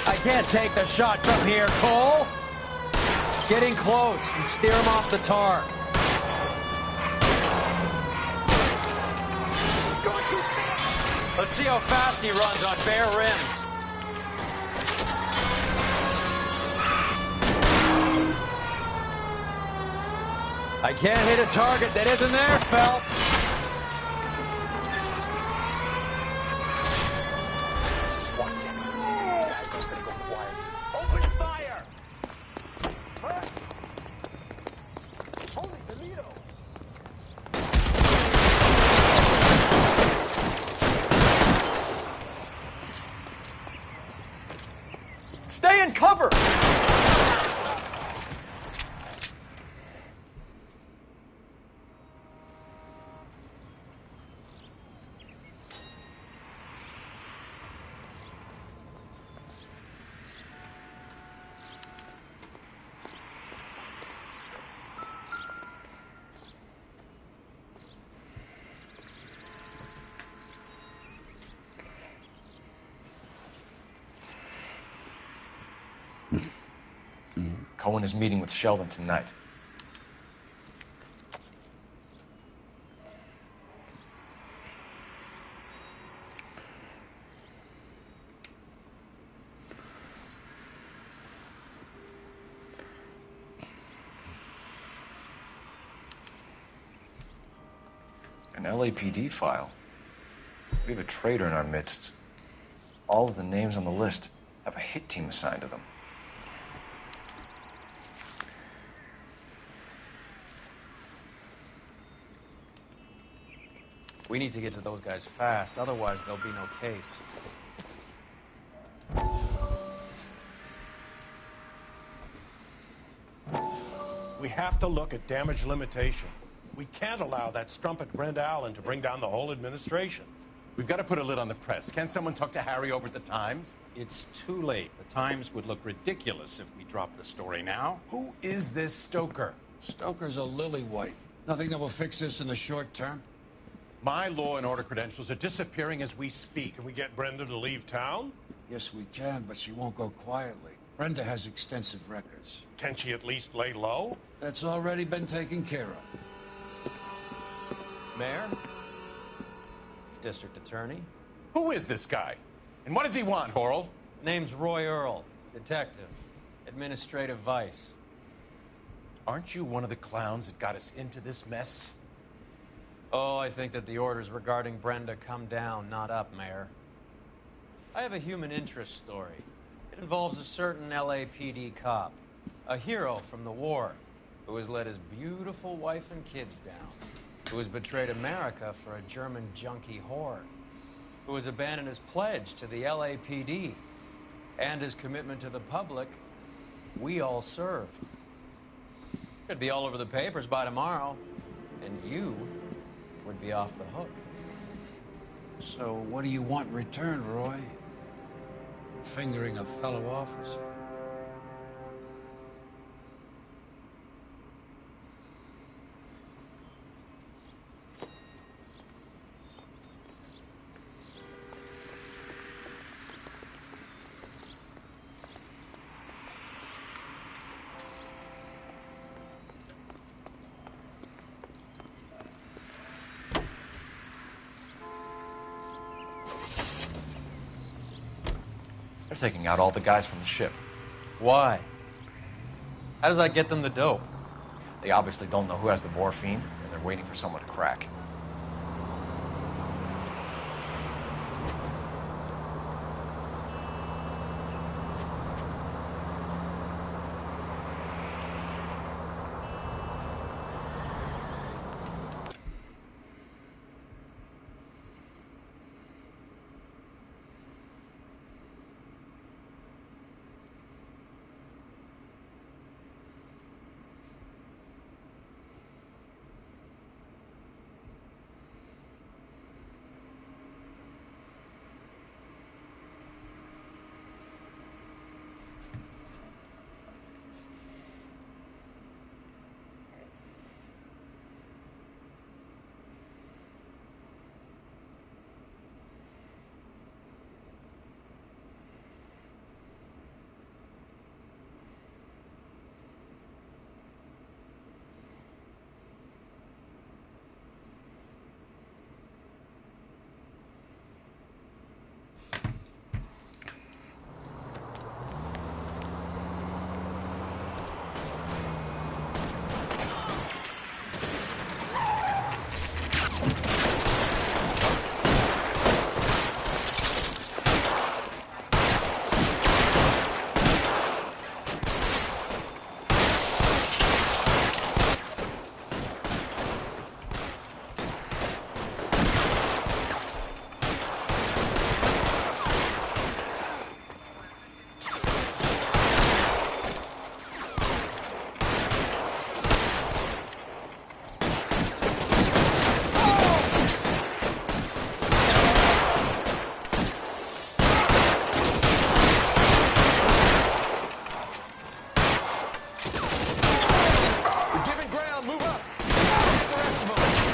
I can't take the shot from here, Cole. Getting close and steer him off the tar. Let's see how fast he runs on bare rims. I can't hit a target that isn't there, Phelps. Open fire! Holy Toledo! Stay in cover! Cohen is meeting with Sheldon tonight. An LAPD file. We have a traitor in our midst. All of the names on the list have a hit team assigned to them. We need to get to those guys fast, otherwise there'll be no case. We have to look at damage limitation. We can't allow that strumpet Brenda Allen to bring down the whole administration. We've got to put a lid on the press. Can't someone talk to Harry over at the Times? It's too late. The Times would look ridiculous if we dropped the story now. Who is this Stoker? Stoker's a lily-white. Nothing that will fix this in the short term. My law and order credentials are disappearing as we speak. Can we get Brenda to leave town? Yes, we can, but she won't go quietly. Brenda has extensive records. Can she at least lay low? That's already been taken care of. Mayor? District Attorney? Who is this guy? And what does he want, Horrell? Name's Roy Earl, detective, administrative vice. Aren't you one of the clowns that got us into this mess? Oh, I think that the orders regarding Brenda come down, not up, Mayor. I have a human interest story. It involves a certain LAPD cop, a hero from the war, who has let his beautiful wife and kids down, who has betrayed America for a German junkie whore, who has abandoned his pledge to the LAPD and his commitment to the public we all serve. Could be all over the papers by tomorrow, and you would be off the hook. So what do you want in return, Roy? Fingering a fellow officer. They're taking out all the guys from the ship. Why? How does that get them the dope? They obviously don't know who has the morphine, and they're waiting for someone to crack.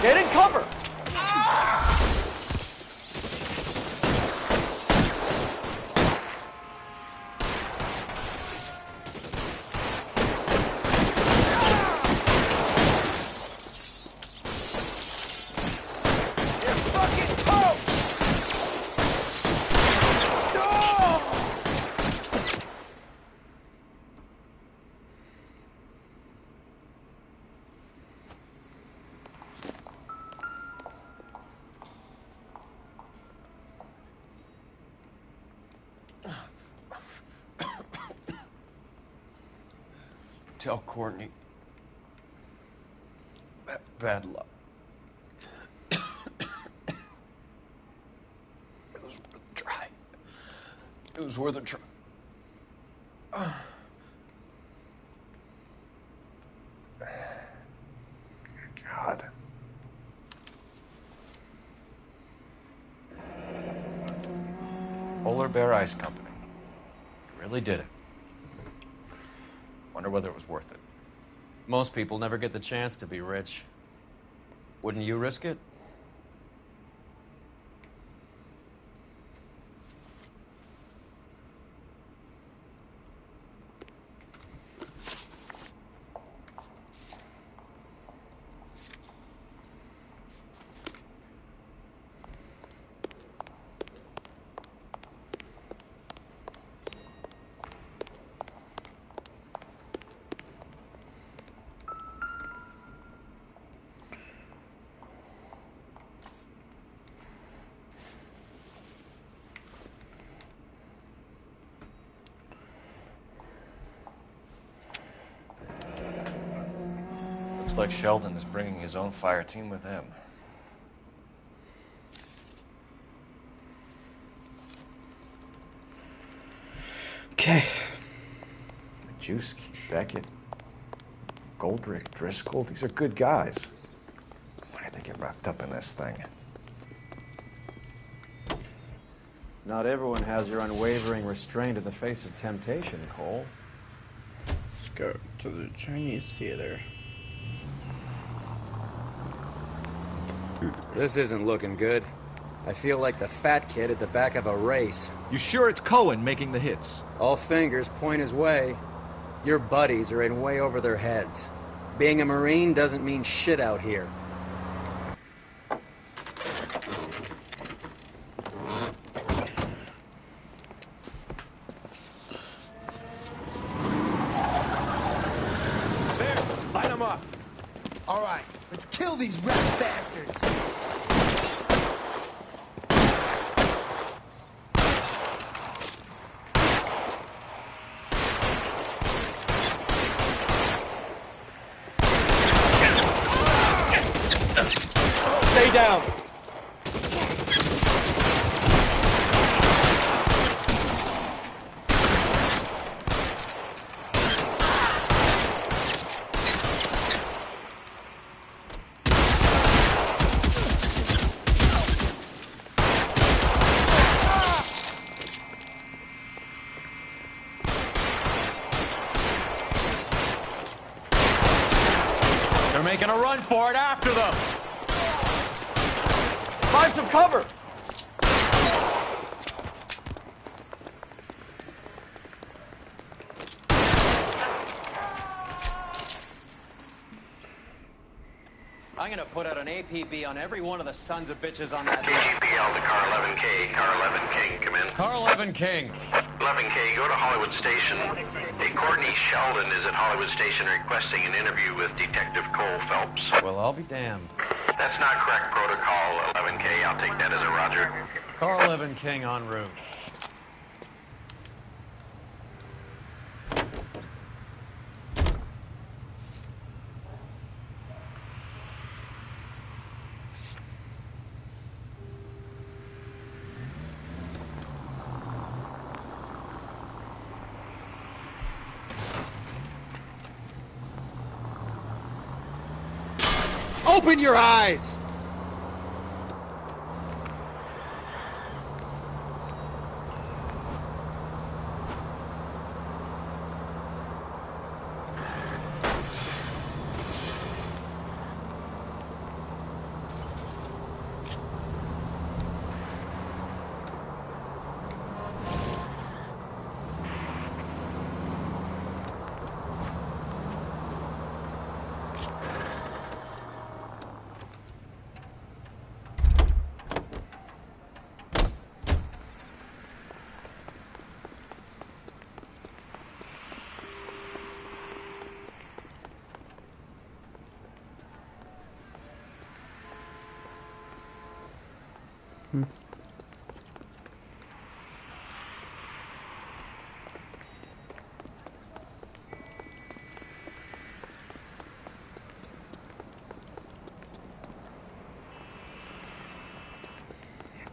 Get in cover! Tell Courtney. Bad luck. It was worth a try. It was worth a try. God. Polar Bear Ice Company. You really did it. Wonder whether it was worth it. Most people never get the chance to be rich. Wouldn't you risk it? Looks like Sheldon is bringing his own fire team with him. Okay. Majewski, Beckett, Goldrick, Driscoll, these are good guys. Why did they get wrapped up in this thing? Not everyone has your unwavering restraint in the face of temptation, Cole. Let's go to the Chinese theater. This isn't looking good. I feel like the fat kid at the back of a race. You sure it's Cohen making the hits? All fingers point his way. Your buddies are in way over their heads. Being a Marine doesn't mean shit out here. There, light them up. All right, let's kill these rat bastards. Stay down. They're making a run for it after them. Find some cover. I'm gonna put out an APB on every one of the sons of bitches on that. KGPL to Car 11K. Car 11 King, come in. Car 11 King. 11K, go to Hollywood Station. Hey, Courtney Sheldon is at Hollywood Station requesting an interview with Detective Cole Phelps. Well, I'll be damned. That's not correct protocol, 11K. I'll take that as a roger. Car 11 King en route. Open your eyes!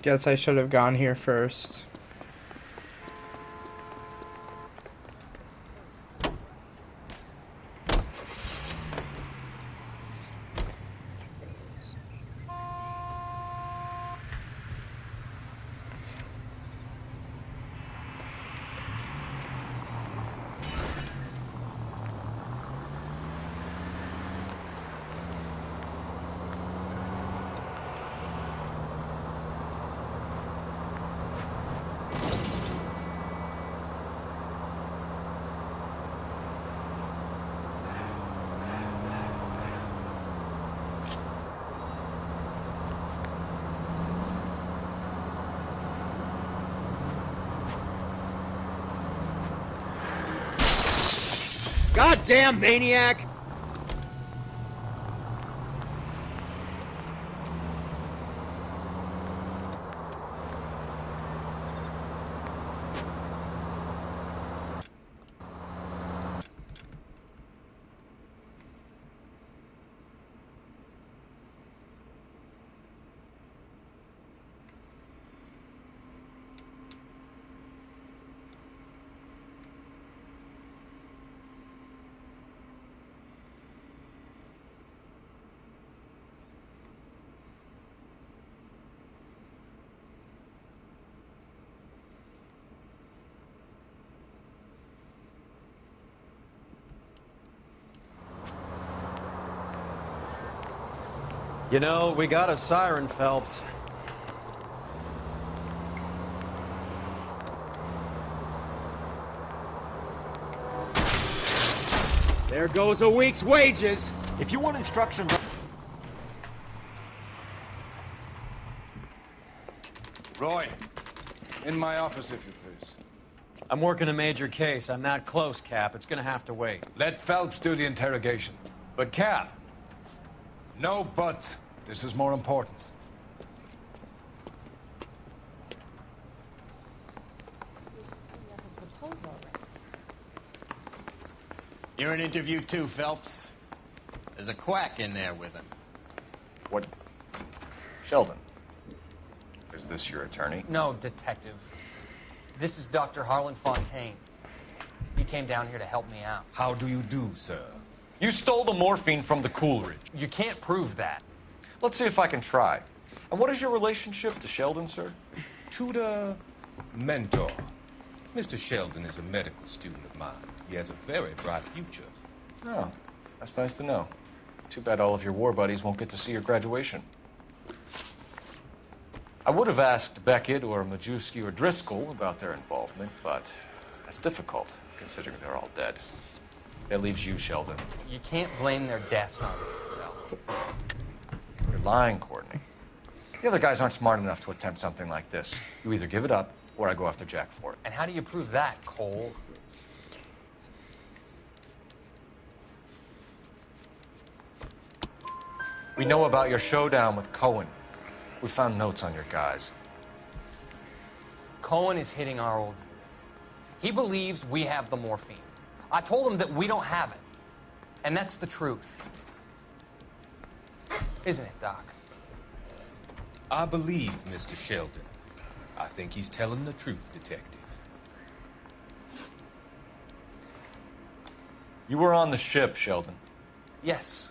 Guess I should have gone here first. Goddamn maniac! You know, we got a siren, Phelps. There goes a week's wages. If you want instructions... Roy, in my office, if you please. I'm working a major case. I'm not close, Cap. It's gonna have to wait. Let Phelps do the interrogation. But, Cap... No buts. This is more important. You're in interview too, Phelps. There's a quack in there with him. What? Sheldon. Is this your attorney? No, detective. This is Dr. Harlan Fontaine. He came down here to help me out. How do you do, sir? You stole the morphine from the Coolidge. You can't prove that. Let's see if I can try. And what is your relationship to Sheldon, sir? Tutor, mentor. Mr. Sheldon is a medical student of mine. He has a very bright future. Oh, that's nice to know. Too bad all of your war buddies won't get to see your graduation. I would have asked Beckett or Majewski or Driscoll about their involvement, but that's difficult, considering they're all dead. That leaves you, Sheldon. You can't blame their deaths on me, Phelps. You're lying, Courtney. The other guys aren't smart enough to attempt something like this. You either give it up, or I go after Jack for it. And how do you prove that, Cole? We know about your showdown with Cohen. We found notes on your guys. Cohen is hitting our old dude. He believes we have the morphine. I told him that we don't have it. And that's the truth. Isn't it, Doc? I believe Mr. Sheldon. I think he's telling the truth, Detective. You were on the ship, Sheldon. Yes,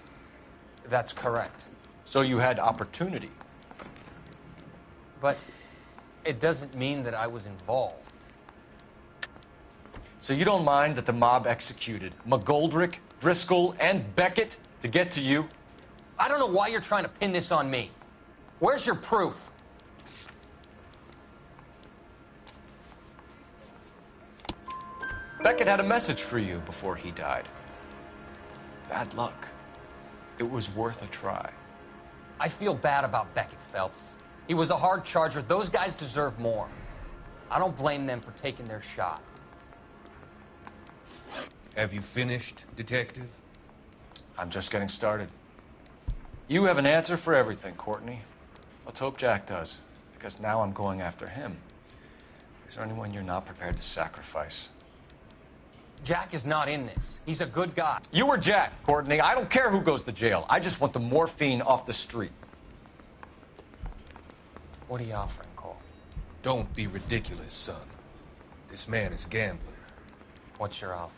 that's correct. So you had opportunity. But it doesn't mean that I was involved. So you don't mind that the mob executed McGoldrick, Driscoll, and Beckett to get to you? I don't know why you're trying to pin this on me. Where's your proof? Beckett had a message for you before he died. Bad luck. It was worth a try. I feel bad about Beckett, Phelps. He was a hard charger. Those guys deserve more. I don't blame them for taking their shot. Have you finished, Detective? I'm just getting started. You have an answer for everything, Courtney. Let's hope Jack does, Because now I'm going after him. Is there anyone you're not prepared to sacrifice? Jack is not in this. He's a good guy. You or Jack, Courtney. I don't care who goes to jail. I just want the morphine off the street. What are you offering, Cole? Don't be ridiculous, son. This man is gambling. What's your offer?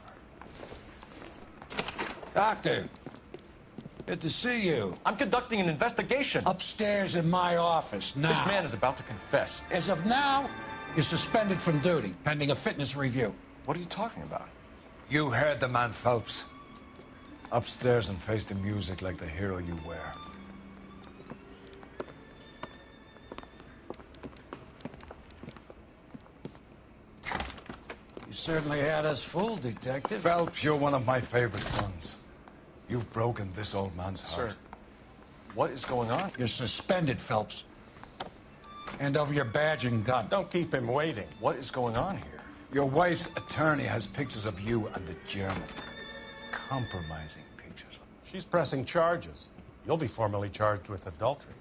Doctor, good to see you. I'm conducting an investigation. Upstairs in my office now. This man is about to confess. As of now, you're suspended from duty, pending a fitness review. What are you talking about? You heard the man, Phelps. Upstairs and face the music like the hero you were. You certainly had us fooled, Detective. Phelps, you're one of my favorite sons. You've broken this old man's heart. Sir, what is going on? You're suspended, Phelps. Hand over your badge and gun. Don't keep him waiting. What is going on here? Your wife's attorney has pictures of you and the German. Compromising pictures. She's pressing charges. You'll be formally charged with adultery.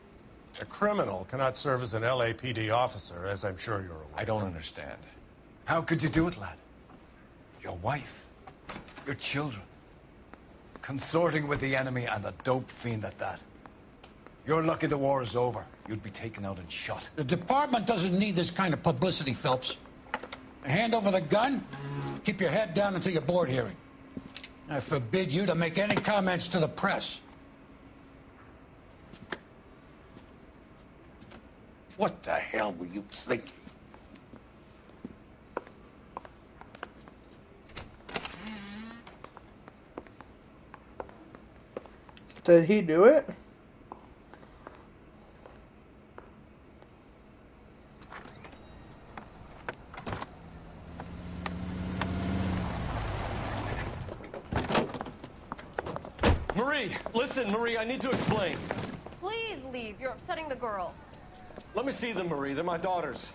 A criminal cannot serve as an LAPD officer, as I'm sure you're aware. I don't understand. How could you do it, lad? Your wife, your children, consorting with the enemy and a dope fiend at that. You're lucky the war is over. You'd be taken out and shot. The department doesn't need this kind of publicity, Phelps. Hand over the gun, keep your head down until your board hearing. I forbid you to make any comments to the press. What the hell were you thinking? Did he do it? Marie, listen, Marie, I need to explain. Please leave. You're upsetting the girls. Let me see them, Marie. They're my daughters.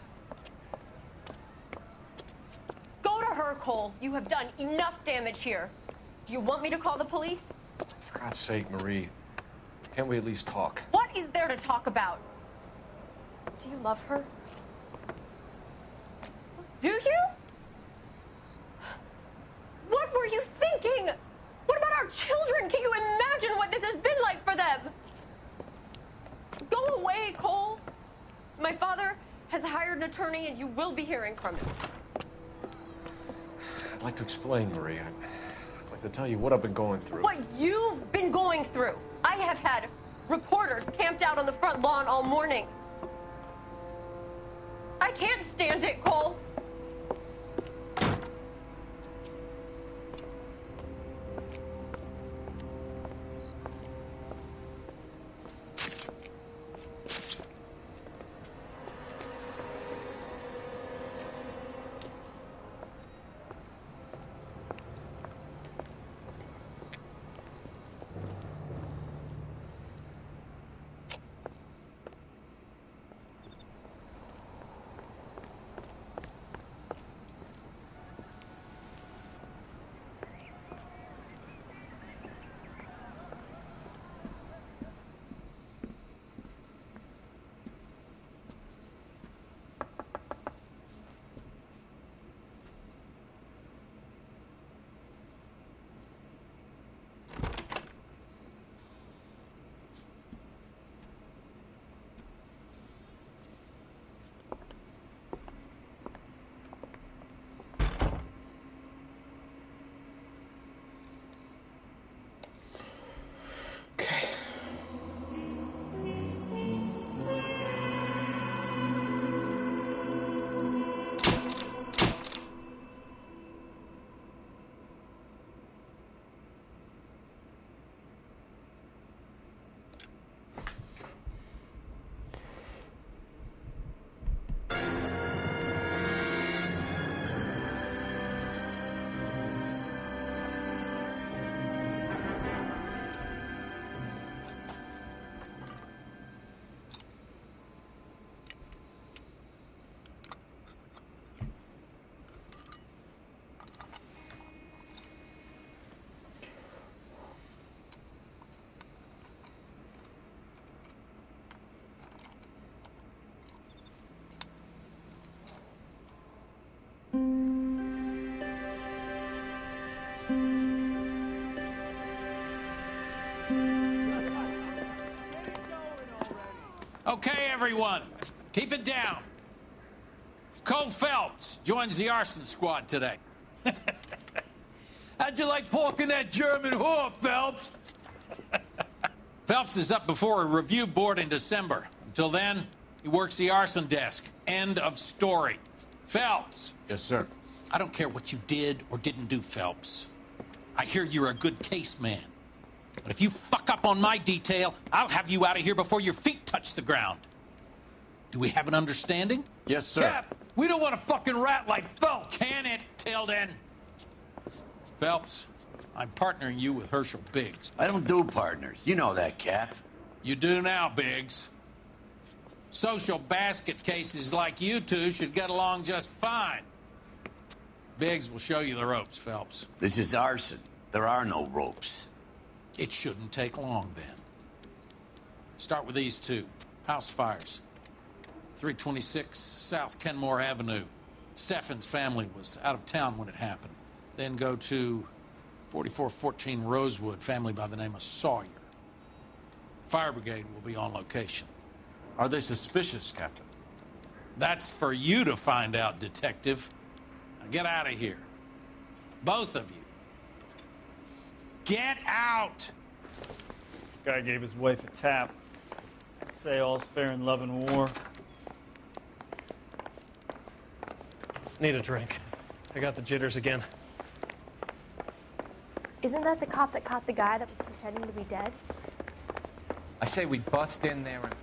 Go to her, Cole. You have done enough damage here. Do you want me to call the police? For God's sake, Marie. Can't we at least talk? What is there to talk about? Do you love her? Do you? What were you thinking? What about our children? Can you imagine what this has been like for them? Go away, Cole. My father has hired an attorney and you will be hearing from him. I'd like to explain, Marie. I'd like to tell you what I've been going through. What you've been going through. I have had reporters camped out on the front lawn all morning. I can't stand it, Cole. Okay, everyone, keep it down. Cole Phelps joins the arson squad today. How'd you like pork in that German whore, Phelps? Phelps is up before a review board in December. Until then, he works the arson desk. End of story. Phelps. Yes, sir. I don't care what you did or didn't do, Phelps. I hear you're a good case man. But if you fuck up on my detail, I'll have you out of here before your feet touch the ground. Do we have an understanding? Yes, sir. Cap, we don't want a fucking rat like Phelps. Can it, Tilden? Phelps, I'm partnering you with Herschel Biggs. I don't do partners. You know that, Cap. You do now, Biggs. Social basket cases like you two should get along just fine. Biggs will show you the ropes, Phelps. This is arson. There are no ropes. It shouldn't take long, then. Start with these two. House fires. 326 South Kenmore Avenue. Steffen's family was out of town when it happened. Then go to 4414 Rosewood, family by the name of Sawyer. Fire brigade will be on location. Are they suspicious, Captain? That's for you to find out, Detective. Now get out of here. Both of you. Get out! Guy gave his wife a tap. Say all's fair in love and war. Need a drink. I got the jitters again. Isn't that the cop that caught the guy that was pretending to be dead? I say we bust in there and...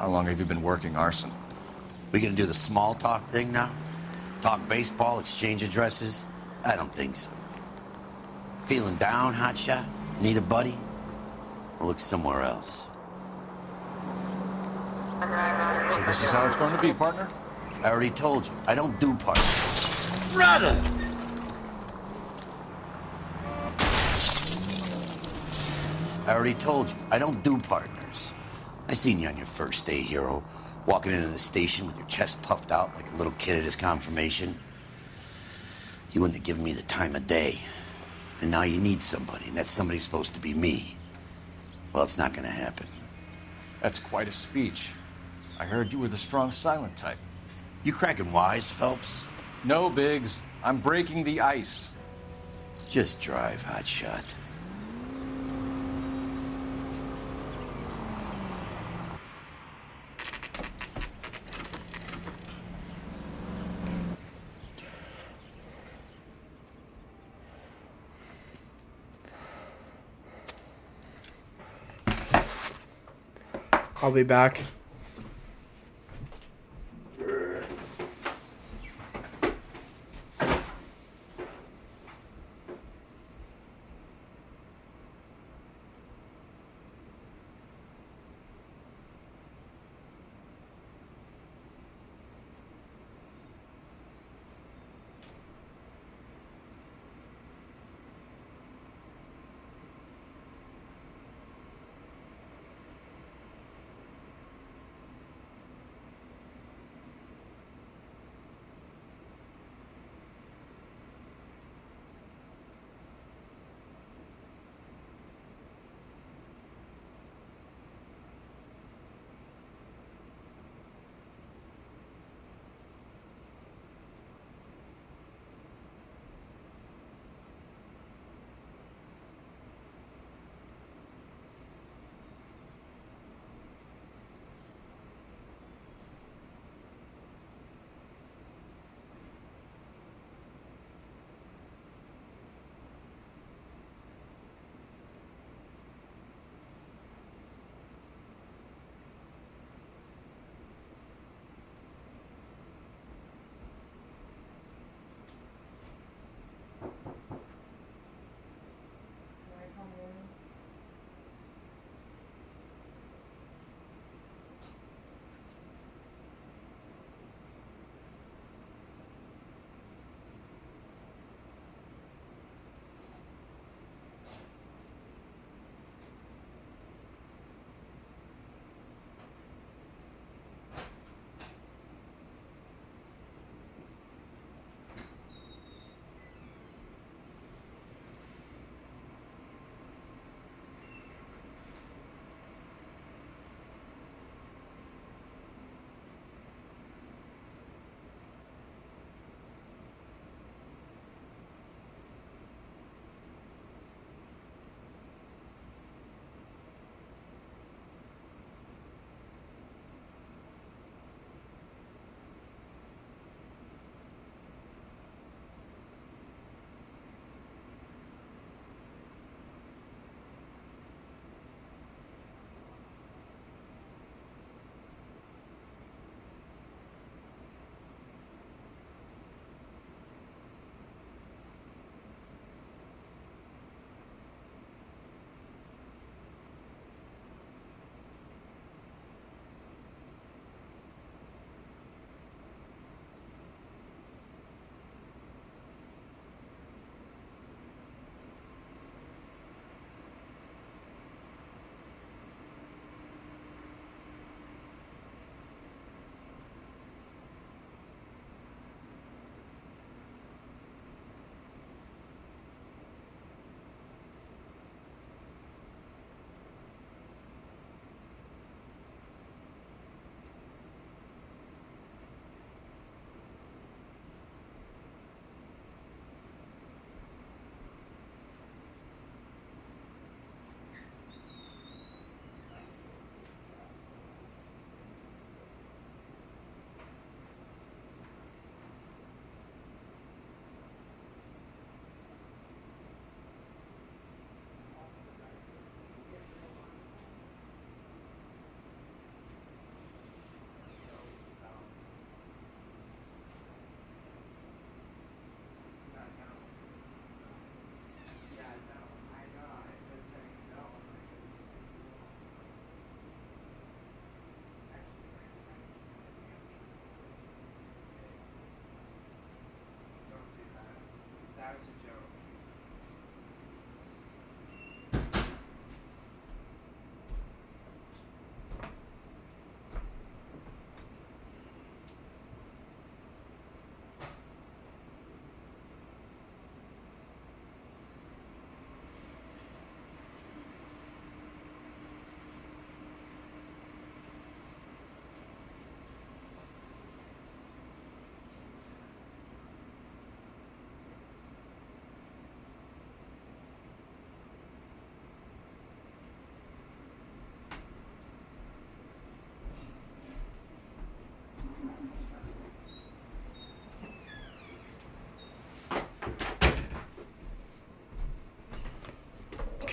How long have you been working arson? We gonna do the small talk thing now? Talk baseball, exchange addresses? I don't think so. Feeling down, hotshot? Need a buddy? Or look somewhere else? So this is how it's going to be, partner? I already told you, I don't do partners. Brother! I already told you, I don't do partners. I seen you on your first day, hero, walking into the station with your chest puffed out like a little kid at his confirmation. You wouldn't have given me the time of day. And now you need somebody, and that somebody's supposed to be me. Well, it's not gonna happen. That's quite a speech. I heard you were the strong silent type. You cracking wise, Phelps? No, Biggs. I'm breaking the ice. Just drive, hotshot. I'll be back.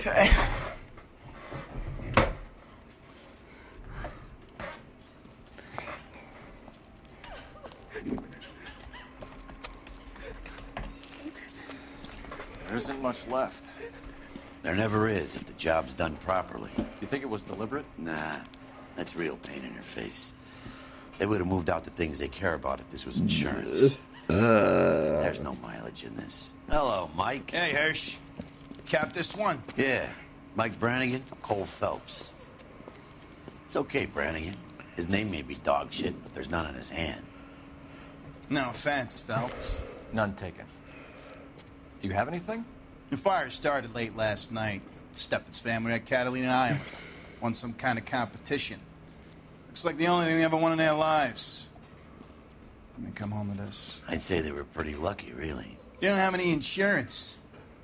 Okay. There isn't much left. There never is if the job's done properly. You think it was deliberate? Nah, that's real pain in their face. They would have moved out the things they care about if this was insurance. There's no mileage in this. Hello, Mike. Hey, Hirsch. Cap this one. Yeah, Mike Brannigan, Cole Phelps. It's okay, Brannigan. His name may be dog shit, but there's none on his hand. No offense, Phelps. None taken. Do you have anything? The fire started late last night. Steffen's family at Catalina Island won some kind of competition. Looks like the only thing they ever won in their lives. And they come home to this. I'd say they were pretty lucky, really. They don't have any insurance.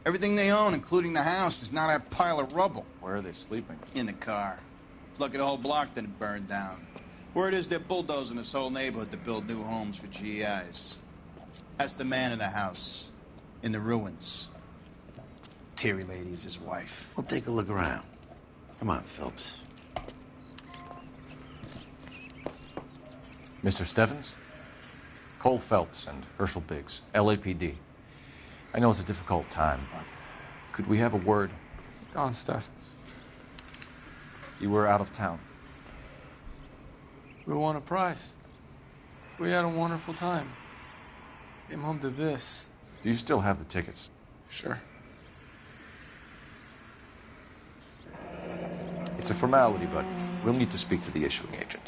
Everything they own, including the house, is not a pile of rubble. Where are they sleeping? In the car. It's lucky the whole block didn't burn down. Word is they're bulldozing this whole neighborhood to build new homes for GIs. That's the man in the house. In the ruins. Terry lady is his wife. We'll take a look around. Come on, Phelps. Mr. Steffens? Cole Phelps and Herschel Biggs, LAPD. I know it's a difficult time, but could we have a word? Don Steffens. You were out of town. We won a prize. We had a wonderful time. Came home to this. Do you still have the tickets? Sure. It's a formality, but we'll need to speak to the issuing agent.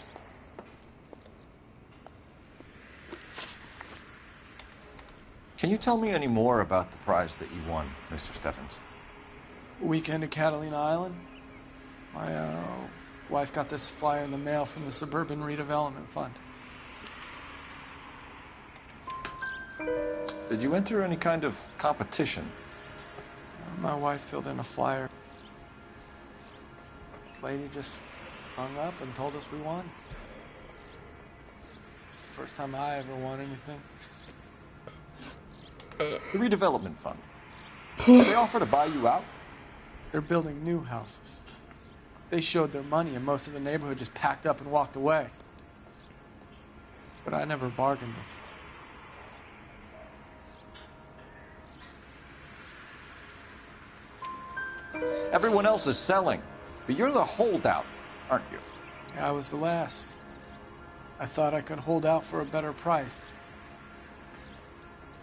Can you tell me any more about the prize that you won, Mr. Steffens? Weekend at Catalina Island. My wife got this flyer in the mail from the Suburban Redevelopment Fund. Did you enter any kind of competition? My wife filled in a flyer. This lady just hung up and told us we won. It's the first time I ever won anything. The redevelopment fund. Did they offer to buy you out? They're building new houses. They showed their money and most of the neighborhood just packed up and walked away. But I never bargained with them. Everyone else is selling, but you're the holdout, aren't you? I was the last. I thought I could hold out for a better price.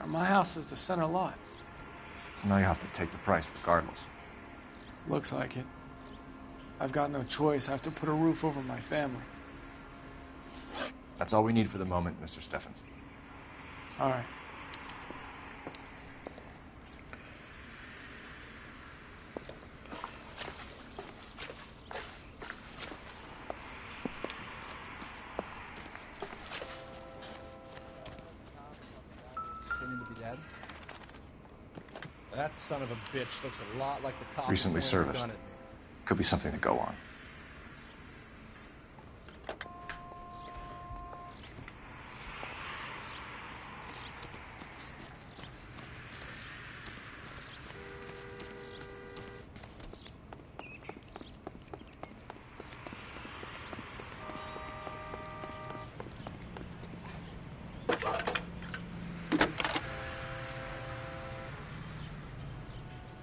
My house is the center lot. So now you have to take the price regardless. Looks like it. I've got no choice. I have to put a roof over my family. That's all we need for the moment, Mr. Steffens. All right. That son of a bitch looks a lot like the cop. Recently serviced. Could be something to go on.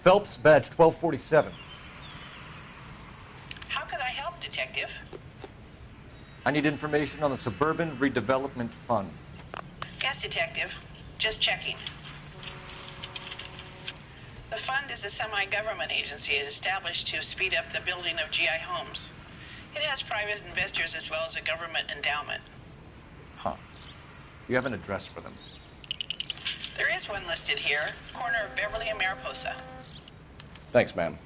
Phelps, badge 1247. How can I help, Detective? I need information on the Suburban Redevelopment Fund. Yes, Detective. Just checking. The fund is a semi-government agency established to speed up the building of GI homes. It has private investors as well as a government endowment. Huh. You have an address for them? There is one listed here, corner of Beverly and Mariposa. Thanks, ma'am.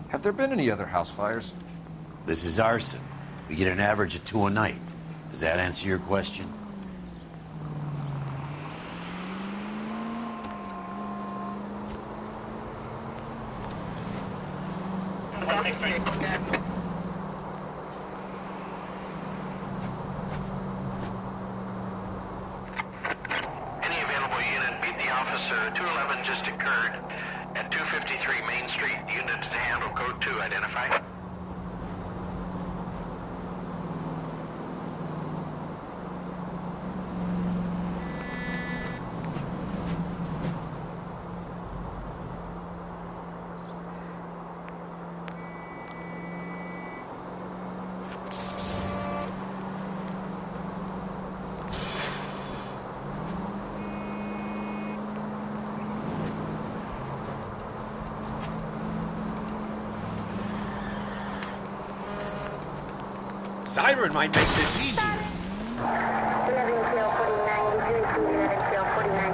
Have there been any other house fires? This is arson. We get an average of 2 a night. Does that answer your question? Any available unit, beat the officer. 211 just occurred at 253 Main Street. Unit to handle code 2, identify. Siren might make this easier. 11 Trail 49, 11 Trail 49.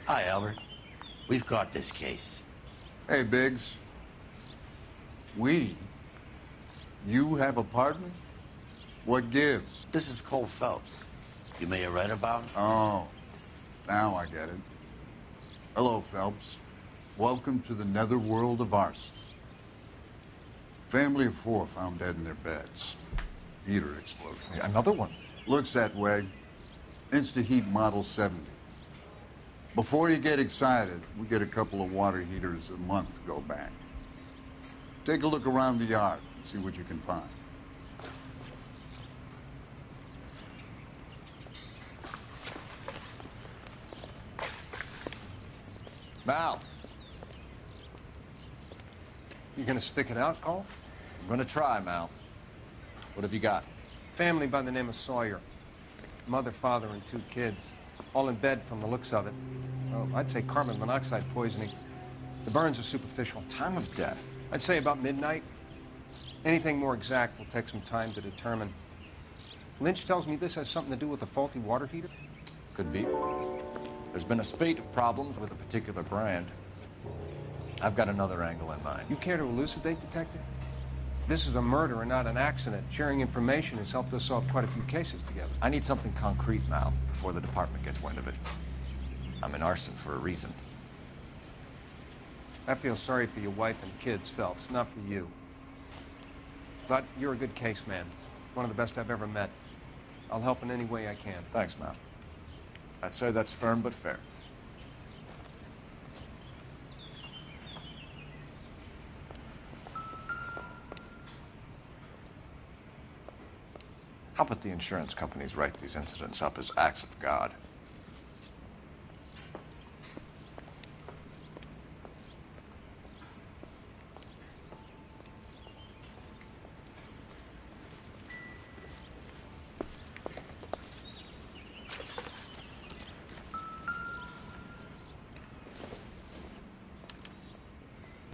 Hi, Albert. We've caught this case. Hey, Biggs. We? You have a partner? What gives? This is Cole Phelps. You may have read about him. Oh, now I get it. Hello, Phelps. Welcome to the netherworld of arson. Family of 4 found dead in their beds. Heater explosion. Another one? Looks that way. Insta-heat Model 70. Before you get excited, we get a couple of water heaters a month go bang. Take a look around the yard and see what you can find. Mal. You gonna stick it out, Cole? I'm gonna try, Mal. What have you got? Family by the name of Sawyer. Mother, father, and 2 kids. All in bed from the looks of it. Well, I'd say carbon monoxide poisoning. The burns are superficial. Time of death? I'd say about midnight. Anything more exact will take some time to determine. Lynch tells me this has something to do with a faulty water heater. Could be. There's been a spate of problems with a particular brand. I've got another angle in mind. You care to elucidate, Detective? This is a murder and not an accident. Sharing information has helped us solve quite a few cases together. I need something concrete, Mal, before the department gets wind of it. I'm in arson for a reason. I feel sorry for your wife and kids, Phelps, not for you. But you're a good case man. One of the best I've ever met. I'll help in any way I can. Thanks, Mal. I'd say that's firm but fair. How about the insurance companies write these incidents up as acts of God?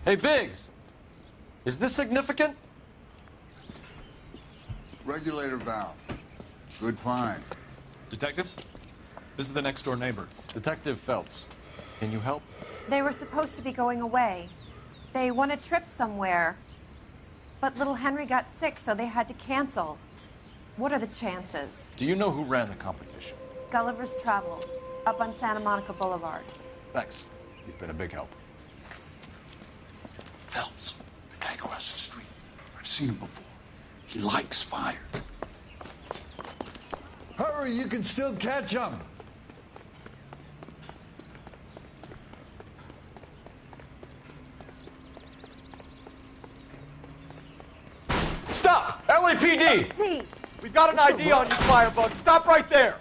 Hey, Biggs! Is this significant? Regulator valve. Good find. Detectives? This is the next door neighbor. Detective Phelps. Can you help? They were supposed to be going away. They won a trip somewhere. But little Henry got sick, so they had to cancel. What are the chances? Do you know who ran the competition? Gulliver's Travel, up on Santa Monica Boulevard. Thanks. You've been a big help. Phelps, the guy across the street. I've seen him before. He likes fire. Hurry, you can still catch him. Stop! LAPD! See. We've got an ID on you, Firebug. Stop right there!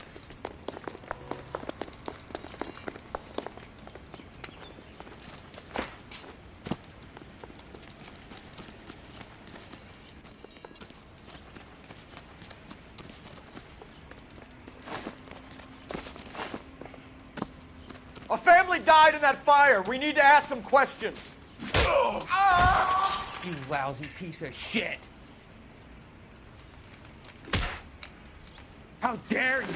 A family died in that fire. We need to ask some questions. You lousy piece of shit. How dare you?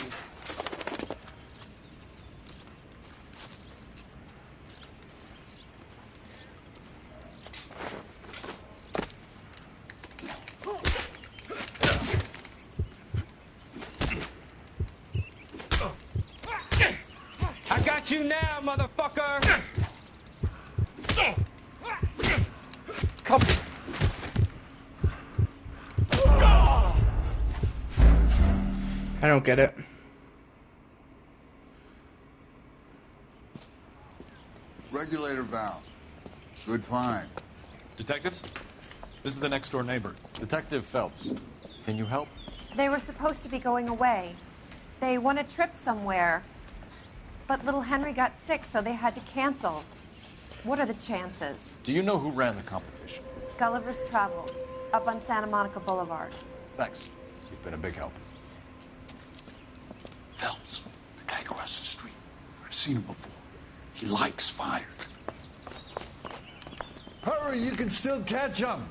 I got you now, motherfucker! Come. I don't get it. Regulator valve. Good find. Detectives? This is the next door neighbor. Detective Phelps. Can you help? They were supposed to be going away. They won a trip somewhere. But little Henry got sick, so they had to cancel. What are the chances? Do you know who ran the competition? Gulliver's Travel, up on Santa Monica Boulevard. Thanks. You've been a big help. Phelps, the guy across the street. I've seen him before. He likes fire. Hurry, you can still catch him.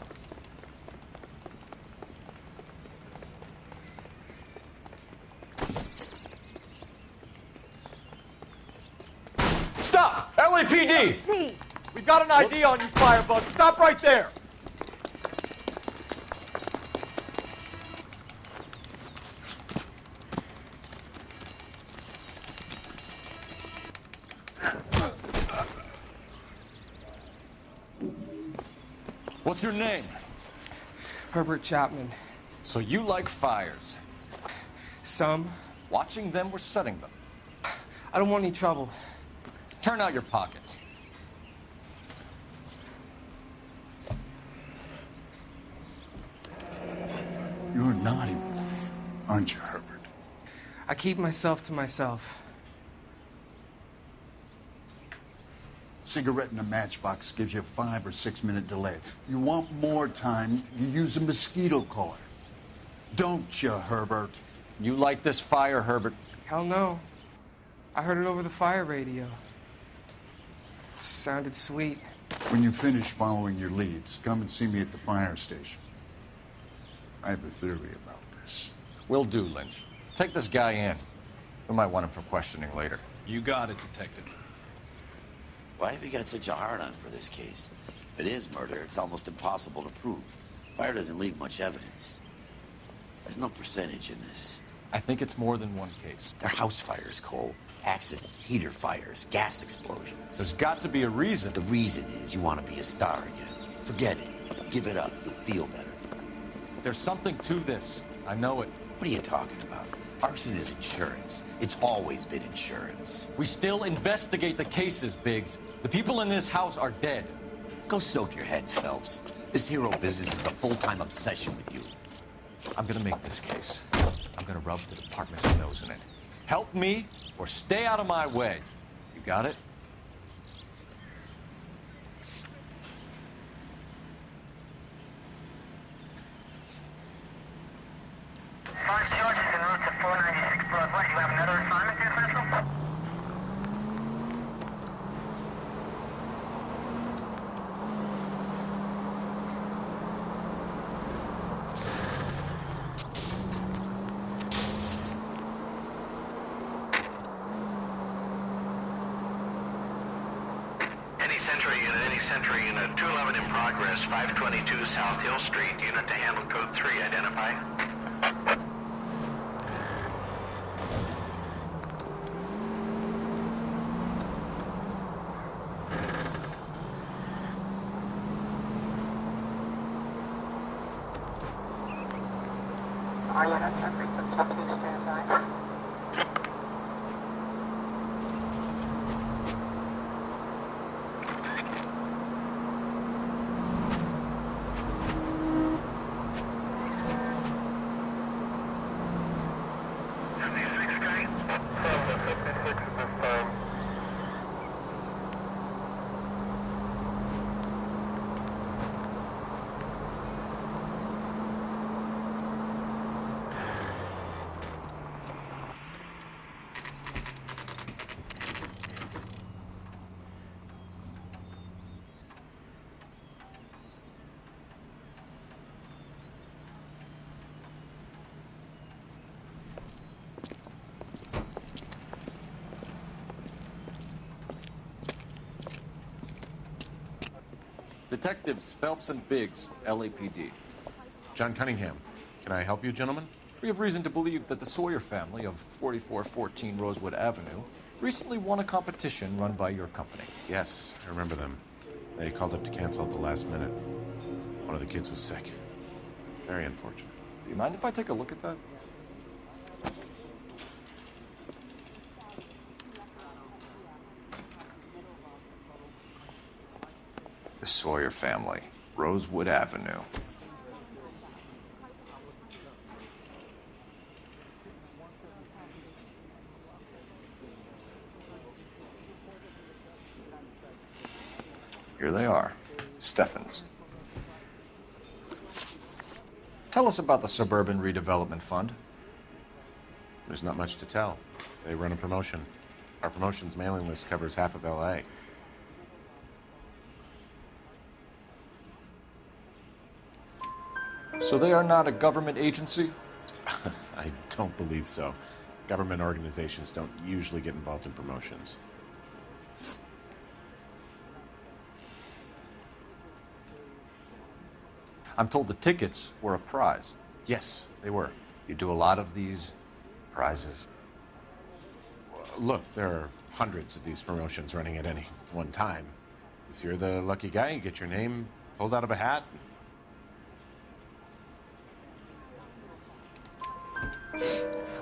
Stop! LAPD! See. We've got an ID on you, Firebug. Stop right there! What's your name? Herbert Chapman. So you like fires? Some. Watching them or setting them? I don't want any trouble. Turn out your pockets. You're a naughty boy, aren't you, Herbert? I keep myself to myself. Cigarette in a matchbox gives you a 5 or 6 minute delay. You want more time, you use a mosquito coil. Don't you, Herbert? You like this fire, Herbert? Hell no. I heard it over the fire radio. Sounded sweet. When you finish following your leads, come and see me at the fire station. I have a theory about this. Will do, Lynch. Take this guy in. We might want him for questioning later. You got it, Detective. Why have you got such a hard-on for this case? If it is murder, it's almost impossible to prove. Fire doesn't leave much evidence. There's no percentage in this. I think it's more than one case. They're house fires, Cole. Accidents, heater fires, gas explosions. There's got to be a reason. The reason is you want to be a star again. Forget it. Give it up. You'll feel better. There's something to this. I know it. What are you talking about? Arson is insurance. It's always been insurance. We still investigate the cases, Biggs. The people in this house are dead. Go soak your head, Phelps. This hero business is a full-time obsession with you. I'm gonna make this case. I'm gonna rub the department's nose in it. Help me or stay out of my way. You got it? Mark George is en route to 496 Broadway. You have another assignment there, Central? Any Century Unit, 211 in progress, 522 South Hill Street, unit to handle code 3, identify. All units are frequency 2 standby. Detectives Phelps and Biggs, LAPD. John Cunningham. Can I help you, gentlemen? We have reason to believe that the Sawyer family of 4414 Rosewood Avenue recently won a competition run by your company. Yes, I remember them. They called up to cancel at the last minute. One of the kids was sick. Very unfortunate. Do you mind if I take a look at that? The Sawyer family, Rosewood Avenue. Here they are, Steffens. Tell us about the Suburban Redevelopment Fund. There's not much to tell. They run a promotion. Our promotion's mailing list covers half of L.A. So they are not a government agency? I don't believe so. Government organizations don't usually get involved in promotions. I'm told the tickets were a prize. Yes, they were. You do a lot of these prizes? Look, there are hundreds of these promotions running at any one time. If you're the lucky guy, you get your name pulled out of a hat.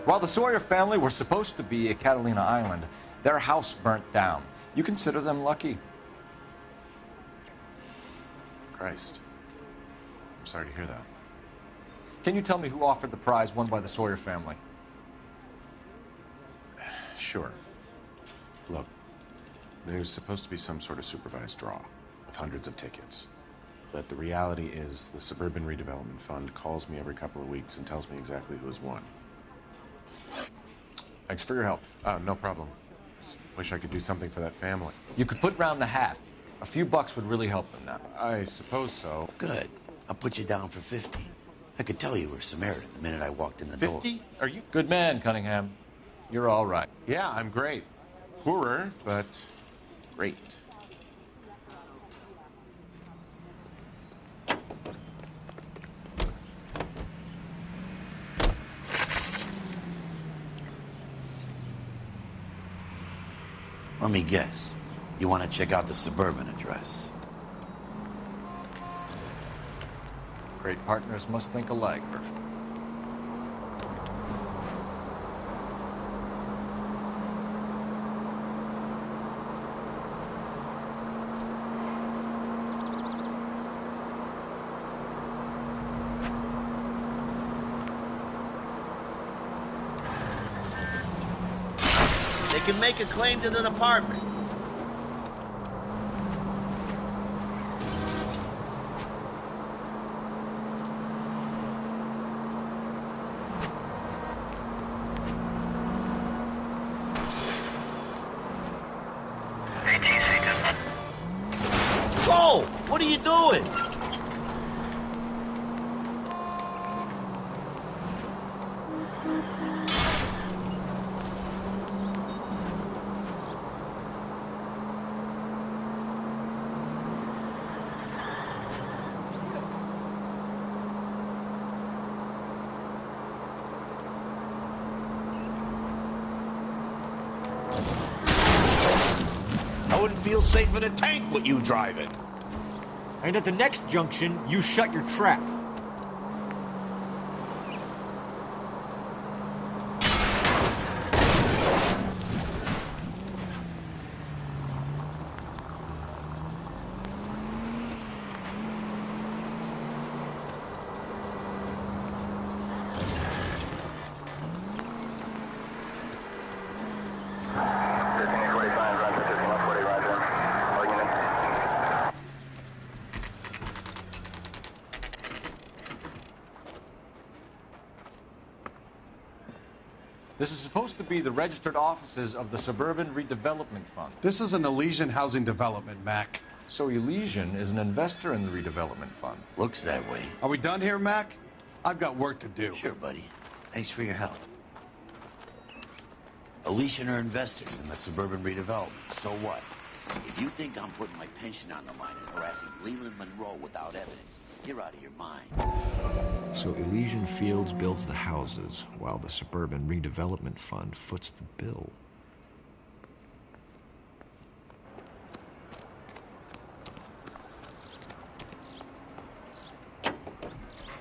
While the Sawyer family were supposed to be at Catalina Island, their house burnt down. You consider them lucky? Christ. I'm sorry to hear that. Can you tell me who offered the prize won by the Sawyer family? Sure. Look, there's supposed to be some sort of supervised draw with hundreds of tickets. But the reality is the Suburban Redevelopment Fund calls me every couple of weeks and tells me exactly who has won. Thanks for your help. No problem. Just wish I could do something for that family. You could put round the hat. A few bucks would really help them now. I suppose so. Good. I'll put you down for 50. I could tell you were Samaritan the minute I walked in the door. 50? Are you? Good man, Cunningham. You're all right. Yeah, I'm great. Poorer, but great. Let me guess. You want to check out the Suburban address? Great partners must think alike. They can make a claim to the apartment. Whoa! What are you doing? I wouldn't feel safe in a tank with you driving. And at the next junction, you shut your trap. This is supposed to be the registered offices of the Suburban Redevelopment Fund. This is an Elysian housing development, Mac. So Elysian is an investor in the redevelopment fund. Looks that way. Are we done here, Mac? I've got work to do. Sure, buddy. Thanks for your help. Elysian are investors in the Suburban Redevelopment. So what? If you think I'm putting my pension on the line and harassing Leland Monroe without evidence, you're out of your mind. So Elysian Fields builds the houses, while the Suburban Redevelopment Fund foots the bill.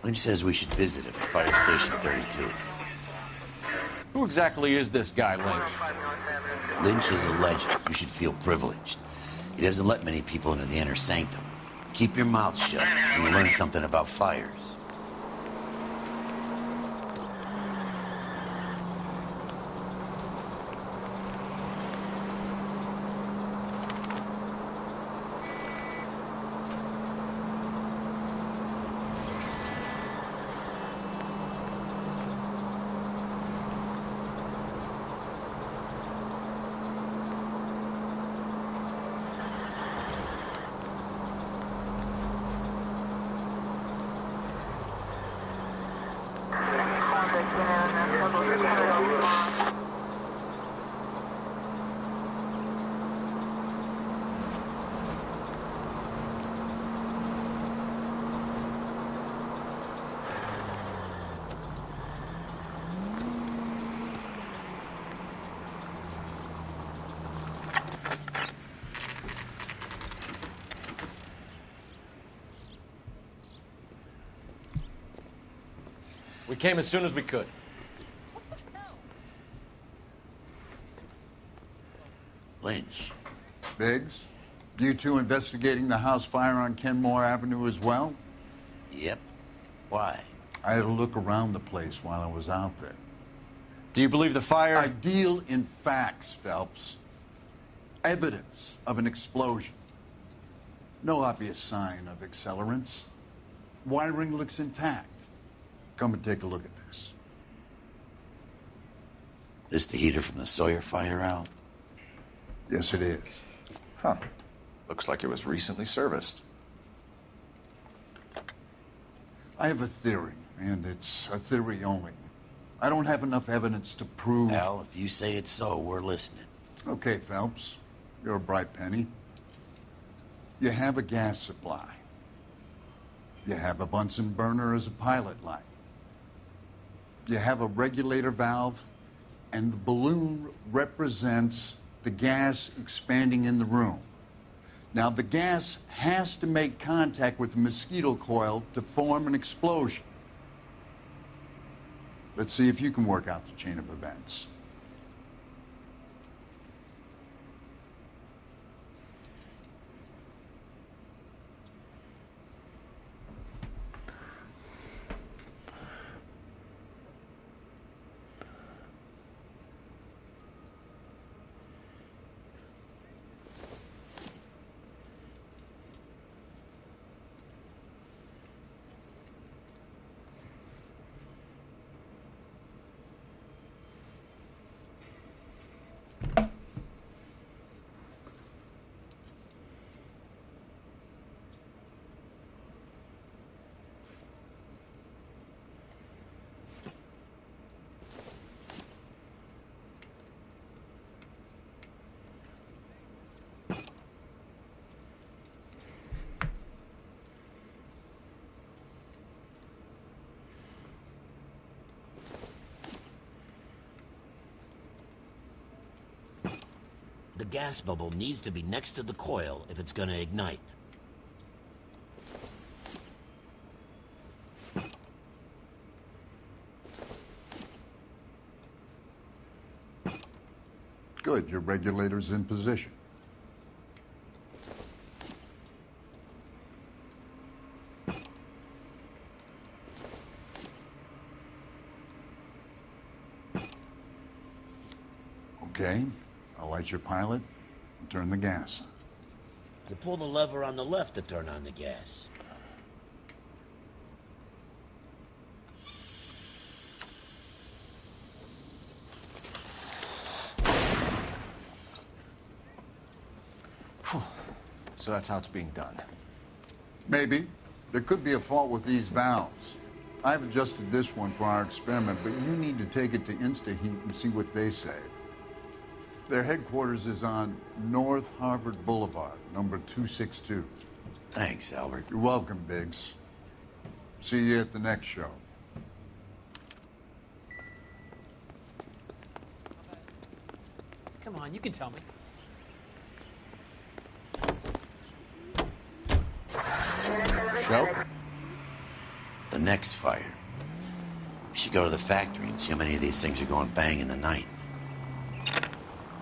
Lynch says we should visit him at Fire Station 32. Who exactly is this guy, Lynch? Lynch is a legend. You should feel privileged. He doesn't let many people into the inner sanctum. Keep your mouth shut and you'll learn something about fires. We came as soon as we could. Lynch. Biggs, you two investigating the house fire on Kenmore Avenue as well? Yep. Why? I had a look around the place while I was out there. Do you believe the fire? I deal in facts, Phelps. Evidence of an explosion. No obvious sign of accelerants. Wiring looks intact. Come and take a look at this. This the heater from the Sawyer fire out? Yes, it is. Huh. Looks like it was recently serviced. I have a theory, and it's a theory only. I don't have enough evidence to prove... Al, if you say it's so, we're listening. Okay, Phelps. You're a bright penny. You have a gas supply. You have a Bunsen burner as a pilot light. You have a regulator valve, and the balloon represents the gas expanding in the room. Now, the gas has to make contact with the mosquito coil to form an explosion. Let's see if you can work out the chain of events. The gas bubble needs to be next to the coil if it's gonna ignite. Good, your regulator's in position. Okay, I'll light your pilot and turn the gas on. You pull the lever on the left to turn on the gas. So that's how it's being done. Maybe. There could be a fault with these valves. I've adjusted this one for our experiment, but you need to take it to InstaHeat and see what they say. Their headquarters is on North Harvard Boulevard, number 262. Thanks, Albert. You're welcome, Biggs. See you at the next show. Come on, you can tell me. Show? The next fire. We should go to the factory and see how many of these things are going bang in the night.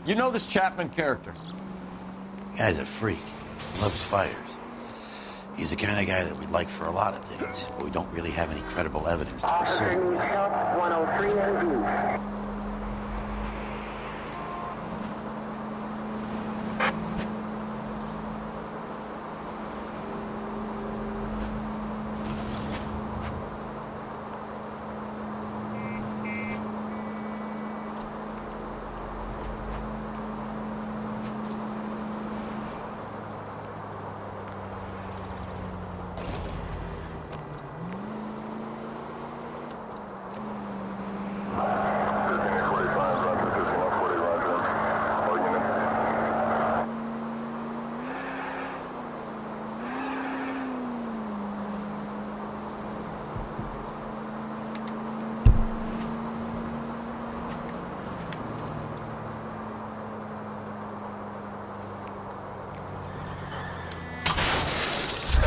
You know this Chapman character? Guy's a freak. Loves fires. He's the kind of guy that we'd like for a lot of things, but we don't really have any credible evidence to pursue him with. 103 AD.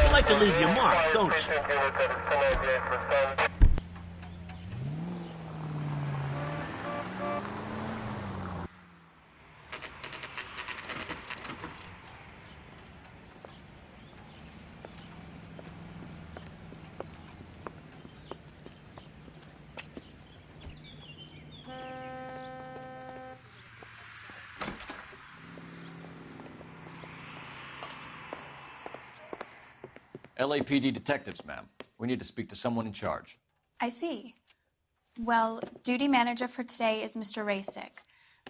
You like to leave your mark, don't you? LAPD detectives, ma'am. We need to speak to someone in charge. I see. Well, duty manager for today is Mr. Rasick.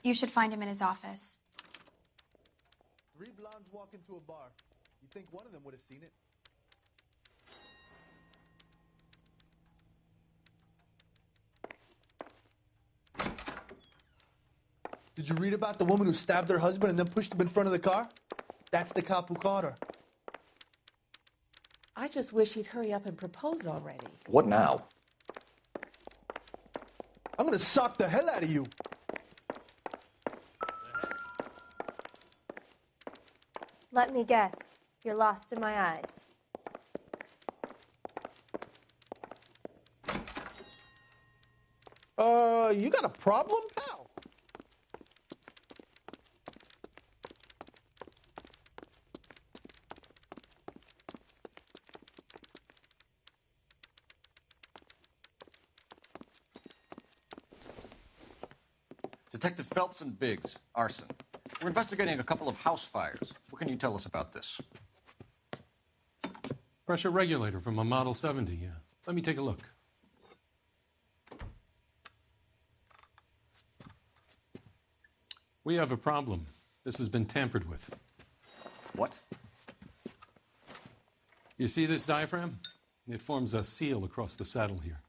You should find him in his office. 3 blondes walk into a bar. You think one of them would have seen it? Did you read about the woman who stabbed her husband and then pushed him in front of the car? That's the cop who caught her. I just wish he'd hurry up and propose already. What now? I'm gonna sock the hell out of you. Let me guess. You're lost in my eyes. You got a problem, pal? Detective Phelps and Biggs, arson. We're investigating a couple of house fires. What can you tell us about this? Pressure regulator from a Model 70, yeah. Let me take a look. We have a problem. This has been tampered with. What? You see this diaphragm? It forms a seal across the saddle here.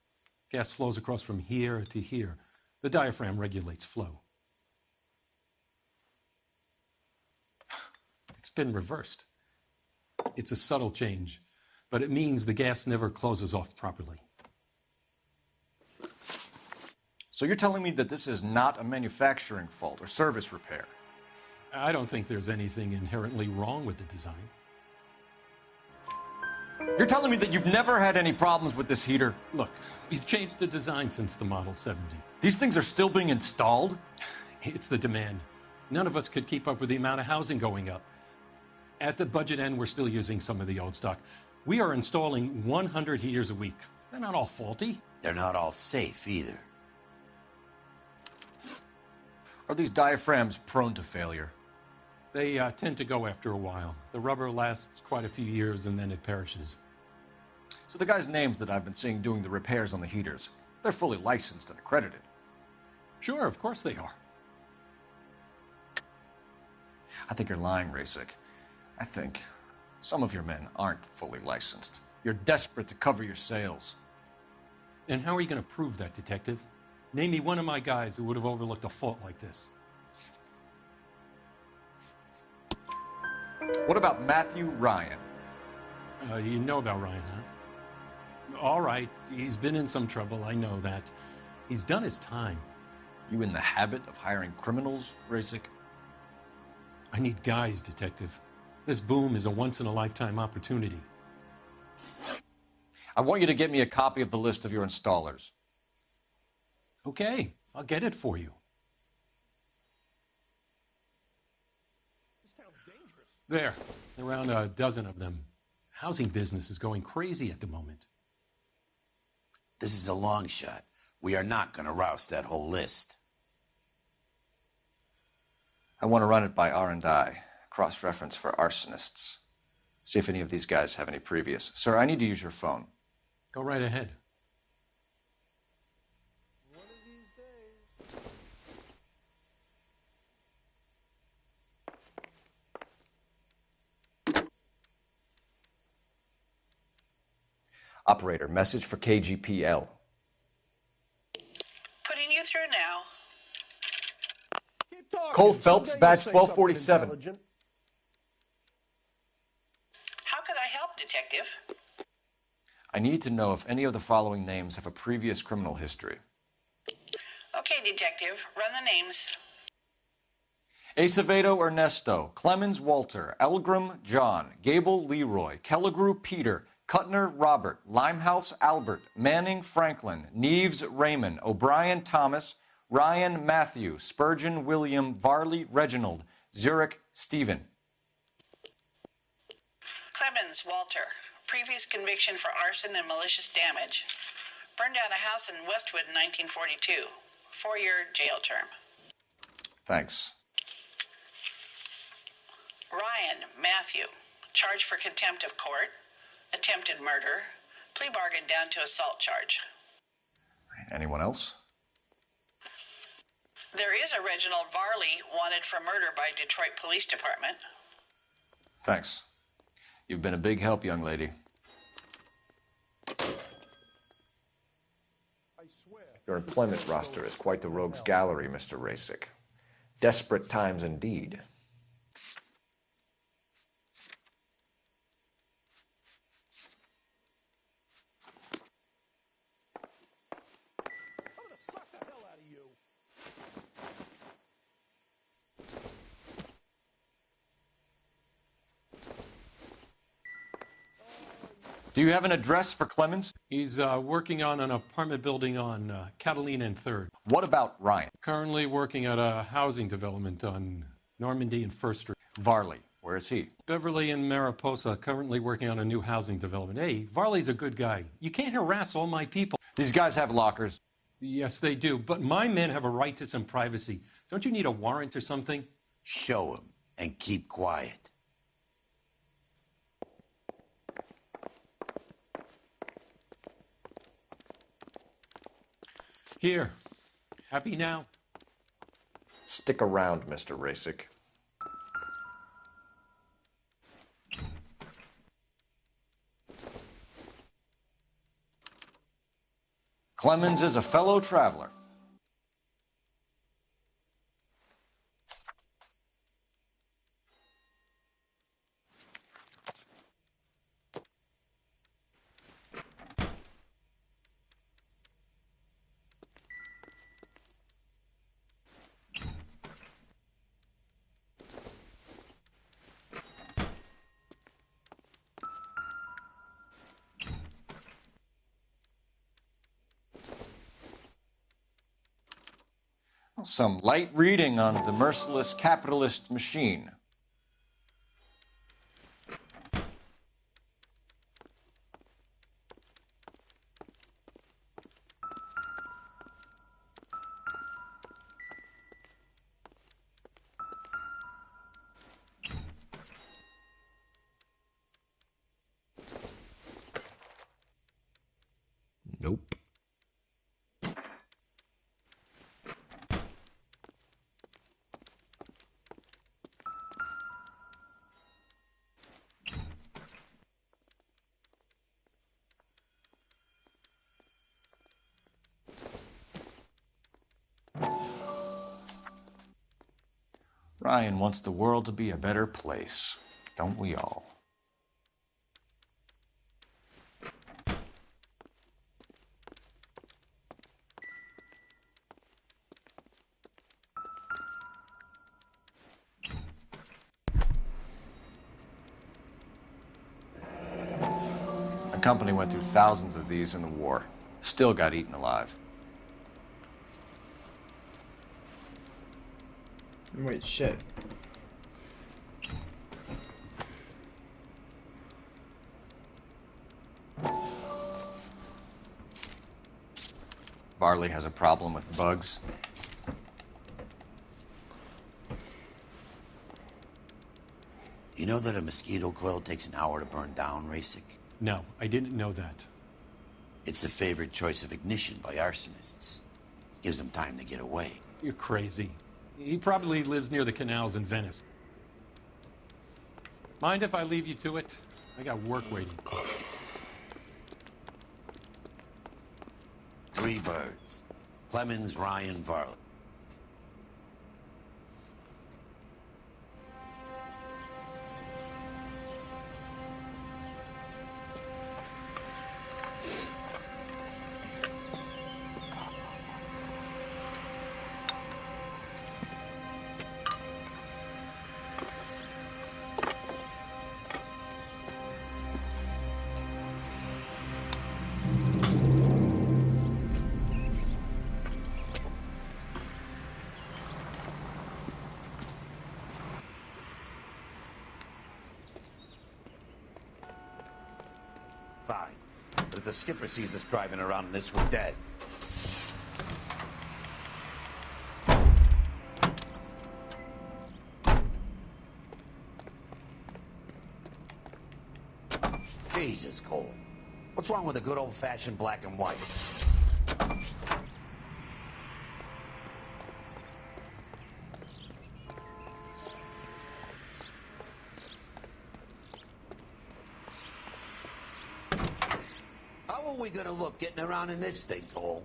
Gas flows across from here to here. The diaphragm regulates flow. It's been reversed. It's a subtle change, but it means the gas never closes off properly. So you're telling me that this is not a manufacturing fault or service repair? I don't think there's anything inherently wrong with the design. You're telling me that you've never had any problems with this heater? Look, we've changed the design since the Model 70. These things are still being installed? It's the demand. None of us could keep up with the amount of housing going up. At the budget end, we're still using some of the old stock. We are installing 100 heaters a week. They're not all faulty. They're not all safe either. Are these diaphragms prone to failure? They tend to go after a while. The rubber lasts quite a few years and then it perishes. So the guys' names that I've been seeing doing the repairs on the heaters, they're fully licensed and accredited? Sure, of course they are. I think you're lying, Rasick. I think Some of your men aren't fully licensed. You're desperate to cover your sales. And how are you going to prove that, Detective? Name me one of my guys who would have overlooked a fault like this. What about Matthew Ryan? You know about Ryan, huh? All right, he's been in some trouble, I know that. He's done his time. You in the habit of hiring criminals, Rasic? I need guys, Detective. This boom is a once-in-a-lifetime opportunity. I want you to get me a copy of the list of your installers. Okay, I'll get it for you. There, around a dozen of them. Housing business is going crazy at the moment. This is a long shot. We are not going to roust that whole list. I want to run it by R&I, cross-reference for arsonists. See if any of these guys have any previous. Sir, I need to use your phone. Go right ahead. Operator, message for KGPL. Putting you through now. Cole Phelps, badge 1247. How could I help, Detective? I need to know if any of the following names have a previous criminal history. Okay, Detective, run the names. Acevedo Ernesto, Clemens Walter, Elgram John, Gable Leroy, Kelligrew Peter, Cutner Robert, Limehouse Albert, Manning Franklin, Neves Raymond, O'Brien Thomas, Ryan Matthew, Spurgeon William, Varley Reginald, Zurich Stephen. Clemens Walter, previous conviction for arson and malicious damage. Burned down a house in Westwood in 1942. 4-year jail term. Thanks. Ryan Matthew, charged for contempt of court, attempted murder, plea bargain down to assault charge. Anyone else? There is a Reginald Varley wanted for murder by Detroit Police Department. Thanks. You've been a big help, young lady. Your employment roster is quite the rogues gallery, Mr. Rasic. Desperate times indeed. Do you have an address for Clemens? He's working on an apartment building on Catalina and 3rd. What about Ryan? Currently working at a housing development on Normandy and 1st Street. Varley, where is he? Beverly and Mariposa, currently working on a new housing development. Hey, Varley's a good guy. You can't harass all my people. These guys have lockers. Yes, they do, but my men have a right to some privacy. Don't you need a warrant or something? Show him and keep quiet. Here. Happy now? Stick around, Mr. Rasic. Clemens is a fellow traveler. Some light reading on the merciless capitalist machine. Nope. Ryan wants the world to be a better place, don't we all? Our company went through thousands of these in the war. Still got eaten alive. Wait, shit. Varley has a problem with bugs. You know that a mosquito coil takes an hour to burn down, Rasic? No, I didn't know that. It's the favorite choice of ignition by arsonists. Gives them time to get away. You're crazy. He probably lives near the canals in Venice. Mind if I leave you to it? I got work waiting. 3 birds. Clemens, Ryan, Varley. Fine. But if the skipper sees us driving around in this, we're dead. Jesus, Cole. What's wrong with a good old-fashioned black and white? How are we gonna look getting around in this thing, Cole?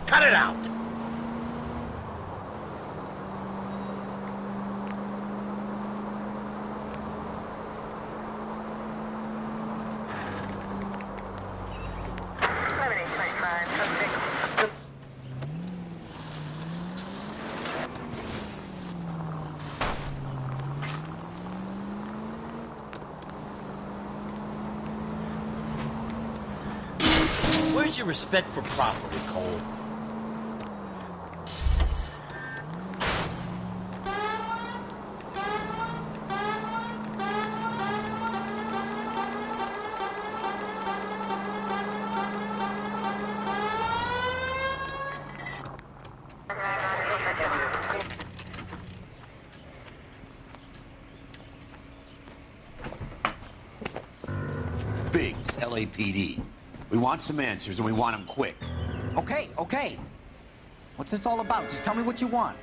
Cut it out! Where's your respect for property, Cole? Biggs, LAPD. We want some answers, and we want them quick. Okay, okay. What's this all about? Just tell me what you want.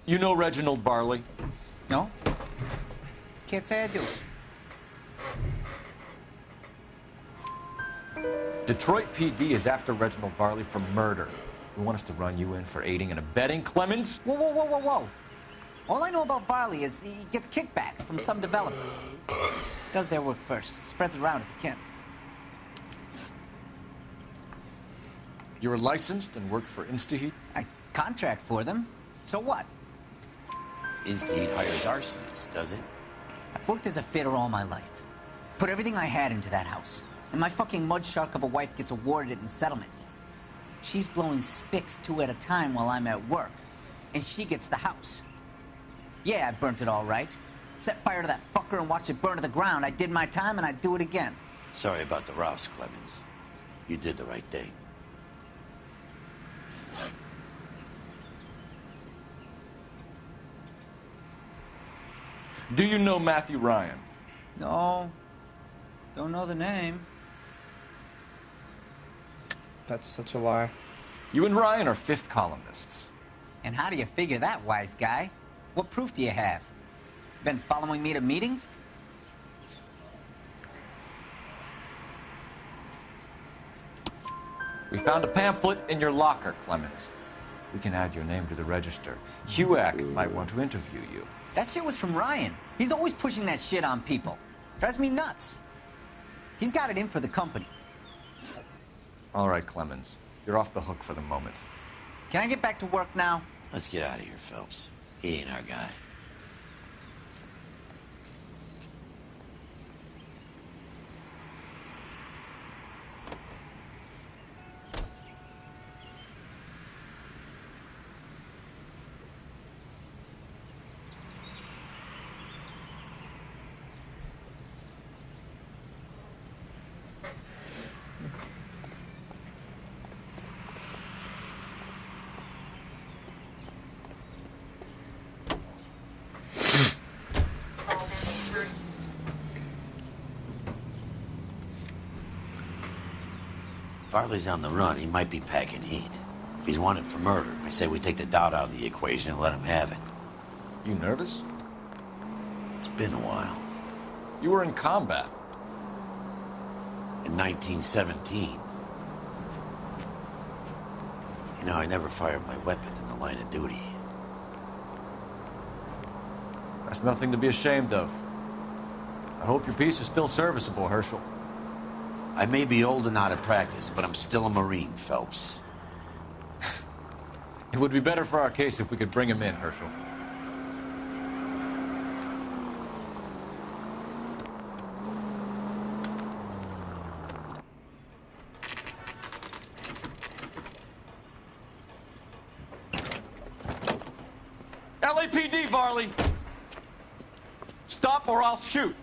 You know Reginald Varley? No? Can't say I do. Detroit PD is after Reginald Varley for murder. We want us to run you in for aiding and abetting Clemens? Whoa, whoa, whoa, whoa, whoa. All I know about Varley is he gets kickbacks from some developer. does their work first. Spreads it around if it can. You were licensed and worked for InstaHeat? I contract for them. So what? InstaHeat hires arsonists, does it? I've worked as a fitter all my life. Put everything I had into that house. And my fucking mud shark of a wife gets awarded it in settlement. She's blowing spics 2 at a time while I'm at work. And she gets the house. Yeah, I burnt it all right. Set fire to that fucker and watched it burn to the ground. I did my time and I'd do it again. Sorry about the rouse, Clemens. You did the right thing. Do you know Matthew Ryan? No. Don't know the name. That's such a lie. You and Ryan are fifth columnists. And how do you figure that, wise guy? What proof do you have? Been following me to meetings? We found a pamphlet in your locker, Clemens. We can add your name to the register. HUAC might want to interview you. That shit was from Ryan. He's always pushing that shit on people. Drives me nuts. He's got it in for the company. All right, Clemens. You're off the hook for the moment. Can I get back to work now? Let's get out of here, Phelps. He ain't our guy. Farley's on the run. He might be packing heat. If he's wanted for murder, I say we take the doubt out of the equation and let him have it. You nervous? It's been a while. You were in combat. In 1917. You know, I never fired my weapon in the line of duty. That's nothing to be ashamed of. I hope your piece is still serviceable, Herschel. I may be old and out of practice, but I'm still a Marine, Phelps. It would be better for our case if we could bring him in, Herschel. LAPD, Varley! Stop or I'll shoot!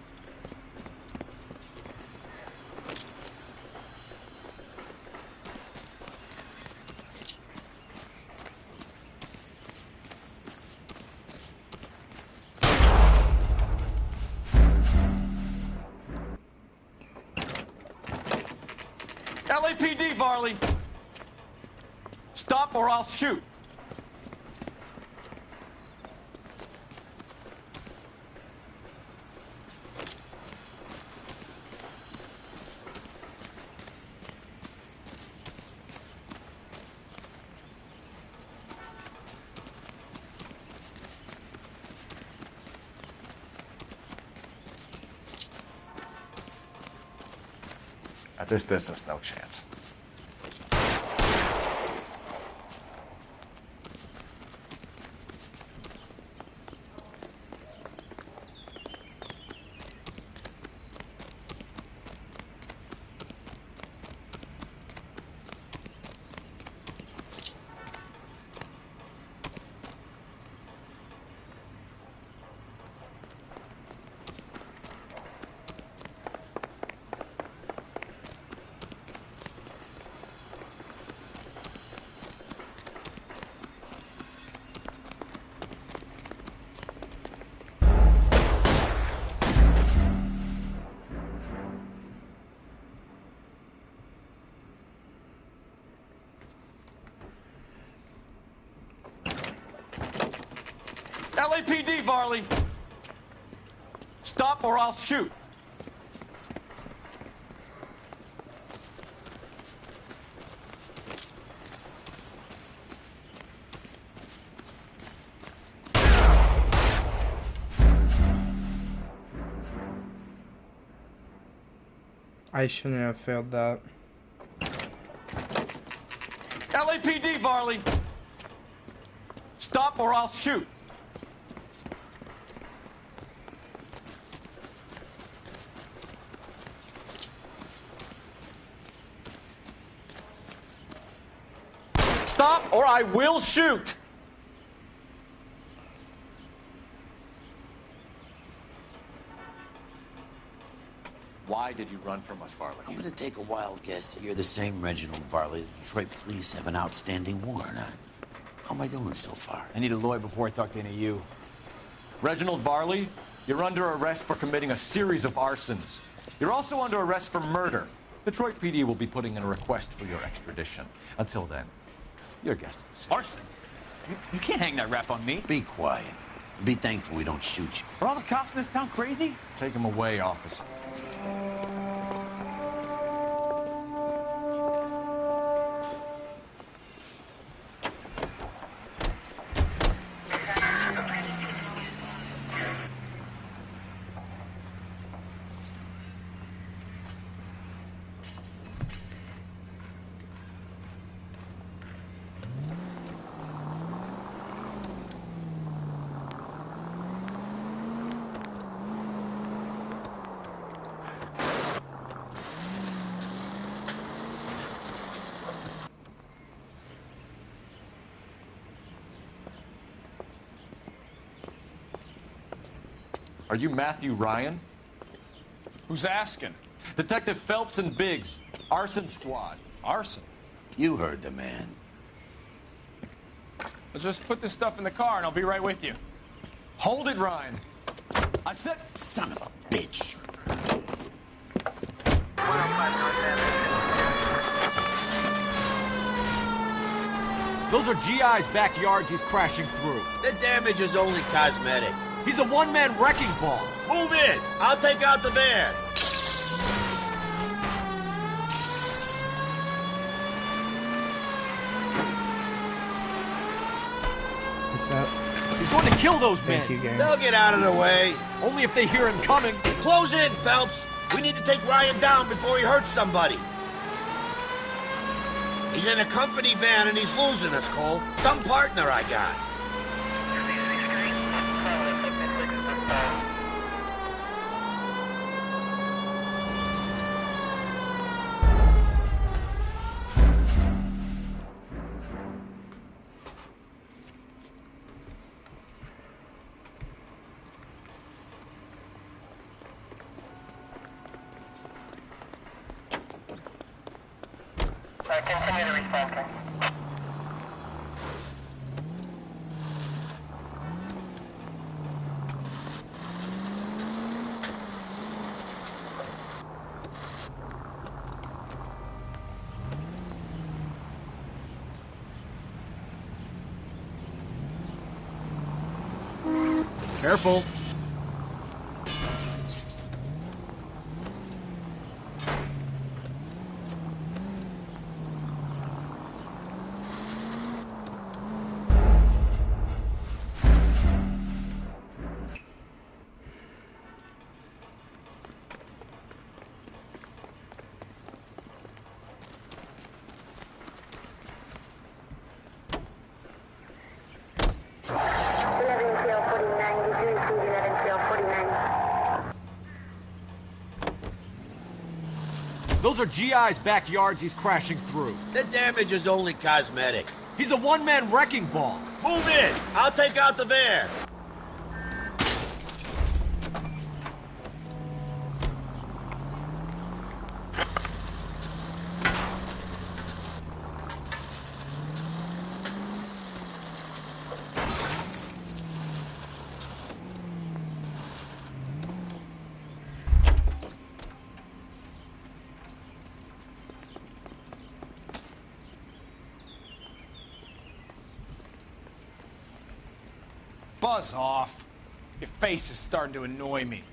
LAPD, Varley! Stop or I'll shoot! At this distance, no chance. LAPD, Varley! Stop or I'll shoot! I shouldn't have failed that. LAPD, Varley! Stop or I'll shoot! Stop or I will shoot! Why did you run from us, Varley? I'm gonna take a wild guess that you're the same Reginald Varley the Detroit police have an outstanding warrant on. How am I doing so far? I need a lawyer before I talk to any of you. Reginald Varley, you're under arrest for committing a series of arsons. You're also under arrest for murder. Detroit PD will be putting in a request for your extradition. Until then, you're a guest of the city. Arson? You can't hang that rap on me. Be quiet. Be thankful we don't shoot you. Are all the cops in this town crazy? Take him away, officer. Are you Matthew Ryan? Who's asking? Detective Phelps and Biggs, arson squad. Arson? You heard the man. Let's just put this stuff in the car and I'll be right with you. Hold it, Ryan. I said... Son of a bitch. Those are GI's backyards he's crashing through. The damage is only cosmetic. He's a one-man wrecking ball. Move in. I'll take out the van. What's that? He's going to kill those men. Thank you, gang. They'll get out of the way. Only if they hear him coming. Close in, Phelps. We need to take Ryan down before he hurts somebody. He's in a company van and he's losing us, Cole. Some partner I got. Continue to respond, sir. Careful. Those are GI's backyards he's crashing through. The damage is only cosmetic. He's a one-man wrecking ball. Move in. I'll take out the van. Buzz off. Your face is starting to annoy me.